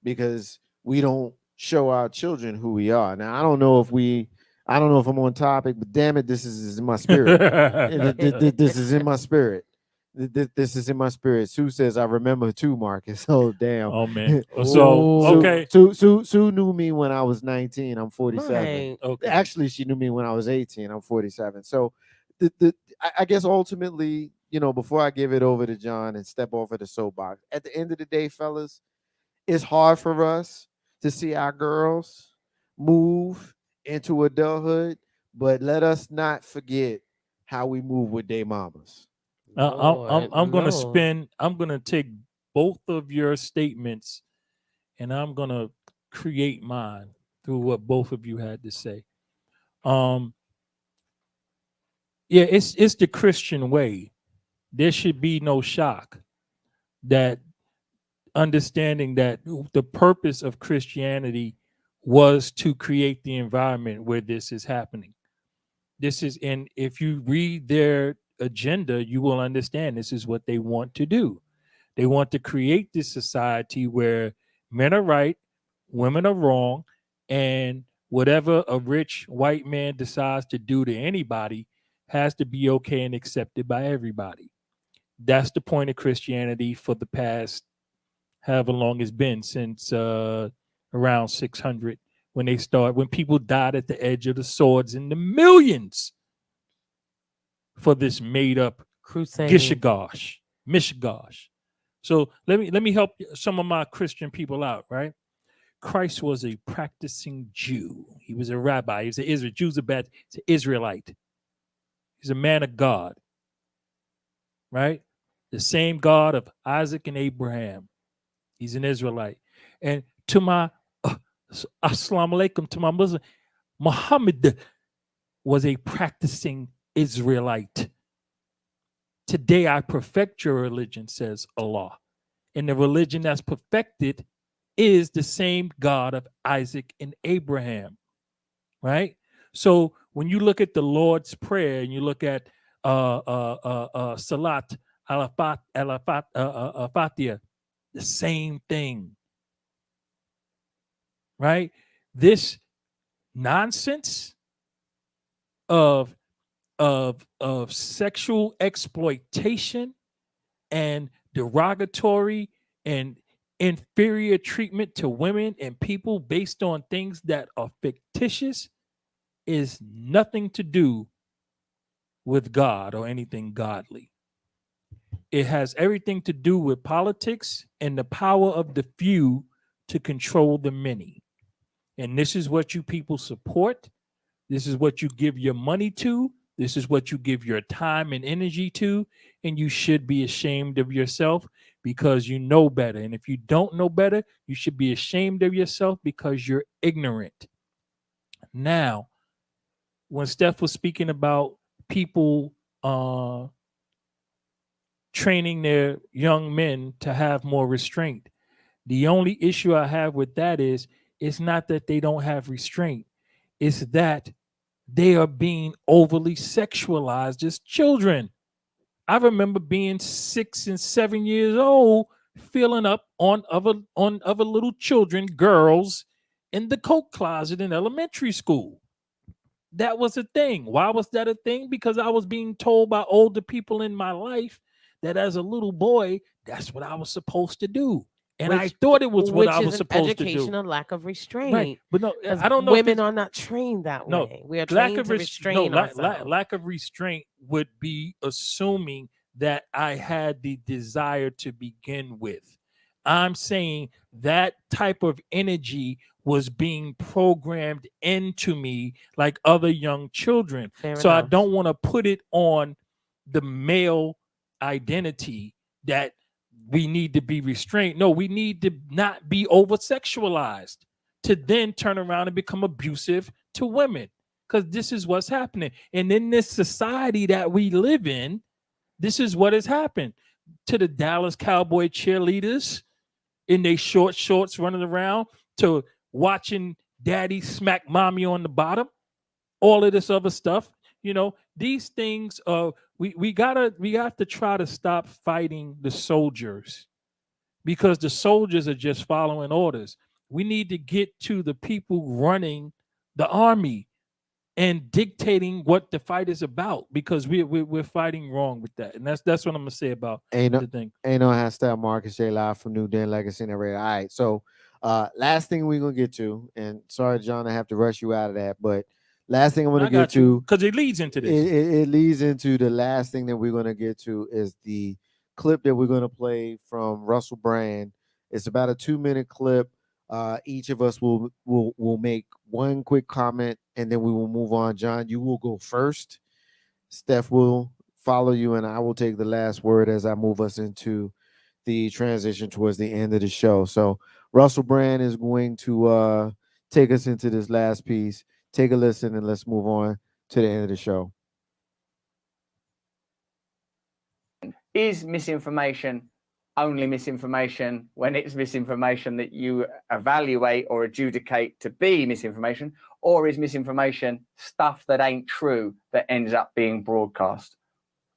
because we don't show our children who we are. Now, I don't know if I'm on topic, but damn it, this is in my spirit. This is in my spirit. This is in my spirit. Sue says, I remember too, Marcus. Oh, damn. Oh, man. So, okay. Sue knew me when I was 19. I'm 47. Right. Okay. Actually, she knew me when I was 18. I'm 47. So I guess ultimately, before I give it over to John and step off of the soapbox, at the end of the day, fellas, it's hard for us to see our girls move into adulthood, but let us not forget how we move with their mamas. I'm gonna take both of your statements and I'm gonna create mine through what both of you had to say. Yeah, it's the Christian way. There should be no shock that understanding that the purpose of Christianity was to create the environment where this is happening. And if you read their agenda, you will understand this is what they want to do. They want to create this society where men are right, women are wrong, and whatever a rich white man decides to do to anybody has to be okay and accepted by everybody. That's the point of Christianity for the past however long it's been, since around 600, when people died at the edge of the swords in the millions for this made up Crusade. Mishigosh. So let me help some of my Christian people out, right? Christ was a practicing Jew. He was a rabbi. He was an Israelite. Jews are bad. He's an Israelite. He's a man of God, right? The same God of Isaac and Abraham. He's an Israelite. And to my assalamu alaikum, to my Muslim, Muhammad was a practicing Israelite. Today I perfect your religion, says Allah. And the religion that's perfected is the same God of Isaac and Abraham, right? So when you look at the Lord's Prayer and you look at Salat al-Fatiha, the same thing, right? This nonsense of sexual exploitation and derogatory and inferior treatment to women and people based on things that are fictitious is nothing to do with God or anything godly. It has everything to do with politics and the power of the few to control the many. And this is what you people support. This is what you give your money to. This is what you give your time and energy to. And you should be ashamed of yourself because you know better. And if you don't know better, you should be ashamed of yourself because you're ignorant. Now, when Steph was speaking about people training their young men to have more restraint, the only issue I have with that is it's not that they don't have restraint. It's that they are being overly sexualized as children. I remember being 6 and 7 years old, feeling up on other little children, girls, in the coat closet in elementary school. That was a thing. Why was that a thing? Because I was being told by older people in my life that as a little boy, that's what I was supposed to do. And I thought it was what I was supposed to do. Educational lack of restraint. Right. But no, 'Cause I don't know. Women are not trained that way. We are trained to restrain ourselves. Lack of restraint would be assuming that I had the desire to begin with. I'm saying that type of energy was being programmed into me like other young children. Fair so enough. I don't want to put it on the male identity that we need to be restrained. No, we need to not be over sexualized to then turn around and become abusive to women, because this is what's happening. And in this society that we live in, this is what has happened to the Dallas Cowboy cheerleaders in their short shorts running around, to watching daddy smack mommy on the bottom, all of this other stuff. You know, these things we have to try to stop fighting the soldiers, because the soldiers are just following orders. We need to get to the people running the army and dictating what the fight is about, because we're fighting wrong with that. And that's what I'm gonna say about the thing. Ain't no hashtag Marcus J live from New Den Legacy and Radio. All right, so last thing we're gonna get to, and sorry, John, I have to rush you out of that, but last thing I'm gonna get to, because it leads into this. It leads into the last thing that we're gonna get to is the clip that we're gonna play from Russell Brand. It's about a 2-minute clip. Each of us will make one quick comment, and then we will move on. John, you will go first. Steph will follow you, and I will take the last word as I move us into the transition towards the end of the show. So Russell Brand is going to take us into this last piece. Take a listen, and let's move on to the end of the show. Is misinformation only misinformation when it's misinformation that you evaluate or adjudicate to be misinformation, or is misinformation stuff that ain't true that ends up being broadcast?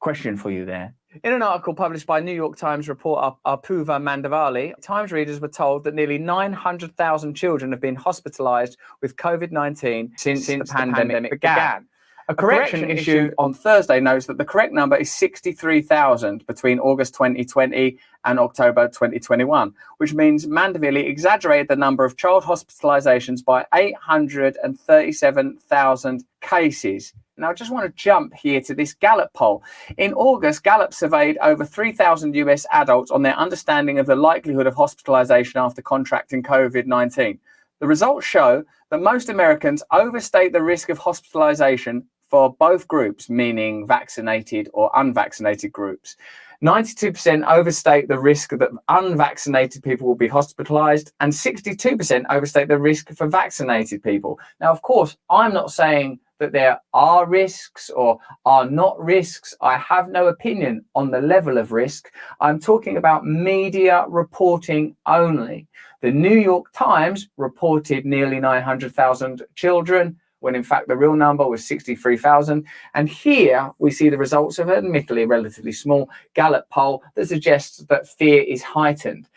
Question for you there. In an article published by New York Times reporter Apuva Mandavali, Times readers were told that nearly 900,000 children have been hospitalized with COVID-19 since the pandemic began. A correction issued on Thursday notes that the correct number is 63,000 between August 2020 and October 2021, which means Mandavili exaggerated the number of child hospitalizations by 837,000 cases. Now, I just want to jump here to this Gallup poll. In August, Gallup surveyed over 3,000 US adults on their understanding of the likelihood of hospitalization after contracting COVID-19. The results show that most Americans overstate the risk of hospitalization for both groups, meaning vaccinated or unvaccinated groups. 92% overstate the risk that unvaccinated people will be hospitalized, and 62% overstate the risk for vaccinated people. Now, of course, I'm not saying that there are risks or are not risks. I have no opinion on the level of risk. I'm talking about media reporting only. The New York Times reported nearly 900,000 children, when in fact the real number was 63,000. And here we see the results of an admittedly relatively small Gallup poll that suggests that fear is heightened.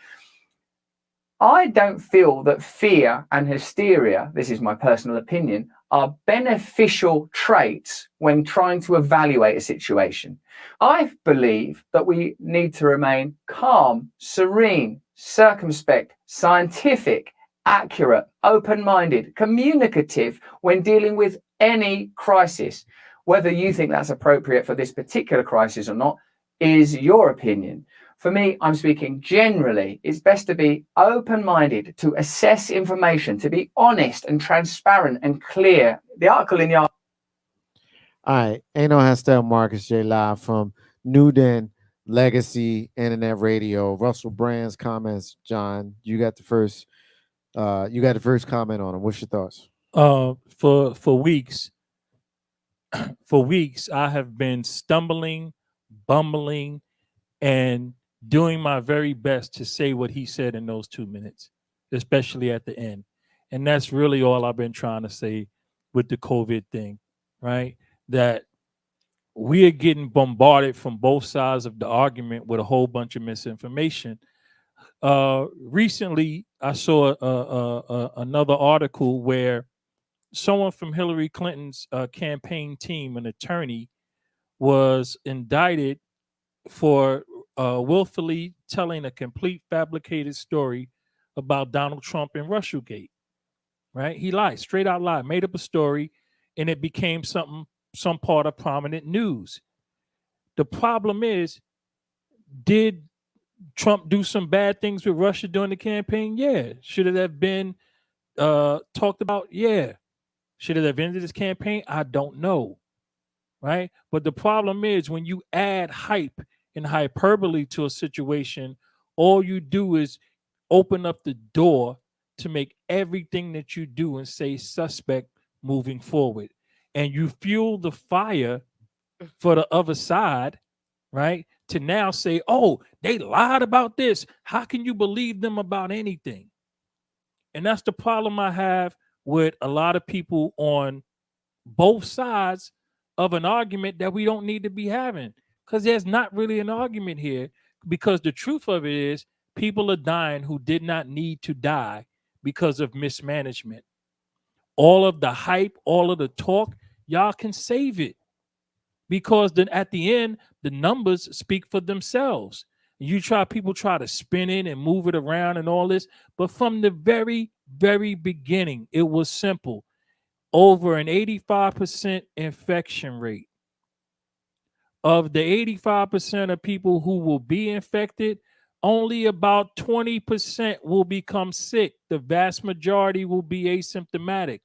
I don't feel that fear and hysteria, this is my personal opinion, are beneficial traits when trying to evaluate a situation. I believe that we need to remain calm, serene, circumspect, scientific, accurate, open-minded, communicative when dealing with any crisis. Whether you think that's appropriate for this particular crisis or not is your opinion. For me, I'm speaking generally. It's best to be open-minded, to assess information, to be honest and transparent and clear. The article in the... All right. Ain't no hashtag Marcus J live from New Den Legacy Internet Radio. Russell Brand's comments, John. You got the first comment on him. What's your thoughts? For weeks, I have been stumbling, bumbling, and doing my very best to say what he said in those 2 minutes, especially at the end. And that's really all I've been trying to say with the COVID thing, right? That we are getting bombarded from both sides of the argument with a whole bunch of misinformation. Recently, I saw another article where someone from Hillary Clinton's campaign team, an attorney, was indicted for willfully telling a complete fabricated story about Donald Trump and Russiagate. Right? He lied, straight out lied, made up a story, and it became some part of prominent news. The problem is, did Trump do some bad things with Russia during the campaign? Yeah. Should it have been talked about? Yeah. Should it have ended his campaign? I don't know. Right. But the problem is, when you add hype and hyperbole to a situation, all you do is open up the door to make everything that you do and say suspect moving forward. And you fuel the fire for the other side, right? To now say, oh, they lied about this. How can you believe them about anything? And that's the problem I have with a lot of people on both sides of an argument that we don't need to be having, because there's not really an argument here, because the truth of it is people are dying who did not need to die because of mismanagement. All of the hype, all of the talk, y'all can save it, because then at the end the numbers speak for themselves. People try to spin it and move it around and all this, but from the very beginning it was simple. Over an 85% infection rate. Of the 85% of people who will be infected, only about 20% will become sick. The vast majority will be asymptomatic.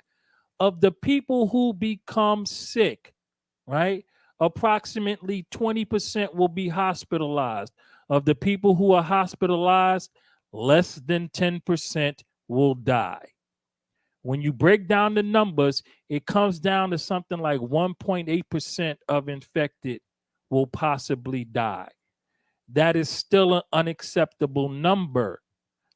Of the people who become sick, right, approximately 20% will be hospitalized. Of the people who are hospitalized, less than 10% will die. When you break down the numbers, it comes down to something like 1.8% of infected will possibly die. That is still an unacceptable number.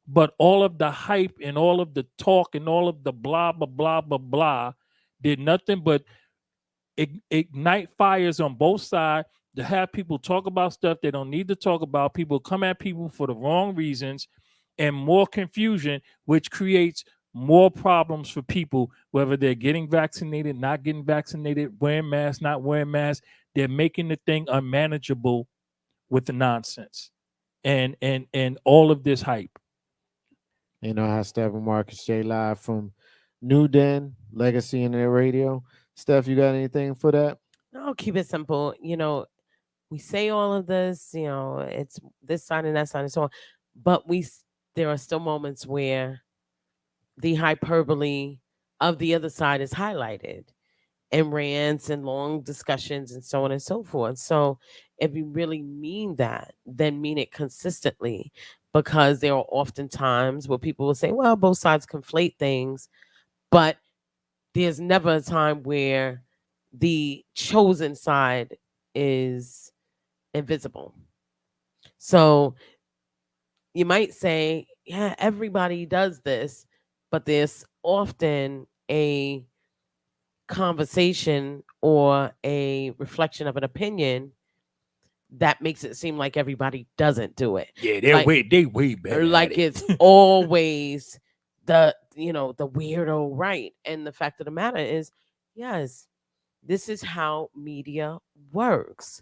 But all of the hype and all of the talk and all of the blah, blah, blah, blah, blah did nothing but ignite fires on both sides to have people talk about stuff they don't need to talk about. People come at people for the wrong reasons, and more confusion, which creates more problems for people, whether they're getting vaccinated, not getting vaccinated, wearing masks, not wearing masks. They're making the thing unmanageable with the nonsense and all of this hype. You know how Steppin, Marcus J live from New Den, Legacy Internet Radio. Steph, you got anything for that? I'll keep it simple. We say all of this, it's this side and that side and so on, but there are still moments where the hyperbole of the other side is highlighted and rants and long discussions and so on and so forth. So if you really mean that, then mean it consistently, because there are often times where people will say, well, both sides conflate things, but there's never a time where the chosen side is invisible. So you might say, yeah, everybody does this, but there's often a conversation or a reflection of an opinion that makes it seem like everybody doesn't do it. Yeah, they way better. Like it's always the weirdo right. And the fact of the matter is, yes, this is how media works.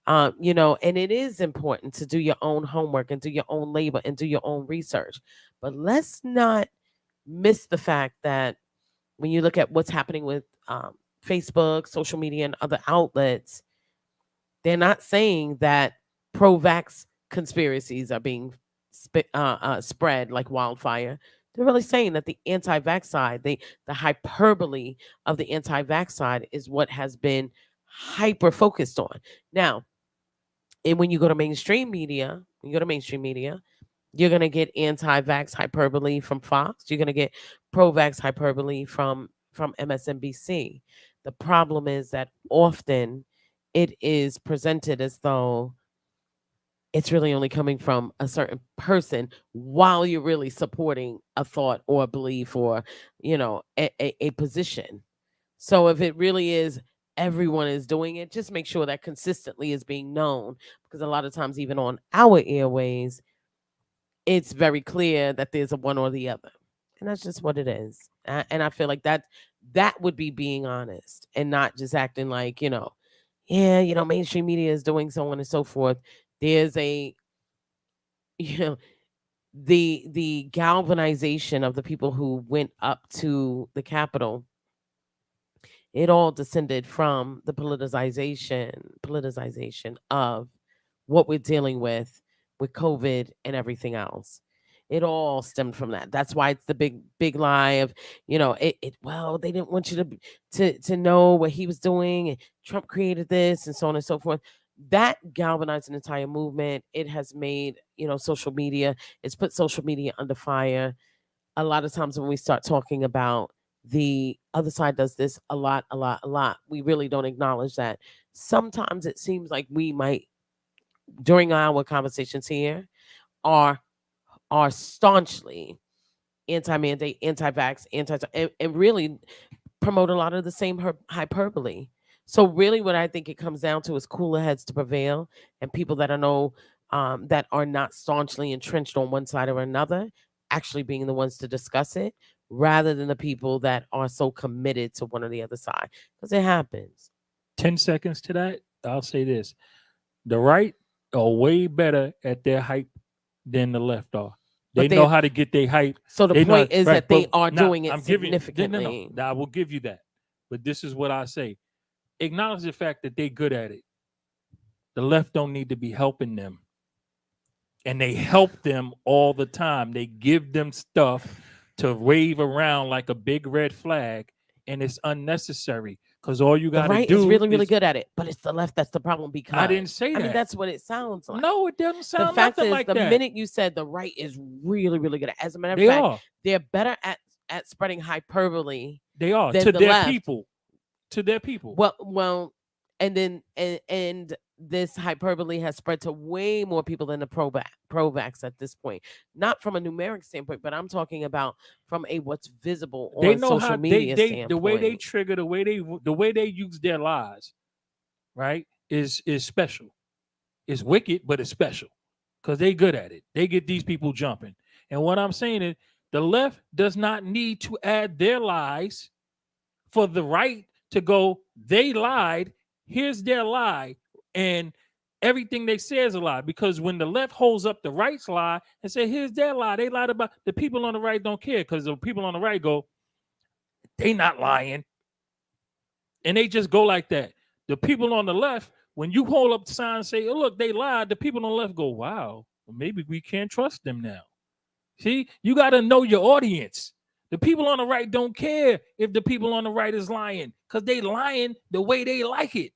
And it is important to do your own homework and do your own labor and do your own research. But let's not miss the fact that when you look at what's happening with Facebook, social media, and other outlets, they're not saying that pro-vax conspiracies are being spread like wildfire. They're really saying that the anti-vax side, the hyperbole of the anti-vax side is what has been hyper focused on. Now, and when you go to mainstream media, you're going to get anti-vax hyperbole from Fox. You're going to get pro-vax hyperbole from MSNBC. The problem is that often it is presented as though it's really only coming from a certain person while you're really supporting a thought or a belief or, a position. So if it really is everyone is doing it, just make sure that consistently is being known, because a lot of times, even on our airways, it's very clear that there's a one or the other. And that's just what it is. And I feel like that would be being honest and not just acting like, mainstream media is doing so on and so forth. There's a, you know, the galvanization of the people who went up to the Capitol, it all descended from the politicization of what we're dealing with COVID and everything else. It all stemmed from that. That's why it's the big lie of, well, they didn't want you to know what he was doing, and Trump created this, and so on and so forth. That galvanized an entire movement. It has made, social media, it's put social media under fire. A lot of times when we start talking about the other side does this a lot, we really don't acknowledge that. Sometimes it seems like we might, during our conversations here, are staunchly anti-mandate, anti-vax, and really promote a lot of the same hyperbole. So really what I think it comes down to is cooler heads to prevail, and people that that are not staunchly entrenched on one side or another actually being the ones to discuss it, rather than the people that are so committed to one or the other side, because it happens. 10 seconds to that, I'll say this. The right are way better at their hype than the left are. They know how to get their hype. So the point is that they are doing it significantly. No, I will give you that. But this is what I say. Acknowledge the fact that they're good at it. The left don't need to be helping them. And they help them all the time. They give them stuff to wave around like a big red flag, and it's unnecessary. Because all you got to do right is really good at it, but it's the left that's the problem. Because I didn't say that. I mean, that's what it sounds like. No, it doesn't sound the fact nothing is, like the that. minute you said the right is really good at it, as a matter of fact, they're better at spreading hyperbole. They are than to the their left. people. To their people. Well, and then and this hyperbole has spread to way more people than the pro-vax at this point. Not from a numeric standpoint, but I'm talking about from a what's visible on social media standpoint. The way they trigger, the way they use their lies, right, is special. It's wicked, but it's special because they good at it. They get these people jumping. And what I'm saying is the left does not need to add their lies for the right to go, they lied, here's their lie, and everything they say is a lie. Because when the left holds up the right's lie and say, here's their lie, they lied about, the people on the right don't care, because the people on the right go, they not lying. And they just go like that. The people on the left, when you hold up the sign and say, oh, look, they lied, the people on the left go, wow, well, maybe we can't trust them now. See, you got to know your audience. The people on the right don't care if the people on the right is lying, because they lying the way they like it.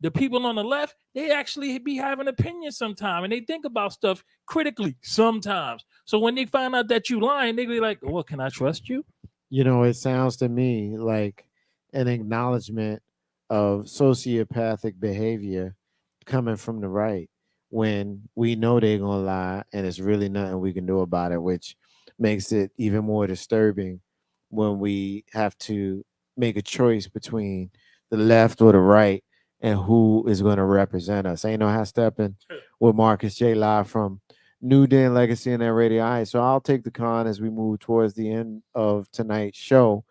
The people on the left, they actually be having opinions sometimes, and they think about stuff critically sometimes. So when they find out that you lying, they be like, well, can I trust you? It sounds to me like an acknowledgement of sociopathic behavior coming from the right, when we know they're going to lie and it's really nothing we can do about it, which makes it even more disturbing when we have to make a choice between the left or the right and who is going to represent us. Ain't no how stepping with Marcus J live from New Den Legacy and that Radio. All right, so I'll take the con as we move towards the end of tonight's show.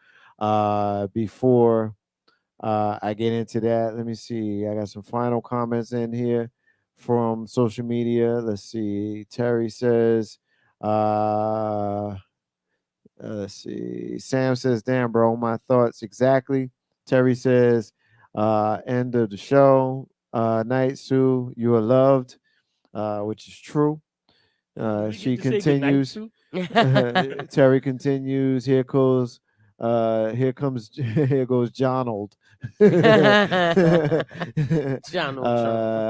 Before I get into that, let me see. I got some final comments in here from social media. Let's see. Terry says, let's see. Sam says, damn, bro, my thoughts exactly. Terry says, end of the show. Night, Sue, you are loved, which is true. She continues. Terry continues. Here goes Jonald.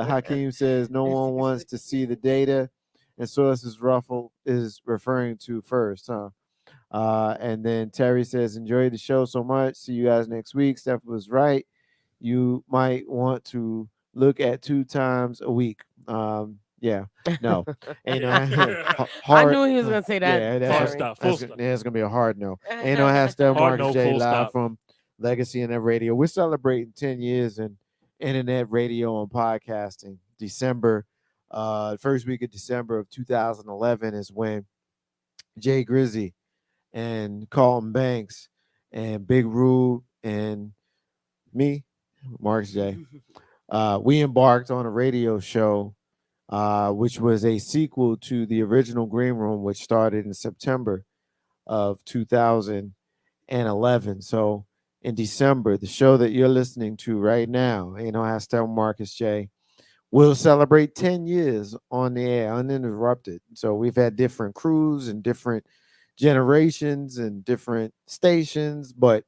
Hakeem says no one wants to see the data, and sources Ruffle is referring to first, huh? And then Terry says, enjoy the show so much. See you guys next week. Steph was right. You might want to look at 2 times a week. Yeah, no. Ain't no hard, I knew he was gonna say that. Yeah, that's gonna be a hard no. Ain't no hashtag Marcus J live from Legacy and Net Radio. We're celebrating 10 years in internet radio and podcasting. December First week of December of 2011 is when Jay Grizzy and Carlton Banks and Big Rube and me, Marcus J. We embarked on a radio show, which was a sequel to the original Green Room, which started in September of 2011. So in December, the show that you're listening to right now, Hashtag Marcus J, will celebrate 10 years on the air, uninterrupted. So we've had different crews and different generations and different stations, but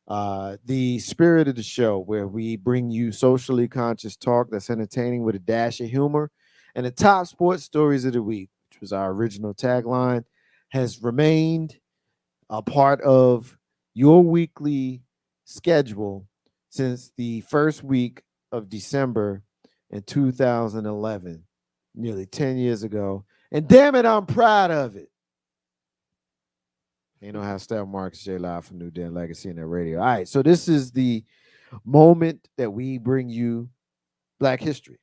the spirit of the show, where we bring you socially conscious talk that's entertaining with a dash of humor and the top sports stories of the week, which was our original tagline, has remained a part of your weekly schedule since the first week of December in 2011, nearly 10 years ago. And damn it, I'm proud of it. Hashtag Marcus J live from New Den Legacy in the radio. All right, so this is the moment that we bring you Black history.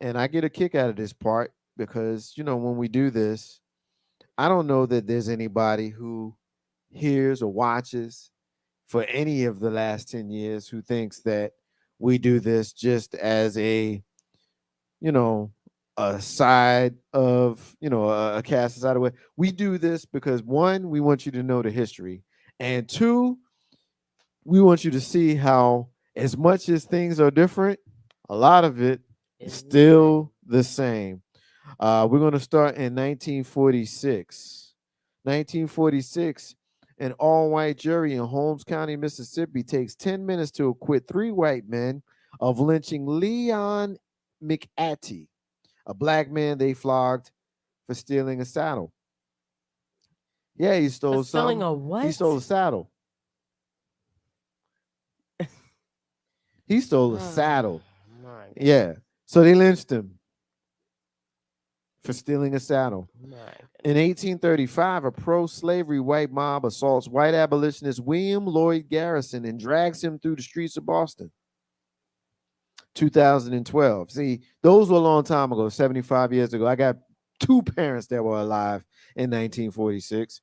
And I get a kick out of this part because, when we do this, I don't know that there's anybody who hears or watches for any of the last 10 years who thinks that we do this just as a side of, a cast aside of way. We do this because, one, we want you to know the history, and two, we want you to see how, as much as things are different, a lot of it is still the same. We're going to start in 1946. 1946, an all-white jury in Holmes County, Mississippi, takes 10 minutes to acquit 3 white men of lynching Leon McAtee, a black man they flogged for stealing a saddle. Yeah, he stole stealing something. a what? He stole a saddle. He stole a saddle. Yeah. So they lynched him for stealing a saddle. In 1835, a pro-slavery white mob assaults white abolitionist William Lloyd Garrison and drags him through the streets of Boston. 2012. See, those were a long time ago, 75 years ago. I got 2 parents that were alive in 1946,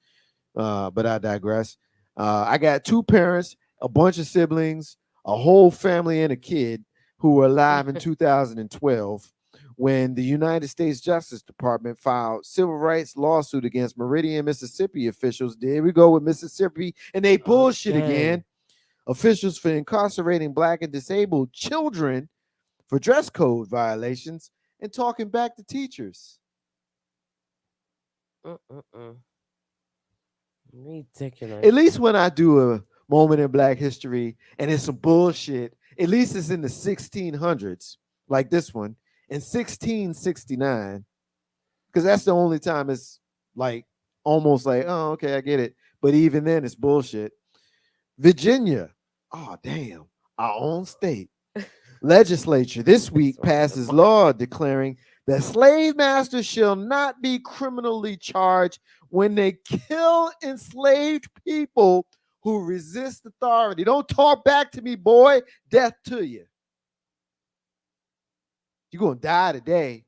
but I digress. I got 2 parents, a bunch of siblings, a whole family, and a kid who were alive in 2012 when the United States Justice Department filed civil rights lawsuit against Meridian, Mississippi officials. There we go with Mississippi, and they bullshit again. Officials for incarcerating black and disabled children for dress code violations and talking back to teachers. Ridiculous. At least when I do a moment in Black history and it's some bullshit, at least it's in the 1600s, like this one, in 1669, because that's the only time it's like almost like, oh, okay, I get it. But even then, it's bullshit. Virginia, oh, damn, our own state. Legislature this week passes law declaring that slave masters shall not be criminally charged when they kill enslaved people who resist authority. Don't talk back to me, boy. Death to you. You're going to die today.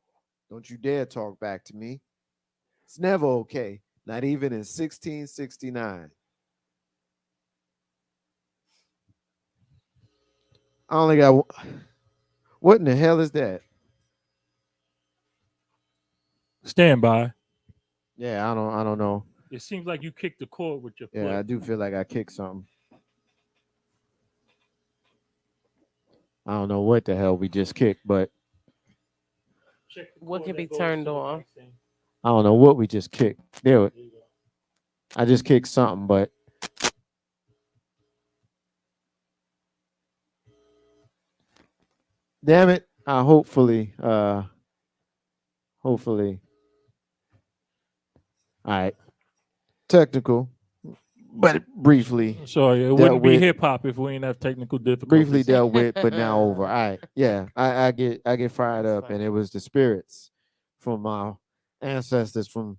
Don't you dare talk back to me. It's never okay. Not even in 1669. I only got. What in the hell is that? Stand by. Yeah, I don't know. It seems like you kicked the cord with your foot. Yeah, I do feel like I kicked something. I don't know what the hell we just kicked, but what can be turned off? I don't know what we just kicked. There, I just kicked something, but damn it! Hopefully. All right. Technical, but briefly. Sorry, it wouldn't be hip hop if we didn't have technical difficulties. Briefly dealt with, but now over. All right. Yeah, I get fired up, and it was the spirits from my ancestors from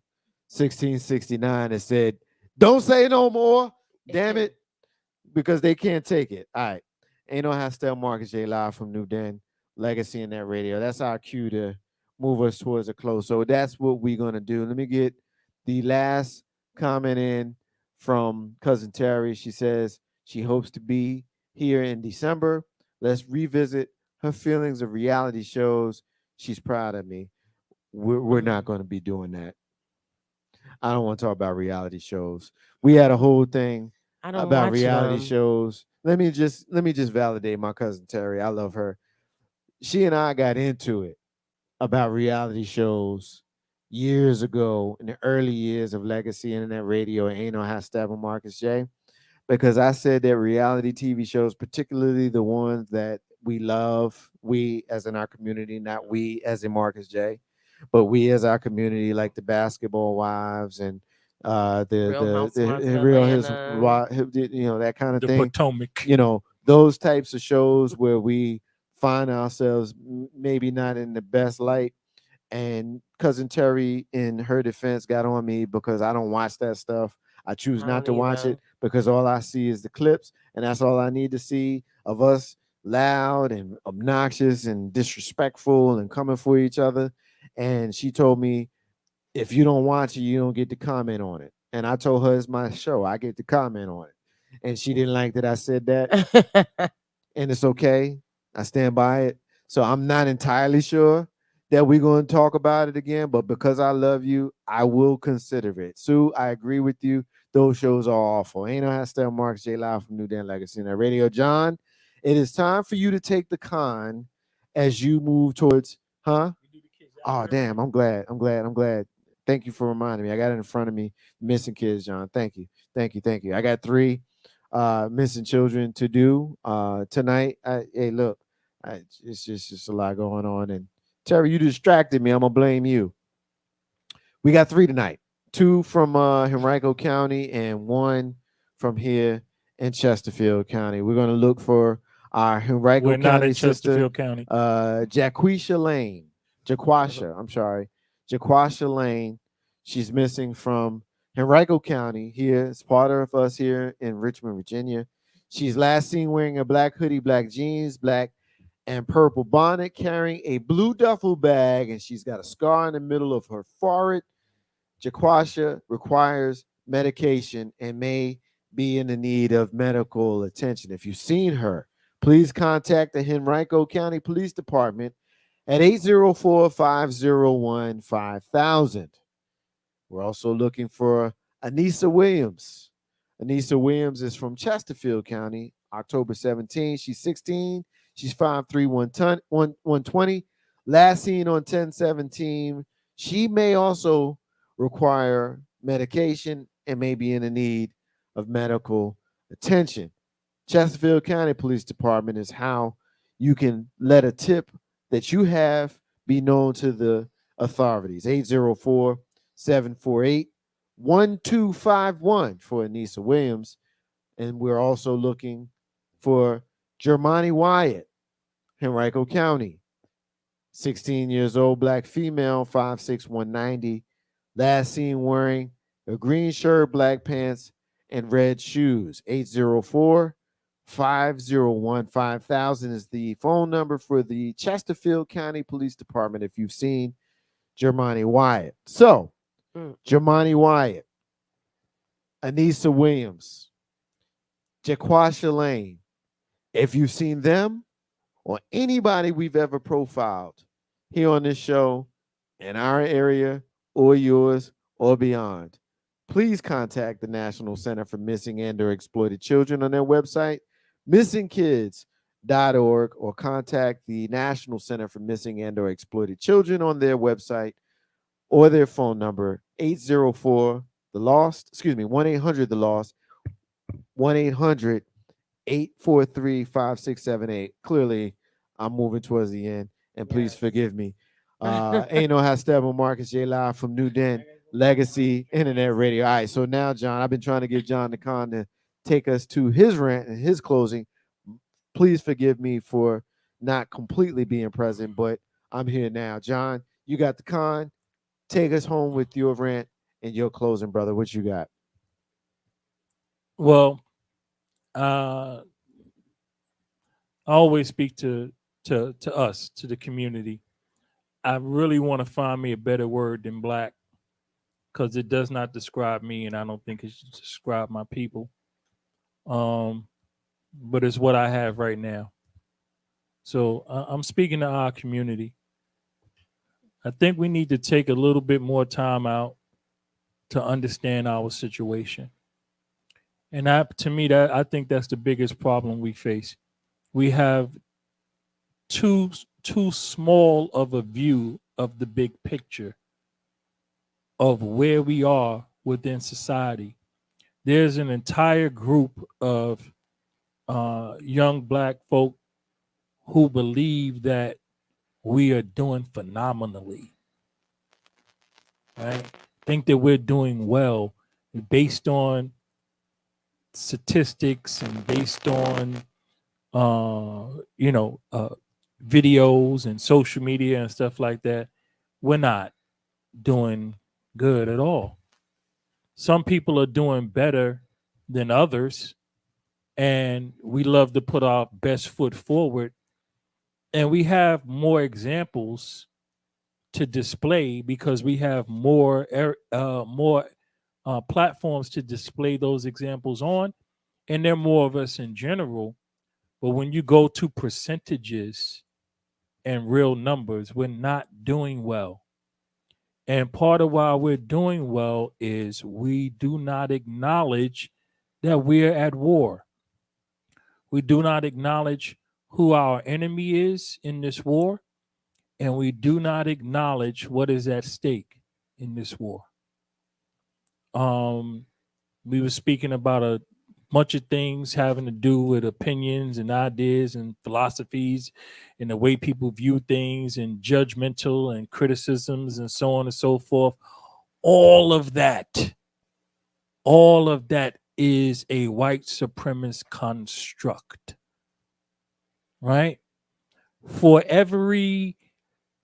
1669 that said, "Don't say no more, damn it," because they can't take it. All right. Ain't no Hashtag Marcus J live from New Den Legacy in that radio. That's our cue to move us towards a close. So that's what we're gonna do. Let me get the last comment in from cousin Terry. She says she hopes to be here in December. Let's revisit her feelings of reality shows. She's proud of me. We're not going to be doing that. I don't want to talk about reality shows. We had a whole thing I don't about watch reality them. shows. Let me just validate my cousin Terry. I love her. She and I got into it about reality shows years ago in the early years of Legacy Internet Radio and Ain't No Half Steppin' Marcus J. Because I said that reality TV shows, particularly the ones that we love, we as in our community, not we as in Marcus J, but we as our community, like the Basketball Wives and Real Housewives of Real His, Atlanta. that kind of The thing. Potomac. Those types of shows where we find ourselves maybe not in the best light. And cousin Terry, in her defense, got on me because I don't watch that stuff. I choose I not don't to watch either. it because all I see is the clips, and that's all I need to see of us loud and obnoxious and disrespectful and coming for each other. And she told me, if you don't watch it, you don't get to comment on it. And I told her it's my show. I get to comment on it. And she didn't like that I said that. And it's okay. I stand by it. So I'm not entirely sure that we're going to talk about it again, but because I love you, I will consider it. Sue, I agree with you. Those shows are awful. Ain't no hashtag Marcus J Live from New Dan Legacy Net Radio. John, it is time for you to take the con as you move towards, huh? Oh, damn. I'm glad. Thank you for reminding me. I got it in front of me. Missing kids, John. Thank you. Thank you. I got 3 missing children to do tonight. Hey, look, it's just a lot going on. And Terry, you distracted me. I'm gonna blame you. We got 3 tonight. 2 from Henrico County and 1 from here in Chesterfield County. We're gonna look for our Henrico We're not County in sister, Chesterfield County. Jaquisha Lane. Jaquasha, I'm sorry. Jaquasha Lane. She's missing from Henrico County here. It's part of us here in Richmond, Virginia. She's last seen wearing a black hoodie, black jeans, black and purple bonnet, carrying a blue duffel bag, and she's got a scar in the middle of her forehead. Jaquasha requires medication and may be in the need of medical attention. If you've seen her, please contact the Henrico County Police Department at 804-501-5000. We're also looking for Anissa Williams. Anissa Williams is from Chesterfield County, October 17. She's 16. She's 5'3", 120. Last seen on 10/17. She may also require medication and may be in the need of medical attention. Chesterfield County Police Department is how you can let a tip that you have be known to the authorities. 804-748-1251 for Anissa Williams. And we're also looking for Germani Wyatt, Henrico County. 16 years old, black female, 5'6", 190. Last seen wearing a green shirt, black pants, and red shoes. 804-501-5000 is the phone number for the Chesterfield County Police Department if you've seen Germani Wyatt. So, Germani Wyatt, Anissa Williams, Jaquasha Lane, if you've seen them or anybody we've ever profiled here on this show in our area or yours or beyond, please contact the National Center for Missing and or Exploited Children on their website, missingkids.org, or contact the National Center for Missing and or Exploited Children on their website or their phone number, 1-800-THE-LOST, 1-800-843-5678. Clearly, I'm moving towards the end, and please forgive me. Ain't no how Steppin' Marcus J Live from New Den Legacy Internet Radio. All right, so now, John, I've been trying to give John the con to take us to his rant and his closing. Please forgive me for not completely being present, but I'm here now. John, you got the con. Take us home with your rant and your closing, brother. What you got? Well, I always speak to us, to the community. I really want to find me a better word than black because it does not describe me, and I don't think it should describe my people. But it's what I have right now. So I'm speaking to our community. I think we need to take a little bit more time out to understand our situation. And to me, that I think that's the biggest problem we face. We have too small of a view of the big picture of where we are within society. There's an entire group of young black folk who believe that we are doing phenomenally, right? Think that we're doing well based on statistics and based on videos and social media and stuff like that. We're not doing good at all. Some people are doing better than others, and we love to put our best foot forward, and we have more examples to display because we have more platforms to display those examples on, and there are more of us in general. But when you go to percentages and real numbers, we're not doing well. And part of why we're doing well is we do not acknowledge that we're at war. We do not acknowledge who our enemy is in this war, and we do not acknowledge what is at stake in this war. We were speaking about a bunch of things having to do with opinions and ideas and philosophies and the way people view things and judgmental and criticisms and so on and so forth. All of that is a white supremacist construct, right? For every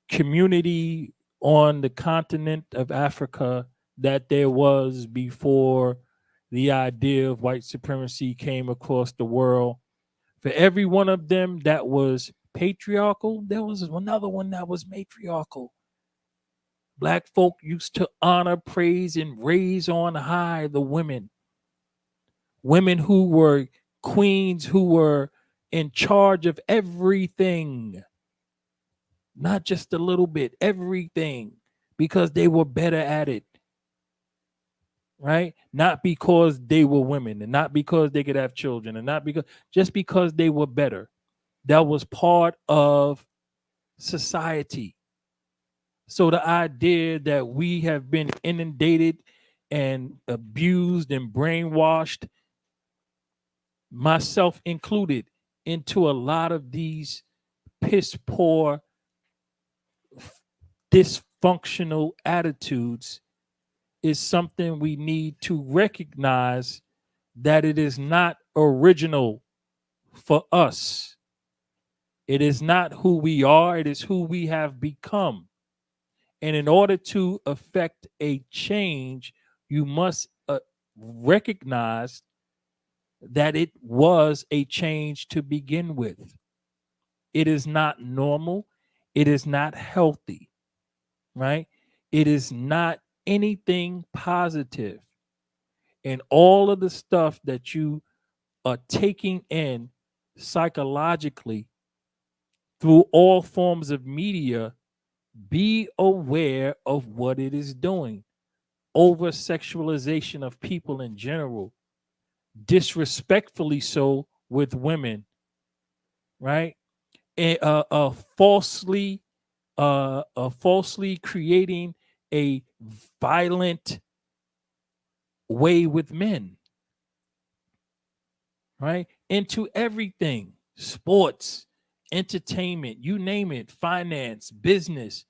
community on the continent of Africa that there was before the idea of white supremacy came across the world, for every one of them that was patriarchal, there was another one that was matriarchal. Black folk used to honor, praise, and raise on high the women. Women who were queens, who were in charge of everything. Not just a little bit, everything, because they were better at it. Right? Not because they were women and not because they could have children and not just because they were better. That was part of society. So the idea that we have been inundated and abused and brainwashed, myself included, into a lot of these piss poor, dysfunctional attitudes is something we need to recognize that it is not original for us. It is not who we are, it is who we have become. And in order to affect a change, you must recognize that it was a change to begin with. It is not normal. It is not healthy, right? It is not anything positive. And all of the stuff that you are taking in psychologically through all forms of media, be aware of what it is doing. Over sexualization of people in general, disrespectfully so with women, right? And falsely creating a violent way with men, right? Into everything, sports, entertainment, you name it, finance, business,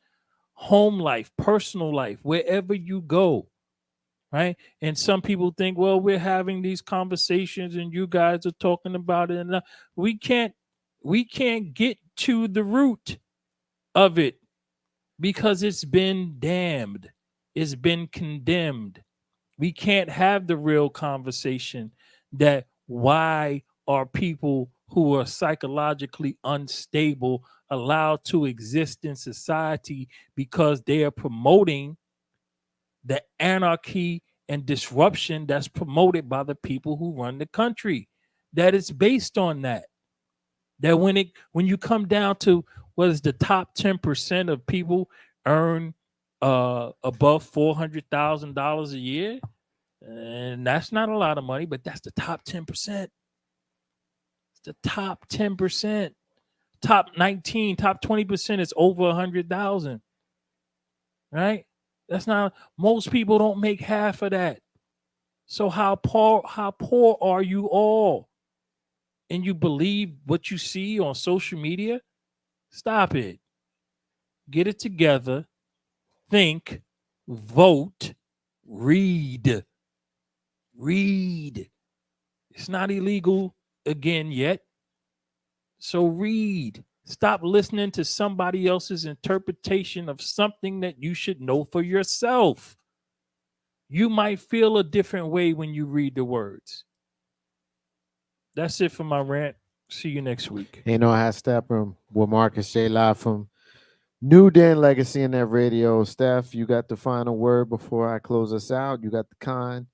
home life, personal life, wherever you go, right? And some people think, well, we're having these conversations and you guys are talking about it, and we can't get to the root of it because it's been damned, it's been condemned. We can't have the real conversation that why are people who are psychologically unstable allowed to exist in society because they are promoting the anarchy and disruption that's promoted by the people who run the country. That it's based on that. That when you come down to what is the top 10% of people earn above $400,000 a year, and that's not a lot of money, but that's the top 10%. It's the top 10%. Top 19, top 20% is over 100,000. Right? That's not, most people don't make half of that. So how poor are you all? And you believe what you see on social media? Stop it. Get it together. Think, vote, read. Read. It's not illegal again yet. So read. Stop listening to somebody else's interpretation of something that you should know for yourself. You might feel a different way when you read the words. That's it for my rant. See you next week. Ain't no half Steppin with Marcus J live from New Den Legacy in that radio. Steph, you got the final word before I close us out. You got the con.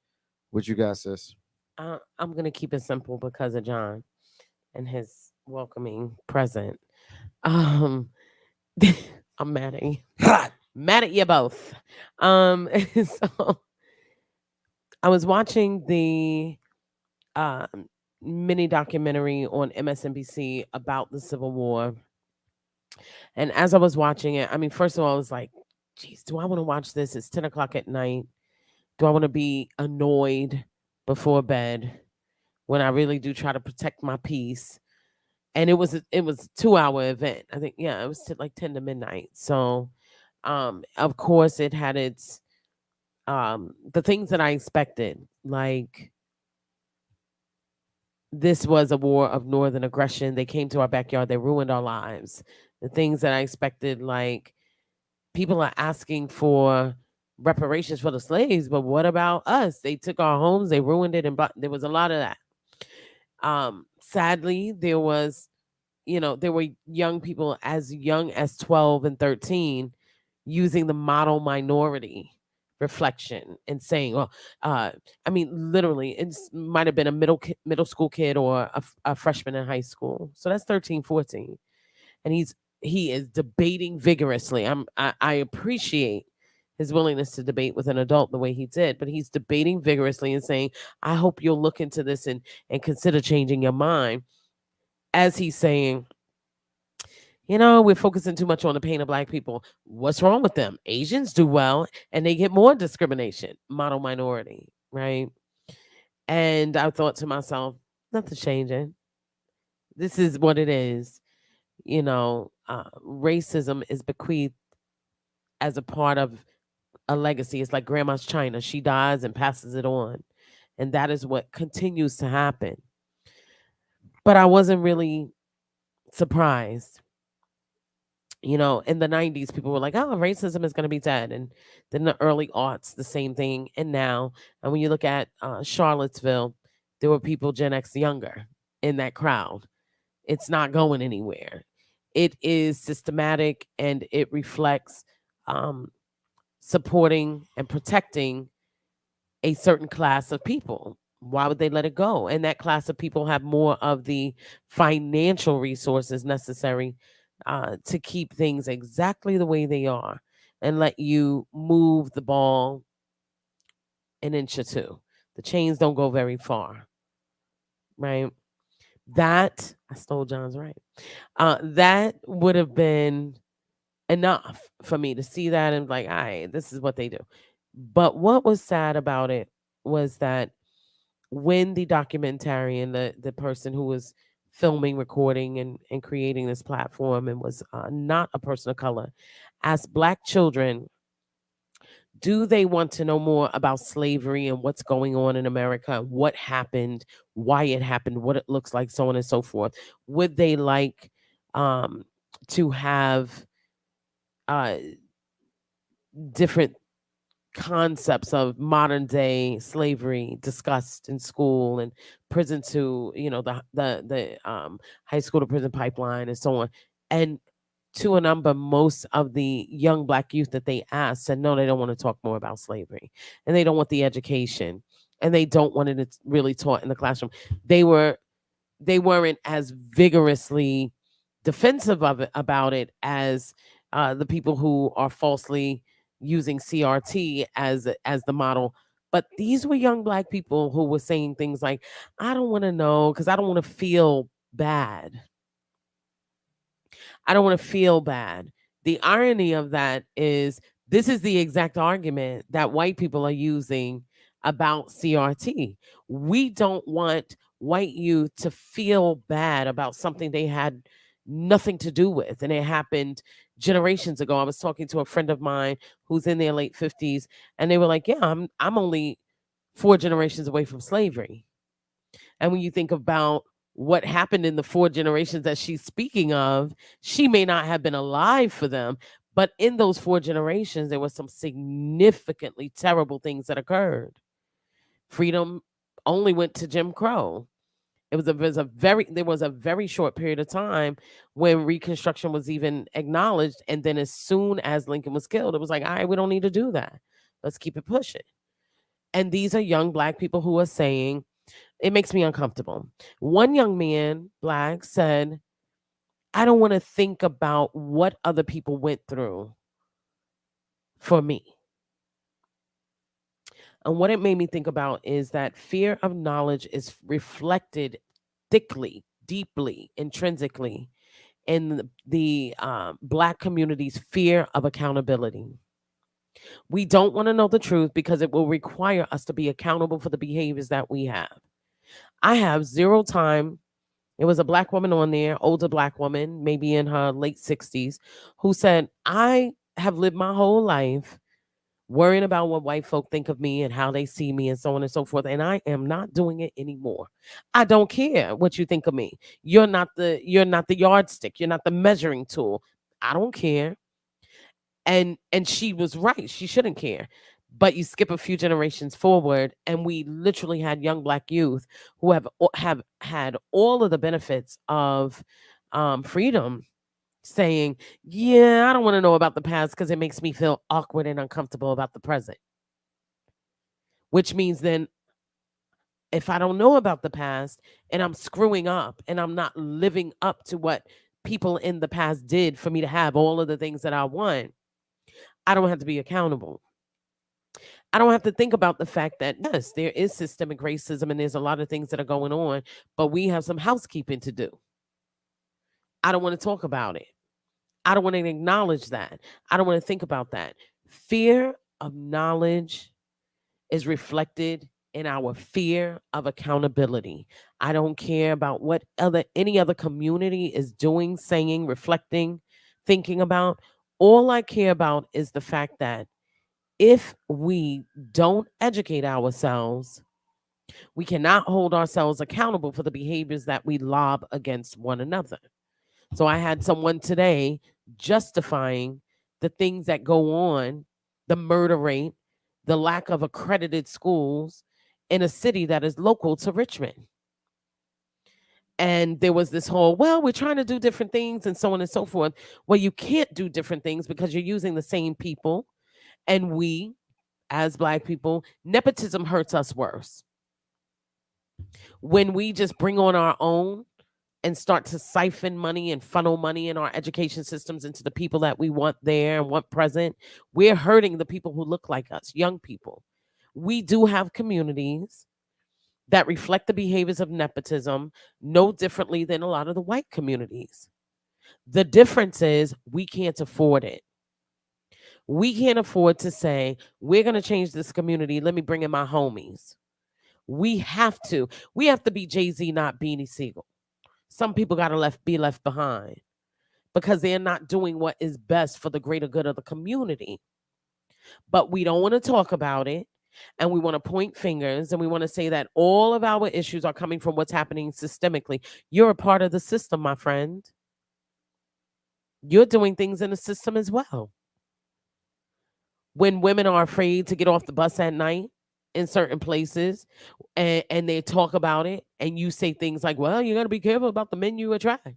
What you got, sis? I'm gonna keep it simple because of John and his welcoming present. I'm mad at you. Mad at you both. So I was watching the mini documentary on MSNBC about the Civil War. And as I was watching it, I mean, first of all, I was like, geez, do I want to watch this? It's 10 o'clock at night. Do I want to be annoyed before bed when I really do try to protect my peace? And it was a 2-hour event. I think, yeah, it was like 10 to midnight. So, of course, it had its, the things that I expected, like this was a war of northern aggression. They came to our backyard. They ruined our lives. The things that I expected, like people are asking for reparations for the slaves, but what about us? They took our homes, they ruined it, and there was a lot of that. Sadly, there was, there were young people as young as 12 and 13 using the model minority reflection and saying, well, I mean, literally, it might have been a middle school kid or a freshman in high school. So that's 13, 14. And he is debating vigorously. I appreciate his willingness to debate with an adult the way he did, but he's debating vigorously and saying, I hope you'll look into this and consider changing your mind. As he's saying, we're focusing too much on the pain of Black people. What's wrong with them? Asians do well and they get more discrimination. Model minority, right? And I thought to myself, nothing's changing. This is what it is. Racism is bequeathed as a part of a legacy. It's like grandma's china. She dies and passes it on. And that is what continues to happen. But I wasn't really surprised. In the 90s, people were like, oh, racism is going to be dead. And then the early aughts, the same thing. And now, and when you look at Charlottesville, there were people Gen X younger in that crowd. It's not going anywhere. It is systematic and it reflects supporting and protecting a certain class of people. Why would they let it go? And that class of people have more of the financial resources necessary to keep things exactly the way they are and let you move the ball an inch or two. The chains don't go very far, right? That, I stole John's right. That would have been enough for me to see that and like, all right, this is what they do. But what was sad about it was that when the documentarian, the person who was filming, recording, and creating this platform and was not a person of color, asked Black children, do they want to know more about slavery and what's going on in America, what happened, why it happened, what it looks like, so on and so forth? Would they like to have different concepts of modern day slavery discussed in school and prison to, the high school to prison pipeline and so on. And to a number, most of the young Black youth that they asked said no, they don't want to talk more about slavery, and they don't want the education, and they don't want it really taught in the classroom. They weren't as vigorously defensive of it about it as the people who are falsely using CRT as the model. But these were young Black people who were saying things like, I don't want to know because I don't want to feel bad. I don't want to feel bad. The irony of that is this is the exact argument that white people are using about CRT. We don't want white youth to feel bad about something they had nothing to do with, and it happened generations ago. I was talking to a friend of mine who's in their late 50s, and they were like, yeah, I'm only 4 generations away from slavery. And when you think about what happened in the 4 generations that she's speaking of, she may not have been alive for them, but in those 4 generations, there were some significantly terrible things that occurred. Freedom only went to Jim Crow. There was a very short period of time when Reconstruction was even acknowledged, and then as soon as Lincoln was killed, it was like, all right, we don't need to do that. Let's keep it pushing. And these are young Black people who are saying, it makes me uncomfortable. One young man, Black, said, I don't want to think about what other people went through for me. And what it made me think about is that fear of knowledge is reflected thickly, deeply, intrinsically in the Black community's fear of accountability. We don't want to know the truth because it will require us to be accountable for the behaviors that we have. I have zero time. It was a Black woman on there, older Black woman, maybe in her late 60s, who said, I have lived my whole life worrying about what white folk think of me and how they see me and so on and so forth. And I am not doing it anymore. I don't care what you think of me. You're not the yardstick. You're not the measuring tool. I don't care. And she was right. She shouldn't care. But you skip a few generations forward, and we literally had young Black youth who have had all of the benefits of freedom saying, yeah, I don't want to know about the past because it makes me feel awkward and uncomfortable about the present. Which means then if I don't know about the past and I'm screwing up and I'm not living up to what people in the past did for me to have all of the things that I want, I don't have to be accountable. I don't have to think about the fact that, yes, there is systemic racism and there's a lot of things that are going on, but we have some housekeeping to do. I don't want to talk about it. I don't want to acknowledge that. I don't want to think about that. Fear of knowledge is reflected in our fear of accountability. I don't care about what any other community is doing, saying, reflecting, thinking about. All I care about is the fact that if we don't educate ourselves, we cannot hold ourselves accountable for the behaviors that we lob against one another. So I had someone today justifying the things that go on, the murder rate, the lack of accredited schools in a city that is local to Richmond. And there was this whole, well, we're trying to do different things and so on and so forth. Well, you can't do different things because you're using the same people. And we, as Black people, nepotism hurts us worse. When we just bring on our own and start to siphon money and funnel money in our education systems into the people that we want there and want present, we're hurting the people who look like us, young people. We do have communities that reflect the behaviors of nepotism no differently than a lot of the white communities. The difference is we can't afford it. We can't afford to say, we're going to change this community. Let me bring in my homies. We have to be Jay-Z, not Beanie Siegel. Some people got to be left behind because they're not doing what is best for the greater good of the community. But we don't want to talk about it. And we want to point fingers and we want to say that all of our issues are coming from what's happening systemically. You're a part of the system, my friend. You're doing things in the system as well. when women are afraid to get off the bus at night in certain places and they talk about it and you say things like, well, you got to be careful about the men you attract.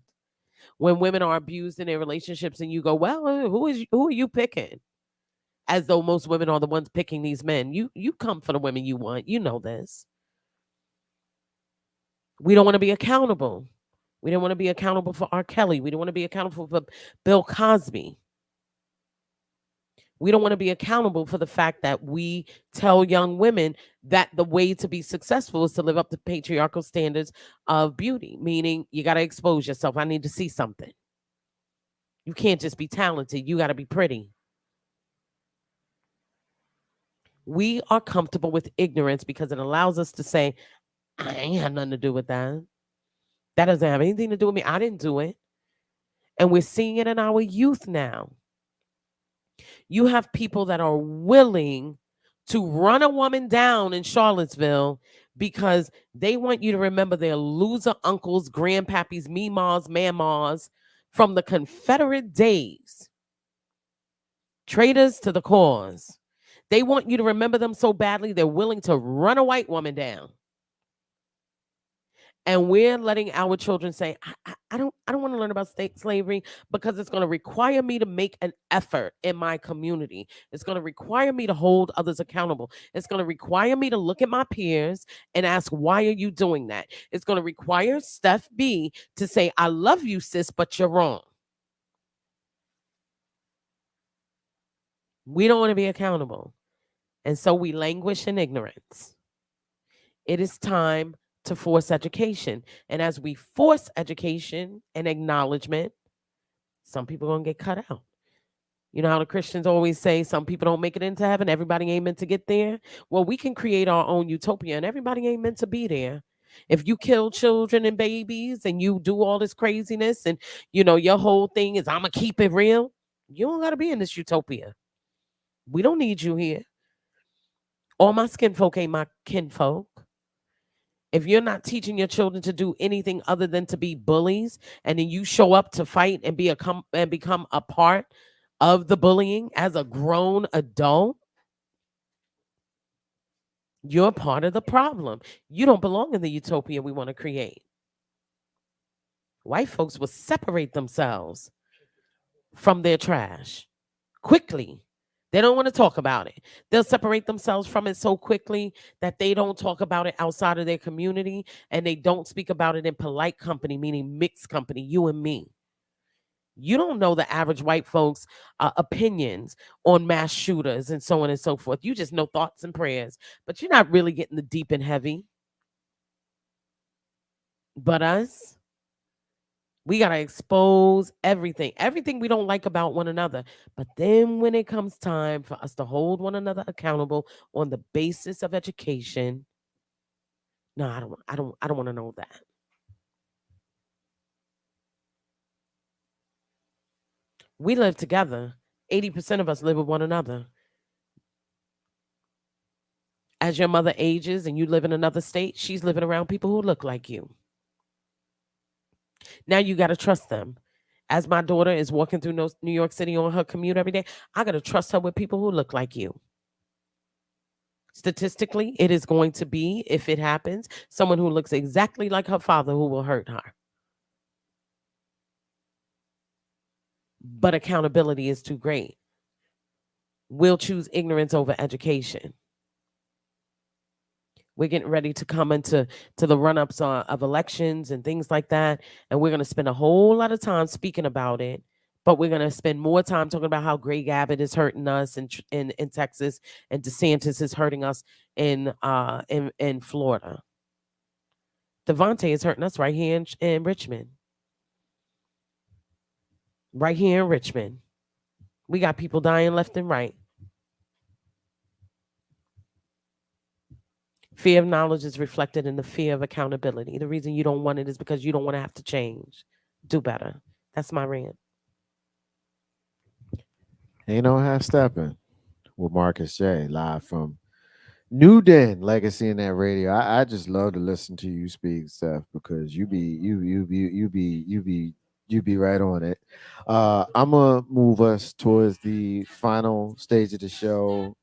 When women are abused in their relationships and you go, well, who are you picking? As though most women are the ones picking these men. You come for the women you want. You know this. We don't want to be accountable. We don't want to be accountable for R. Kelly. We don't want to be accountable for Bill Cosby. We don't want to be accountable for the fact that we tell young women that the way to be successful is to live up to patriarchal standards of beauty, meaning you got to expose yourself. I need to see something. You can't just be talented. You got to be pretty. We are comfortable with ignorance because it allows us to say, I ain't had nothing to do with that. That doesn't have anything to do with me. I didn't do it. And we're seeing it in our youth now. You have people that are willing to run a woman down in Charlottesville because they want you to remember their loser uncles, grandpappies, meemaws, mammas from the Confederate days. Traitors to the cause. They want you to remember them so badly, they're willing to run a white woman down. And we're letting our children say, I don't want to learn about slavery because it's going to require me to make an effort in my community. It's going to require me to hold others accountable. It's going to require me to look at my peers and ask, why are you doing that? It's going to require Steph B to say, I love you, sis, but you're wrong. We don't want to be accountable. And so we languish in ignorance. It is time to force education. And as we force education and acknowledgement, some people are going to get cut out. You know how the Christians always say some people don't make it into heaven, everybody ain't meant to get there? Well, we can create our own utopia and everybody ain't meant to be there. If you kill children and babies and you do all this craziness and, you know, your whole thing is I'm going to keep it real, you don't got to be in this utopia. We don't need you here. All my skin folk ain't my kinfolk. If you're not teaching your children to do anything other than to be bullies, and then you show up to fight and become a part of the bullying as a grown adult, you're part of the problem. You don't belong in the utopia we want to create. White folks will separate themselves from their trash quickly. They don't want to talk about it. They'll separate themselves from it so quickly that they don't talk about it outside of their community and they don't speak about it in polite company, meaning mixed company, you and me. You don't know the average white folks' opinions on mass shooters and so on and so forth. You just know thoughts and prayers, but you're not really getting the deep and heavy. But us, we got to expose everything we don't like about one another. But then when it comes time for us to hold one another accountable on the basis of education, no, I don't want to know that. We live together. 80% of us live with one another. As your mother ages and you live in another state, she's living around people who look like you. Now you got to trust them. As my daughter is walking through New York City on her commute every day, I got to trust her with people who look like you. Statistically, it is going to be, if it happens, someone who looks exactly like her father who will hurt her. But accountability is too great. We'll choose ignorance over education. We're getting ready to come into the run-ups of elections and things like that. And we're going to spend a whole lot of time speaking about it. But we're going to spend more time talking about how Greg Abbott is hurting us in Texas and DeSantis is hurting us in Florida. Devontae is hurting us right here in Richmond. Right here in Richmond. We got people dying left and right. Fear of knowledge is reflected in the fear of accountability. The reason you don't want it is because you don't want to have to change. Do better. That's my rant. Ain't no half stepping with Marcus J. Live from New Den Legacy in that radio. I just love to listen to you speak, Steph, because you be right on it. I'm gonna move us towards the final stage of the show.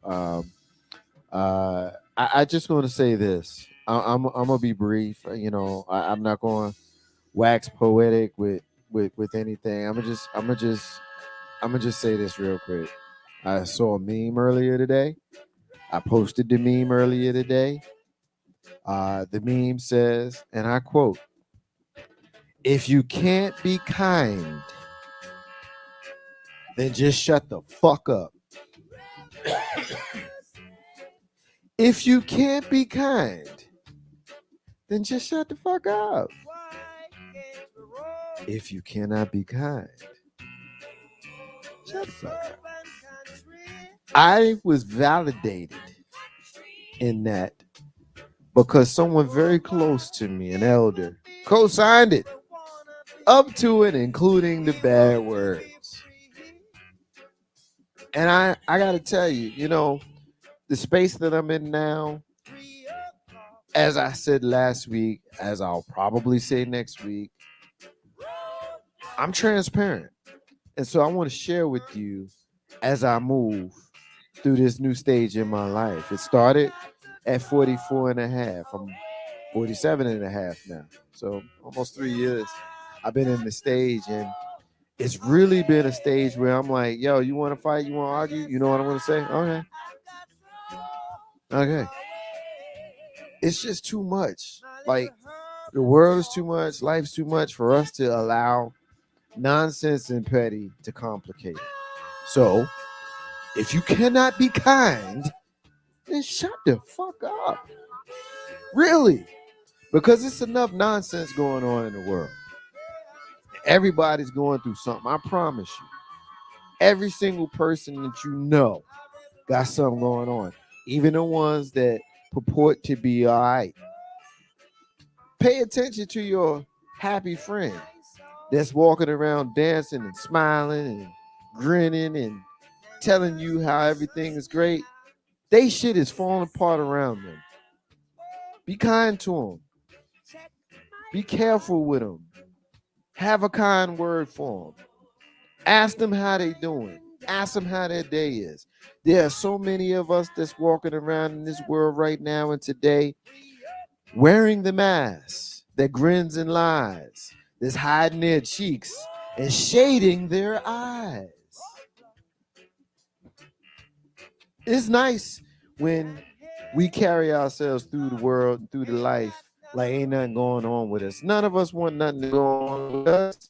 I just want to say this. I'm gonna be brief. I'm not going to wax poetic with anything. I'm gonna just say this real quick. I saw a meme earlier today. I posted the meme earlier today. The meme says, and I quote, "If you can't be kind, then just shut the fuck up." If you can't be kind, then just shut the fuck up. If you cannot be kind, shut the fuck up. I was validated in that because someone very close to me, an elder, co-signed it, up to it, including the bad words. And I got to tell you, the space that I'm in now, as I said last week, as I'll probably say next week, I'm transparent. And so I want to share with you as I move through this new stage in my life. It started at 44 and a half. I'm 47 and a half now. So almost 3 years I've been in the stage, and it's really been a stage where I'm like, yo, you want to fight? You want to argue? You know what I'm going to say? Okay. It's just too much. Like, the world is too much. Life's too much for us to allow nonsense and petty to complicate it. So if you cannot be kind, then shut the fuck up. Really. Because it's enough nonsense going on in the world. Everybody's going through something. I promise you. Every single person that you know got something going on. Even the ones that purport to be all right. Pay attention to your happy friend that's walking around dancing and smiling and grinning and telling you how everything is great. They shit is falling apart around them. Be kind to them. Be careful with them. Have a kind word for them. Ask them how they doing. Ask them how their day is. There are so many of us that's walking around in this world right now and today wearing the mask that grins and lies, that's hiding their cheeks and shading their eyes. It's nice when we carry ourselves through the world, through the life, like ain't nothing going on with us. None of us want nothing to go on with us.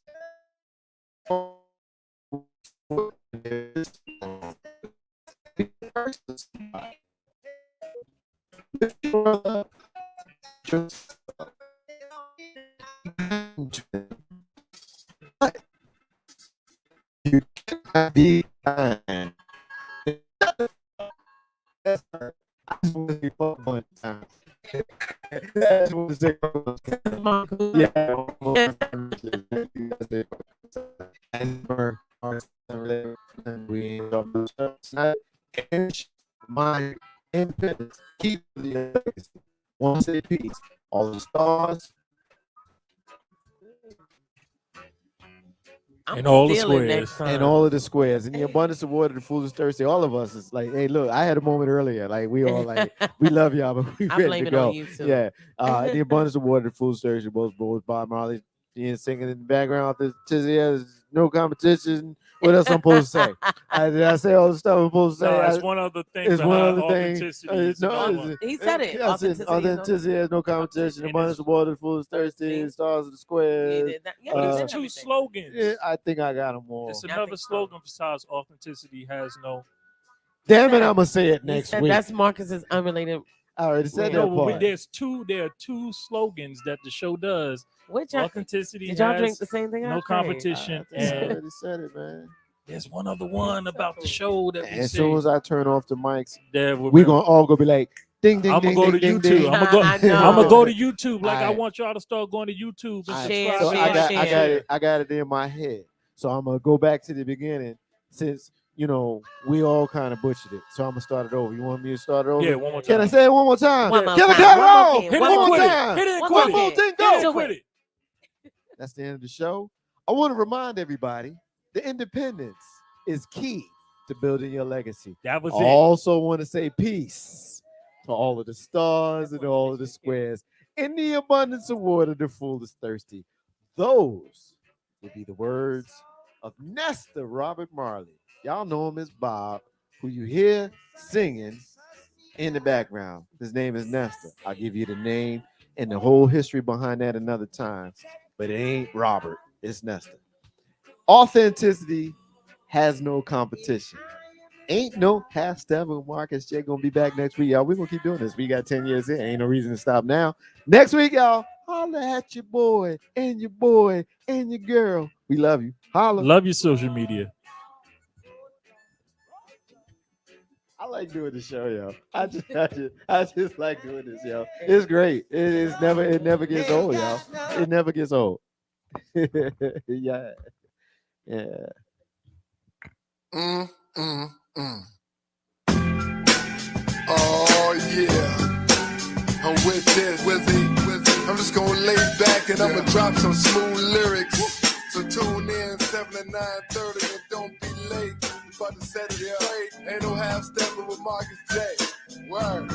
You cannot be kind. That's her. I just want to say fuck one time. I just want to say fuck one time. Yeah. We my independence. Keep the legacy. Want to say peace. All the stars. And all the squares. And all of the squares. And the abundance of water, the fool is thirsty. All of us is like, hey, look, I had a moment earlier. Like, we all like, we love y'all, but we ready to go. Yeah. The abundance of water, the fool is thirsty. Both Bob Marley singing in the background. Tizzy has no competition. What else I'm supposed to say? Did I say all the stuff I'm supposed to say? No, it's one other thing. It's one other thing. He said it. Authenticity has no competition. Abundance of water, the fool is thirsty. Stars of the squares. It's two slogans. Yeah, I think I got them all. It's another slogan besides authenticity has no. Damn it, I'm gonna say it next week. That's Marcus's unrelated. I already said that part. There are two slogans that the show does. Which authenticity did y'all has drink the same thing? No competition. I already said it, man. There's one other one about the show that as soon as I turn off the mics, we're gonna all go be like, ding, ding, I'm ding, gonna go ding, to ding, YouTube. ding. I'm gonna go to YouTube. Like, I Right. want y'all to start going to YouTube and Share, subscribe. share. I got it in my head. So I'm gonna go back to the beginning since we all kind of butchered it. So I'm gonna start it over. You want me to start it over? Yeah, one more time. Can I say it one more time? One more Can I time. cut it One off? more Hit it One and more quit it. time. Hit it and One quit more it. thing. Go. Hit it and quit it. That's the end of the show. I want to remind everybody The independence is key to building your legacy. That was I it. also want to say peace to all of the stars and all of the squares. In the abundance of water, the fool is thirsty. Those would be the words of Nestor Robert Marley. Y'all know him as Bob, who you hear singing in the background. His name is Nestor. I'll give you the name and the whole history behind that another time. But it ain't Robert, it's Nestor. Authenticity has no competition. Ain't no half step with Marcus J. Gonna be back next week, y'all. We're gonna keep doing this. We got 10 years in. Ain't no reason to stop now. Next week, y'all, holla at your boy and your boy and your girl. We love you. Holla. Love your social media. I like doing the show, yo. I just like doing this, yo. It's great. It never gets old, y'all. It never gets old. Yeah. Oh yeah, I'm with this, I'm just gonna lay back and I'ma drop some smooth lyrics. So tune in 7 to 9:30 and don't be late. We about to set it straight. Ain't no half stepping with Marcus J. Word.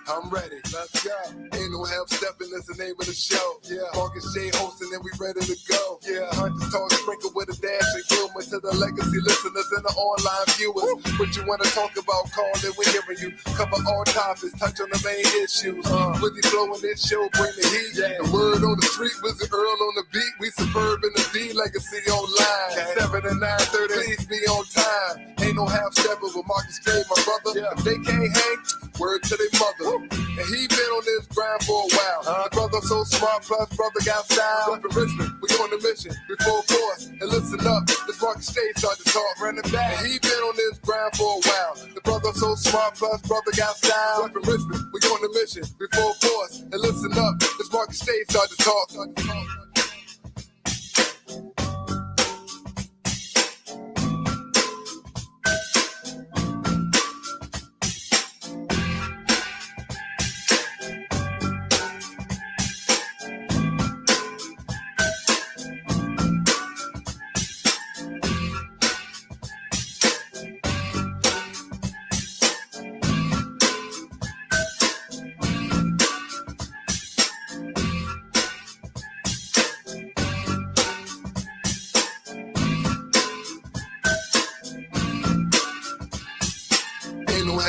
I'm ready, let's go. Ain't no half stepping, that's the name of the show. Yeah, Marcus J hosting and we ready to go. Yeah, Hunters talk sprinkle with a dash of humor to the legacy listeners and the online viewers. What you wanna talk about, call it, we're hearing you. Cover all topics, touch on the main issues. With the flow in this show, bring the heat. The word on the street, Wizard Earl on the beat. We superb in the D, legacy online. 7 to 9:30, please be on time. Ain't no half stepping with Marcus J, my brother. If they can't hang, word to their mother. And he been on this grind for a while. Brother so smart, plus brother got style. Up in Richmond, we on the mission, we full force. And listen up, this Marcus J start to talk, running back. And he been on this grind for a while. The brother so smart, plus brother got style. Up in Richmond, we on the mission, we full force. And listen up, this Marcus J start to talk.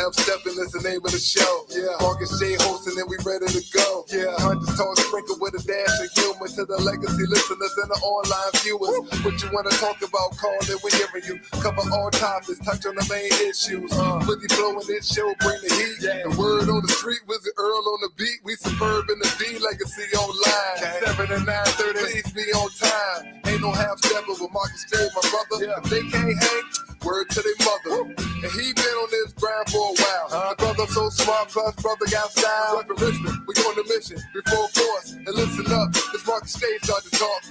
Steppin' is the name of the show. Yeah, Marcus J hosting and we ready to go. Yeah, Hunters talk sprinkle with a dash of humor to the legacy listeners and the online viewers. What you wanna talk about, call it, we're hearing you. Cover all topics, touch on the main issues. With the flow in this show, bring the heat. The word on the street, Wizard Earl on the beat. We superb in the D, legacy online. 7 to 9:30, please be on time. Ain't no half stepping with Marcus J, my brother. If they can't hang, word to their mother. And he been on this grind for a while. My brother so smart, plus brother got style. Up in Richmond, we on the mission, we full force. And listen up, this Marcus J start to talk.